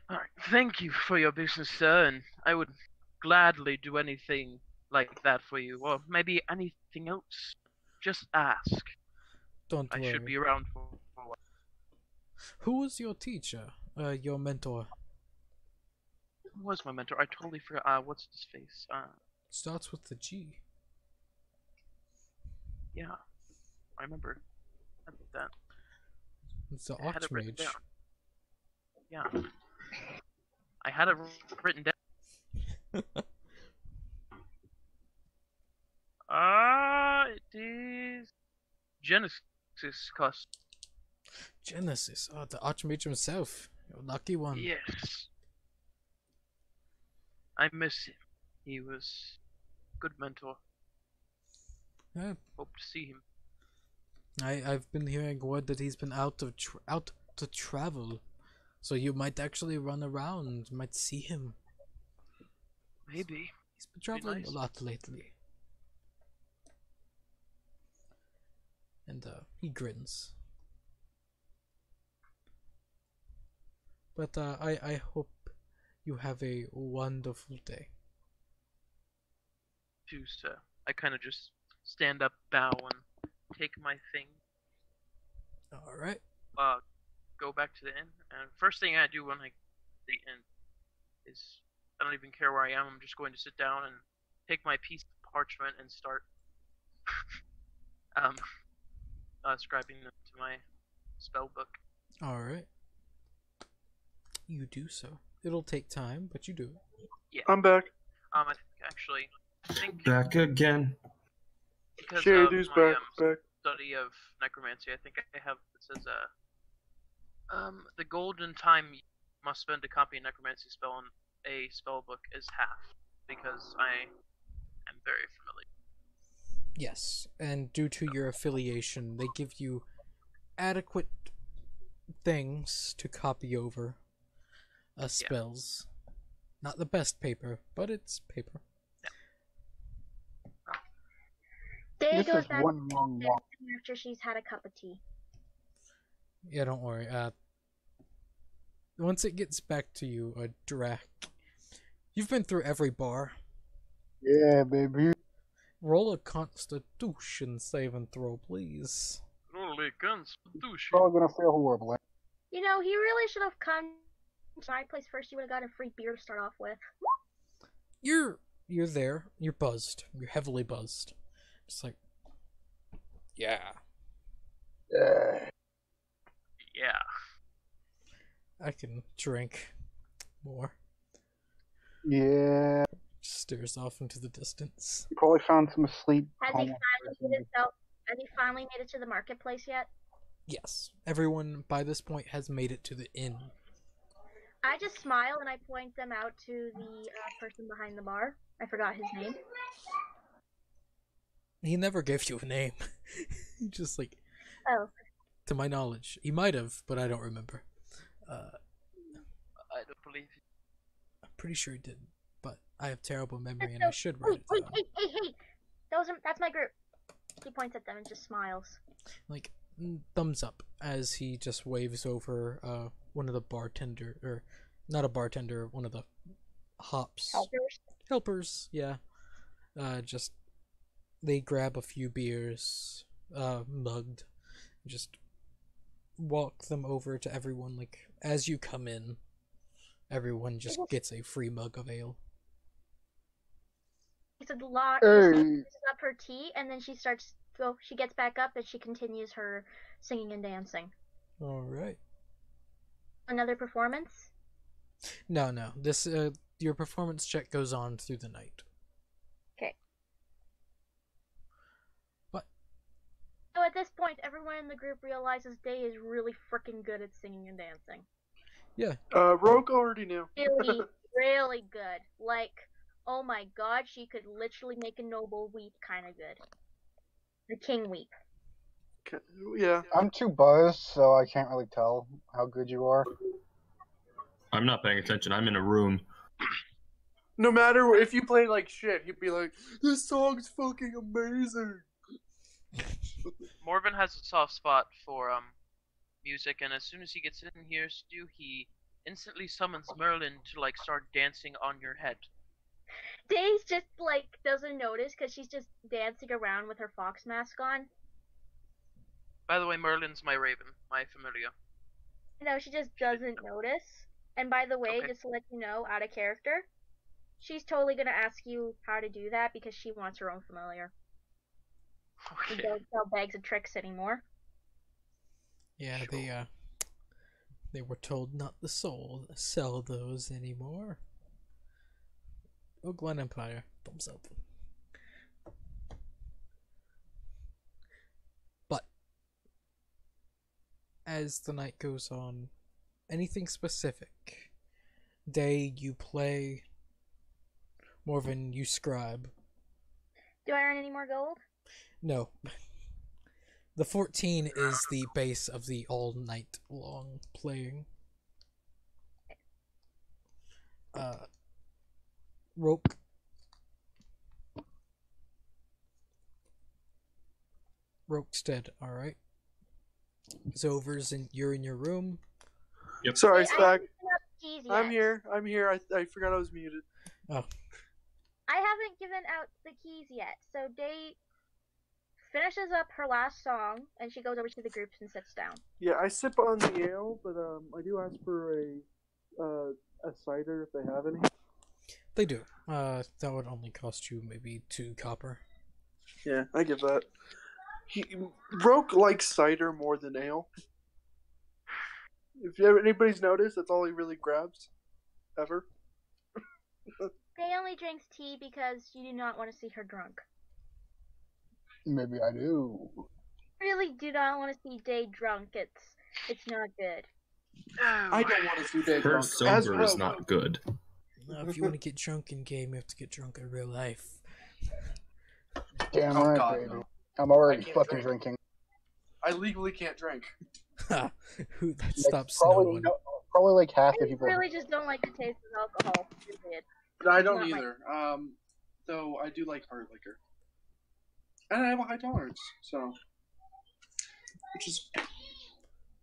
All right. Thank you for your business, sir, and I would gladly do anything like that for you, or maybe anything else. Just ask. Don't I worry. should be around for a while. Who was your teacher? Your mentor? Who was my mentor? I totally forgot. What's his face? Starts with the G. Yeah, I remember that. It's the I had it written Archmage. down. Yeah, I had it written down. It is Genesis cost. Genesis. Oh, the Archmage himself. Your lucky one. Yes. I miss him. He was a good mentor. Yeah, Hope to see him. I've been hearing word that he's been out to travel, so you might actually run around, might see him. Maybe. He's been traveling nice. a lot lately. And he grins. But I hope you have a wonderful day. Too, sir. I kind of just stand up, bow, and take my thing. All right. Go back to the inn. And first thing I do when I get to the inn is I don't even care where I am. I'm just going to sit down and take my piece of parchment and start scribing them to my spell book. All right. You do so. It'll take time, but you do it. Yeah. I'm back. I think Back again. because Shady's of my back. study of necromancy, I think I have it says the golden time you must spend to copy a necromancy spell in a spell book is half, because I am very familiar. Yes, and due to your affiliation, they give you adequate things to copy over spells. Not the best paper, but it's paper. Day This goes is back one long walk. after she's had a cup of tea. Yeah, don't worry. Once it gets back to you, Drac, you've been through every bar. Yeah, baby. Roll a Constitution saving throw, please. Holy Constitution. Probably gonna fail horribly. You know, he really should have come to my place first. You would have gotten a free beer to start off with. You're there. You're buzzed. You're heavily buzzed. Just like, yeah. Yeah. Yeah. I can drink more. Yeah. Stares off into the distance. You probably found some asleep. Has he finally made it to the marketplace yet? Yes, everyone by this point has made it to the inn. I just smile and I point them out to the person behind the bar. I forgot his name. He never gave you a name. He just like, Oh. to my knowledge, he might have, but I don't remember. I don't believe you. I'm pretty sure he didn't, but I have terrible memory and I should write it Hey, down. hey! That's my group. He points at them and just smiles. Like, thumbs up as he just waves over one of the bartender, or not a bartender, one of the hops. Helpers, yeah. Just, they grab a few beers, mugged, just walk them over to everyone. Like, as you come in, everyone just gets a free mug of ale. drinks a lot, Hey. finishes up her tea, and then she gets back up and she continues her singing and dancing. All right. Another performance? No. This your performance check goes on through the night. Okay. What? So at this point, everyone in the group realizes Day is really freaking good at singing and dancing. Yeah. Rogue already knew. Really, really good. Like, oh my god, she could literally make a noble weep kind of good. The king weep. Yeah. I'm too buzzed, so I can't really tell how good you are. I'm not paying attention. I'm in a room. No matter if you play like shit, he'd be like, "This song's fucking amazing." Morven has a soft spot for music, and as soon as he gets in here, Stu, he instantly summons Merlin to like start dancing on your head. Days just like doesn't notice because she's just dancing around with her fox mask on. By the way, Merlin's my raven, my familiar. No, she just doesn't notice. And by the way, Okay. just to let you know, out of character, she's totally gonna ask you how to do that because she wants her own familiar. We Okay. don't sell bags of tricks anymore. Yeah, Sure. they were told not to sell those anymore. Oh, Glen Empire, thumbs up. But as the night goes on, anything specific? Day, you play. Morven, you scribe. Do I earn any more gold? No. The 14 is the base of the all night long playing. Roke. Roke's dead, alright. Zover's you're in your room. Sorry, Wait, I Spag. haven't given out the keys yet. I'm here. I forgot I was muted. I haven't given out the keys yet. So Day finishes up her last song and she goes over to the groups and sits down. Yeah, I sip on the ale, but I do ask for a cider if they have any. They do. That would only cost you maybe 2 copper. Yeah, I give that. Roke likes cider more than ale. If anybody's noticed, that's all he really grabs, ever. Day only drinks tea because you do not want to see her drunk. Maybe I do. Really do not want to see Day drunk. It's not good. I don't want to see Dave Her drunk. As sober is Rogue. not good. If you want to get drunk in game, you have to get drunk in real life. Damn Oh, right, God, baby. no. I'm already I can't fucking drink. drinking. I legally can't drink. Who that Like, stops no one. probably like half I the people. really just don't like the taste of alcohol. Period. I don't Not my- either. Though I do like hard liquor. And I have a high tolerance, so. Which is.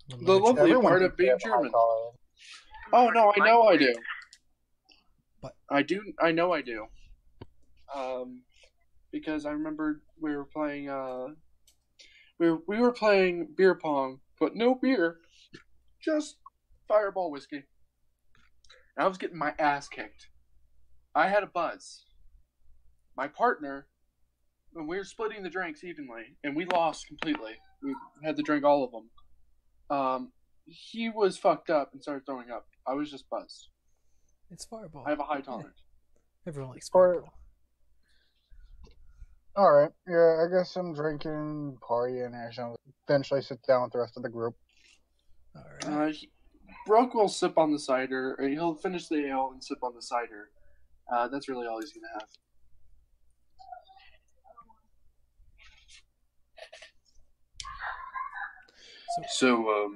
The lovely Everyone part can of being have high German. tolerance. Oh no, I know I do. But- I know I do. Because I remember we were playing we were playing beer pong, but no beer. Just Fireball whiskey. And I was getting my ass kicked. I had a buzz. My partner, when we were splitting the drinks evenly, and we lost completely. We had to drink all of them. He was fucked up and started throwing up. I was just buzzed. It's Fireball. I have a high tolerance. Everyone likes Or- Fireball. Alright, yeah, I guess I'm drinking, partying, and I'll eventually sit down with the rest of the group. Alright. Broke will sip on the cider. Or he'll finish the ale and sip on the cider. That's really all he's gonna have. So,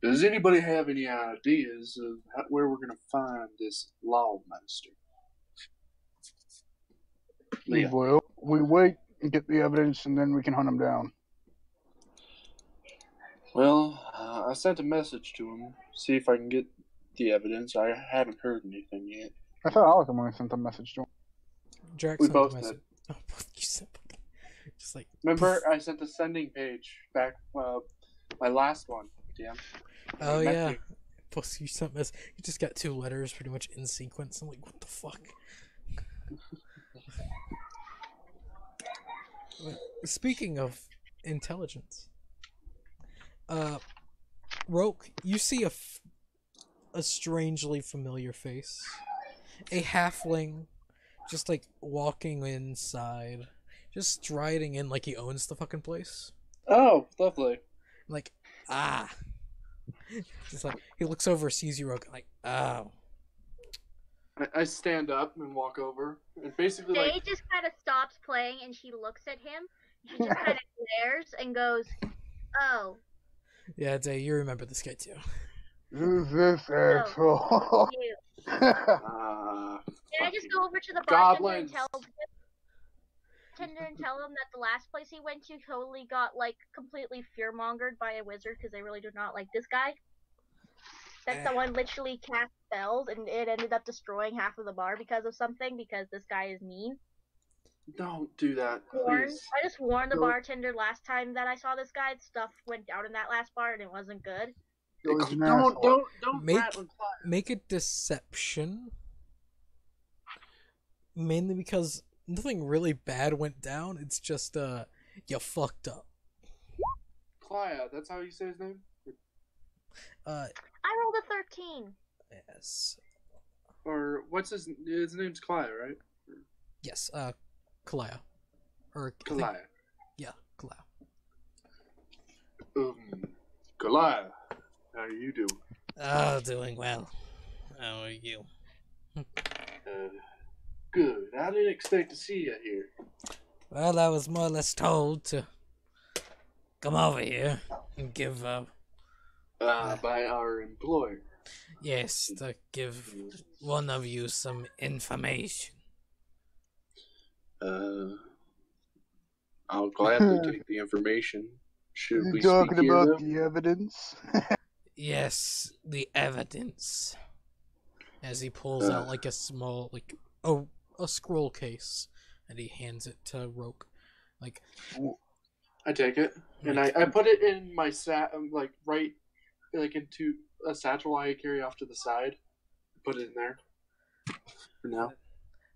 does anybody have any ideas of where we're gonna find this Lawmaster? Leah. Well, we wait and get the evidence, and then we can hunt him down. Well, I sent a message to him, see if I can get the evidence. I haven't heard anything yet. I thought I was the one who sent the message to him. Drax we sent a both message. Oh, you said just like Remember, I sent the sending page back, my last one, damn. oh I met yeah. you. Plus you sent this. You just got 2 letters pretty much in sequence. I'm like, what the fuck? Speaking of intelligence, Roke, you see a strangely familiar face. A halfling, just like walking inside, just striding in like he owns the fucking place. Oh, lovely. Like, ah. Just like, he looks over, sees you, Roke, like, oh. I stand up and walk over, and basically Day like, just kind of stops playing and she looks at him. She just kind of glares and goes, "Oh, Yeah, Day, you remember this guy too. Who's this asshole? you." uh, Can I just go over to the bartender and Goblins. tell him that the last place he went to totally got like completely fear-mongered by a wizard because they really do not like this guy. That someone literally cast spells and it ended up destroying half of the bar because of something because this guy is mean. Don't do that, Warned. please. I just warned the Go- bartender last time that I saw this guy. Stuff went down in that last bar and it wasn't good. He's an Don't asshole. rat on Clyde. Make a deception. Mainly because nothing really bad went down. It's just, you fucked up. Clya, that's how you say his name? I rolled a 13. Yes. Or what's his name's Clya, right? Yes, Kalaya. Or, I think- Clya. yeah, Kalaya. Clya, how are you doing? Oh, doing well. How are you? Good. I didn't expect to see you here. Well, I was more or less told to come over here and give, By our employer. yes, to give one of you some information. I'll gladly take the information. Should You we talking speak here, about though? the evidence? Yes, the evidence. As he pulls out like a small, like, a scroll case, and he hands it to Roke. Like, I take it, and I put it in my like right, like into a satchel I carry off to the side. Put it in there for now.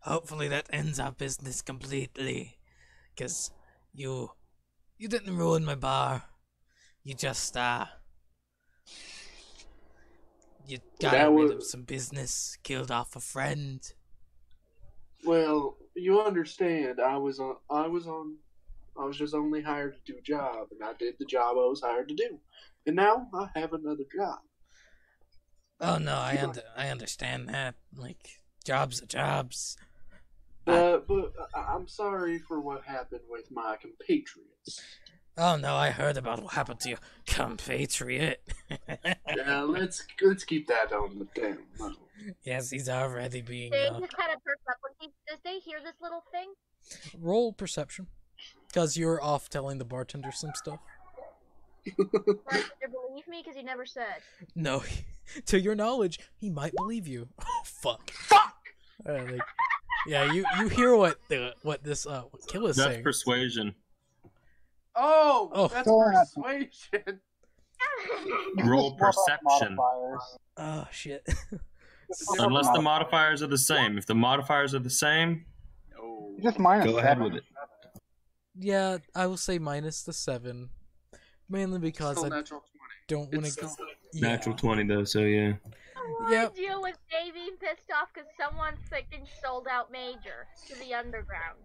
hopefully that ends our business completely. Because you didn't ruin my bar. You just, you got That rid was- of some business, killed off a friend. Well, you understand. I was just only hired to do a job, and I did the job I was hired to do, and now I have another job. Oh no, I understand that. Like, jobs are jobs. But I'm sorry for what happened with my compatriots. Oh no, I heard about what happened to your compatriot. Yeah, let's keep that on the down low. Yes, he's already being, They just kind of perks up when does they hear this little thing? roll perception. Because you're off telling the bartender some stuff. Bartender believe me because you never said. No, to your knowledge, he might believe you. Oh fuck! Fuck! Like, yeah, you hear what this Killa's That's saying. persuasion. Oh, that's Don't have to- persuasion. Roll perception. Oh shit! Unless the modifiers are the same. If the modifiers are the same, No. Just minus go ahead 7. with it. Yeah, I will say minus the 7, mainly because Still I natural 20. don't want It's to. still- Natural 20 though, so yeah. I want Yep. to deal with Dave being pissed off because someone freaking sold out Major to the underground.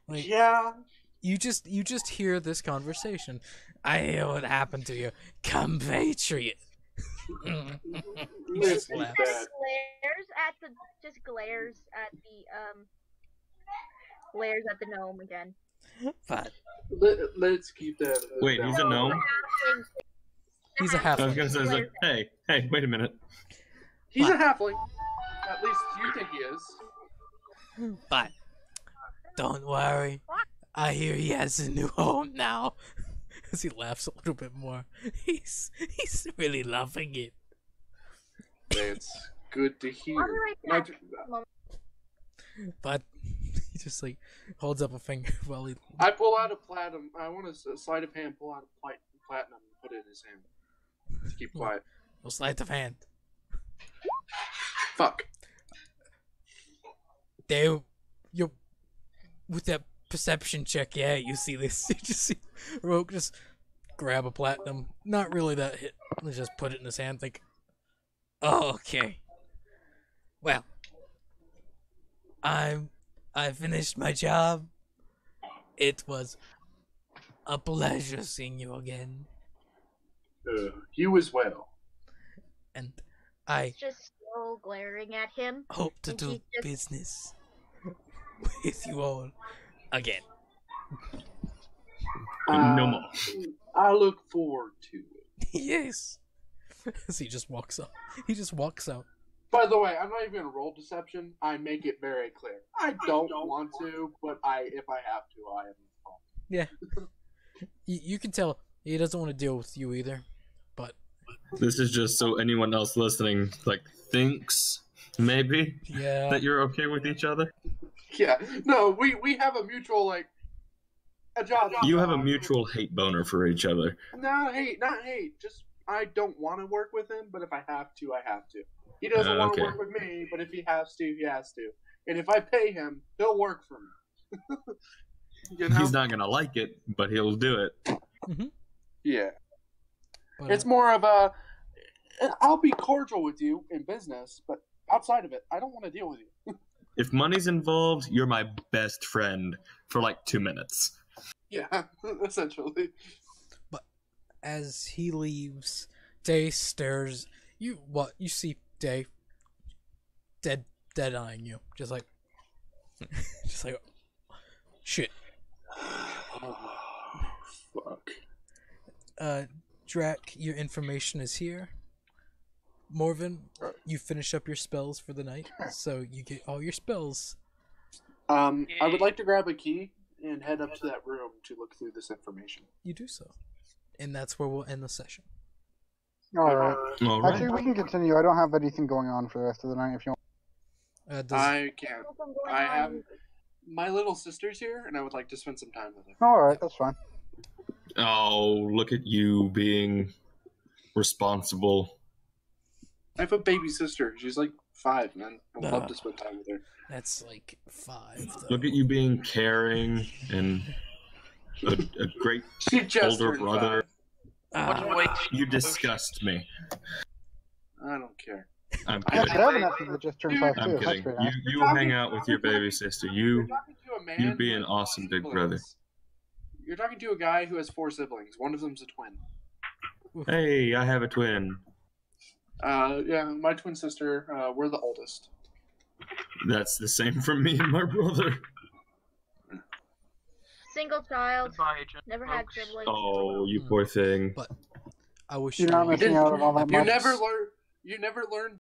Like, Yeah. you just hear this conversation. I hear what happened to your compatriot. He Let's just keep laughs. that. Glares at the gnome again. But Let's keep that. Wait, down. he's a gnome? he's a I was halfling. gonna say, it's like, hey, wait a minute. He's a halfling. At least you think he is. But don't worry, I hear he has a new home now. As he laughs a little bit more, he's really loving it. That's good to I'll be hear. right Not- back. But he just like holds up a finger while he. I pull out a platinum. I want to sleight of hand pull out a platinum and put it in his hand. To keep quiet. No sleight of hand. Fuck. They Yo, with that perception check, yeah, you see this. You just see Rogue just grab a platinum. Not really that hit. Let's just put it in his hand. Think, oh, okay. Well, I finished my job. It was a pleasure seeing you again, You as well. and I He's just still glaring at him. hope to And do he just- business with you all again. No more. I look forward to it. Yes. As he just walks out. He just walks out. By the way, I'm not even gonna roll deception. I make it very clear. I don't want to, but if I have to, I am. Yeah. You can tell he doesn't want to deal with you either. But This is just so anyone else listening like thinks maybe yeah. that you're okay with each other. Yeah, no, we have a mutual a job. You have a mutual hate boner for each other. Not hate. Just I don't want to work with him, but if I have to, I have to. He doesn't want to Okay. work with me, but if he has to, he has to. And if I pay him, he'll work for me. You know? He's not gonna like it, but he'll do it. Yeah. But, It's more of a. I'll be cordial with you in business, but outside of it, I don't want to deal with you. If money's involved, you're my best friend for like 2 minutes. Yeah, essentially. as he leaves, Day stares. You see Day dead eyeing you, just like shit. Fuck. Drac, your information is here. Morven, you finish up your spells for the night, so you get all your spells. I would like to grab a key and head up to that room to look through this information. You do so, and that's where we'll end the session. Alright. All right. Actually, we can continue. I don't have anything going on for the rest of the night if you want. I can't. I have my little sister's here, and I would like to spend some time with her. Alright, that's fine. Oh, look at you being responsible. I have a baby sister. She's like 5, man. I'd love to spend time with her. That's like 5. Though. Look at you being caring and a great She just older turned brother. 5. Wait, You disgust me. I don't care. I'm I kidding. have an nephew that just turned 5 I'm too. That's kidding. pretty You nice. you hang out with your baby sister. You're You talking to a man you'd be who an has awesome big siblings. brother. You're talking to a guy who has 4 siblings. One of them's a twin. Hey, I have a twin. Yeah, my twin sister. We're the oldest. That's the same for me and my brother. Single child. goodbye, Agent. Never had Folks. siblings. Oh, you poor thing. But I wish You're not you. missing out on all that You much. never learn. You never learned